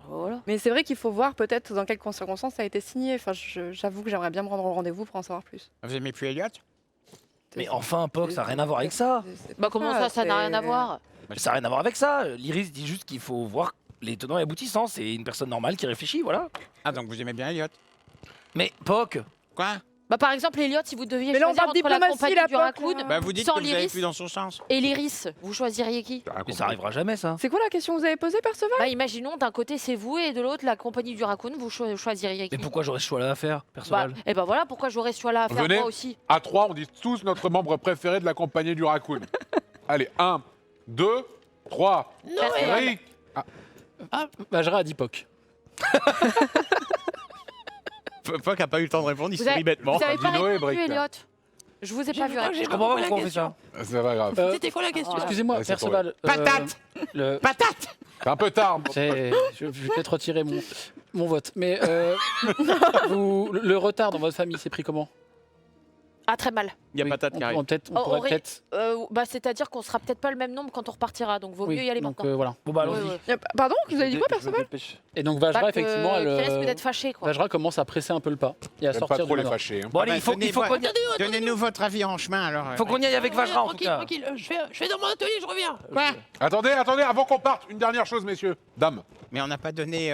Voilà. mais c'est vrai qu'il faut voir peut-être dans quelles circonstances ça a été signé. Enfin, j'avoue que j'aimerais bien me rendre au rendez-vous pour en savoir plus. Vous aimez plus Elliot? Mais enfin, Poc, ça n'a rien à voir avec ça. Bah, comment ça n'a rien à voir? Ça n'a rien à voir avec ça. L'Iris dit juste qu'il faut voir les tenants et aboutissants. C'est une personne normale qui réfléchit, voilà. Ah, donc vous aimez bien Elliot? Mais Poc, Quoi? Bah par exemple, Elliot, si vous deviez Mais là, on choisir parle entre la diplomatie, compagnie là, du Poc, raccoon là. Bah, vous dites sans que vous avez l'iris plus dans son sens. et l'iris, vous choisiriez qui? Mais ça arrivera jamais, ça. C'est quoi la question que vous avez posée, Perceval? Bah imaginons, d'un côté c'est vous et de l'autre la compagnie du raccoon, vous choisiriez qui? Mais pourquoi j'aurais ce choix-là à faire, Bah, Perceval? et ben voilà pourquoi j'aurais ce choix-là à faire Venez. moi aussi. À 3, on dit tous notre membre préféré de la compagnie du raccoon. Allez, 1, 2, 3. Perceval. Eric. Bajra a dit POC. Poc a pas eu le temps de répondre, il Vous sourit avez, bêtement. vous avez pas Dino et répondu, Brick, là. Elliot. Je vous ai pas vu répondre. Je comprends pas pourquoi on fait ça. C'est pas grave. C'était quoi la question? Excusez-moi, Ouais, c'est pour Perceval. Patate le- Patate C'est un peu tard. je vais peut-être retirer mon vote. Mais le retard dans votre famille, c'est pris comment? Ah très mal. Il y a Oui, patate qui arrive. on Oh, pourrait horrible. peut-être. Bah c'est-à-dire qu'on sera peut-être pas le même nombre quand on repartira, donc vaut mieux y aller donc maintenant. voilà. Bon, bah, Ouais, allons-y. ouais. Pardon, vous avez dit quoi, Je me Perceval? dépêche. Et donc Vajra, Bah, effectivement, qui risque d'être fâché quoi. Vajra commence à presser un peu le pas et à J'aime pas sortir trop du les manoir. fâcher. Hein. Bon, allez, bah, il faut qu'on y... Donnez-nous votre avis en chemin alors. faut qu'on y aille avec Vajra, en tout Tranquille, cas. tranquille. Je vais dans mon atelier, je reviens. Attendez, avant qu'on parte, une dernière chose, messieurs. Dames. Mais on n'a pas donné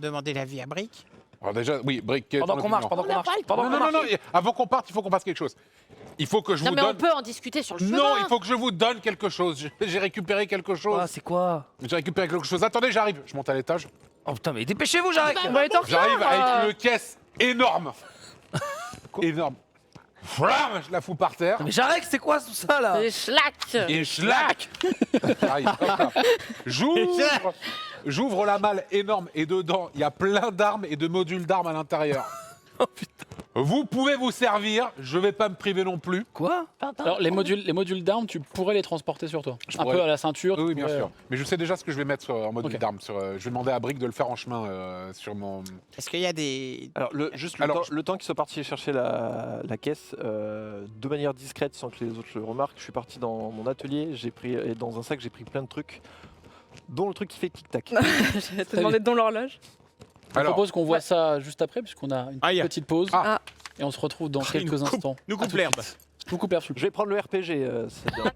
demandé l'avis à Brick. Alors déjà, oui, Brick. quelle est Pendant ton qu'on marche, opinion pendant qu'on On n'a pas marche. le temps. Pendant Non, qu'on non, non, marche. non, avant qu'on parte, il faut qu'on fasse quelque chose. Il faut que je Non vous mais on donne... peut en discuter sur le chemin. Non, il faut que je vous donne quelque chose. J'ai récupéré quelque chose. Ah, c'est quoi? J'ai récupéré quelque chose. Attendez, j'arrive. Je monte à l'étage. Oh putain, mais dépêchez-vous, Jarek. On va être en retard. J'arrive avec une caisse énorme. Énorme. Flam, je la fous par terre. Mais Jarek, c'est quoi tout ça, là? C'est schlack. Et schlac. J'arrive. Hop là. J'ouvre la malle énorme et dedans, il y a plein d'armes et de modules d'armes à l'intérieur. Oh putain. Vous pouvez vous servir, je vais pas me priver non plus. Quoi? Alors les modules d'armes, tu pourrais les transporter sur toi. Je Un pourrais. peu à la ceinture. Oui, tu oui, bien pourrais- sûr. Mais je sais déjà ce que je vais mettre en module Ok. d'armes. Je vais demander à Brick de le faire en chemin sur mon... Est-ce qu'il y a des. Alors, juste Alors, le temps qu'ils soient partis chercher la caisse, de manière discrète, sans que les autres le remarquent, je suis parti dans mon atelier, et dans un sac, j'ai pris plein de trucs, dont le truc qui fait tic-tac. J'allais te demander dans l'horloge. Je Alors, propose qu'on voit ça juste après, puisqu'on a une Aïe. petite pause. Ah. Et on se retrouve dans Il quelques nous coupe- instants. nous coupe À tout de l'herbe. suite. Je vous coupe l'herbe, s'il vous Je plaît. vais prendre le RPG, c'est bien.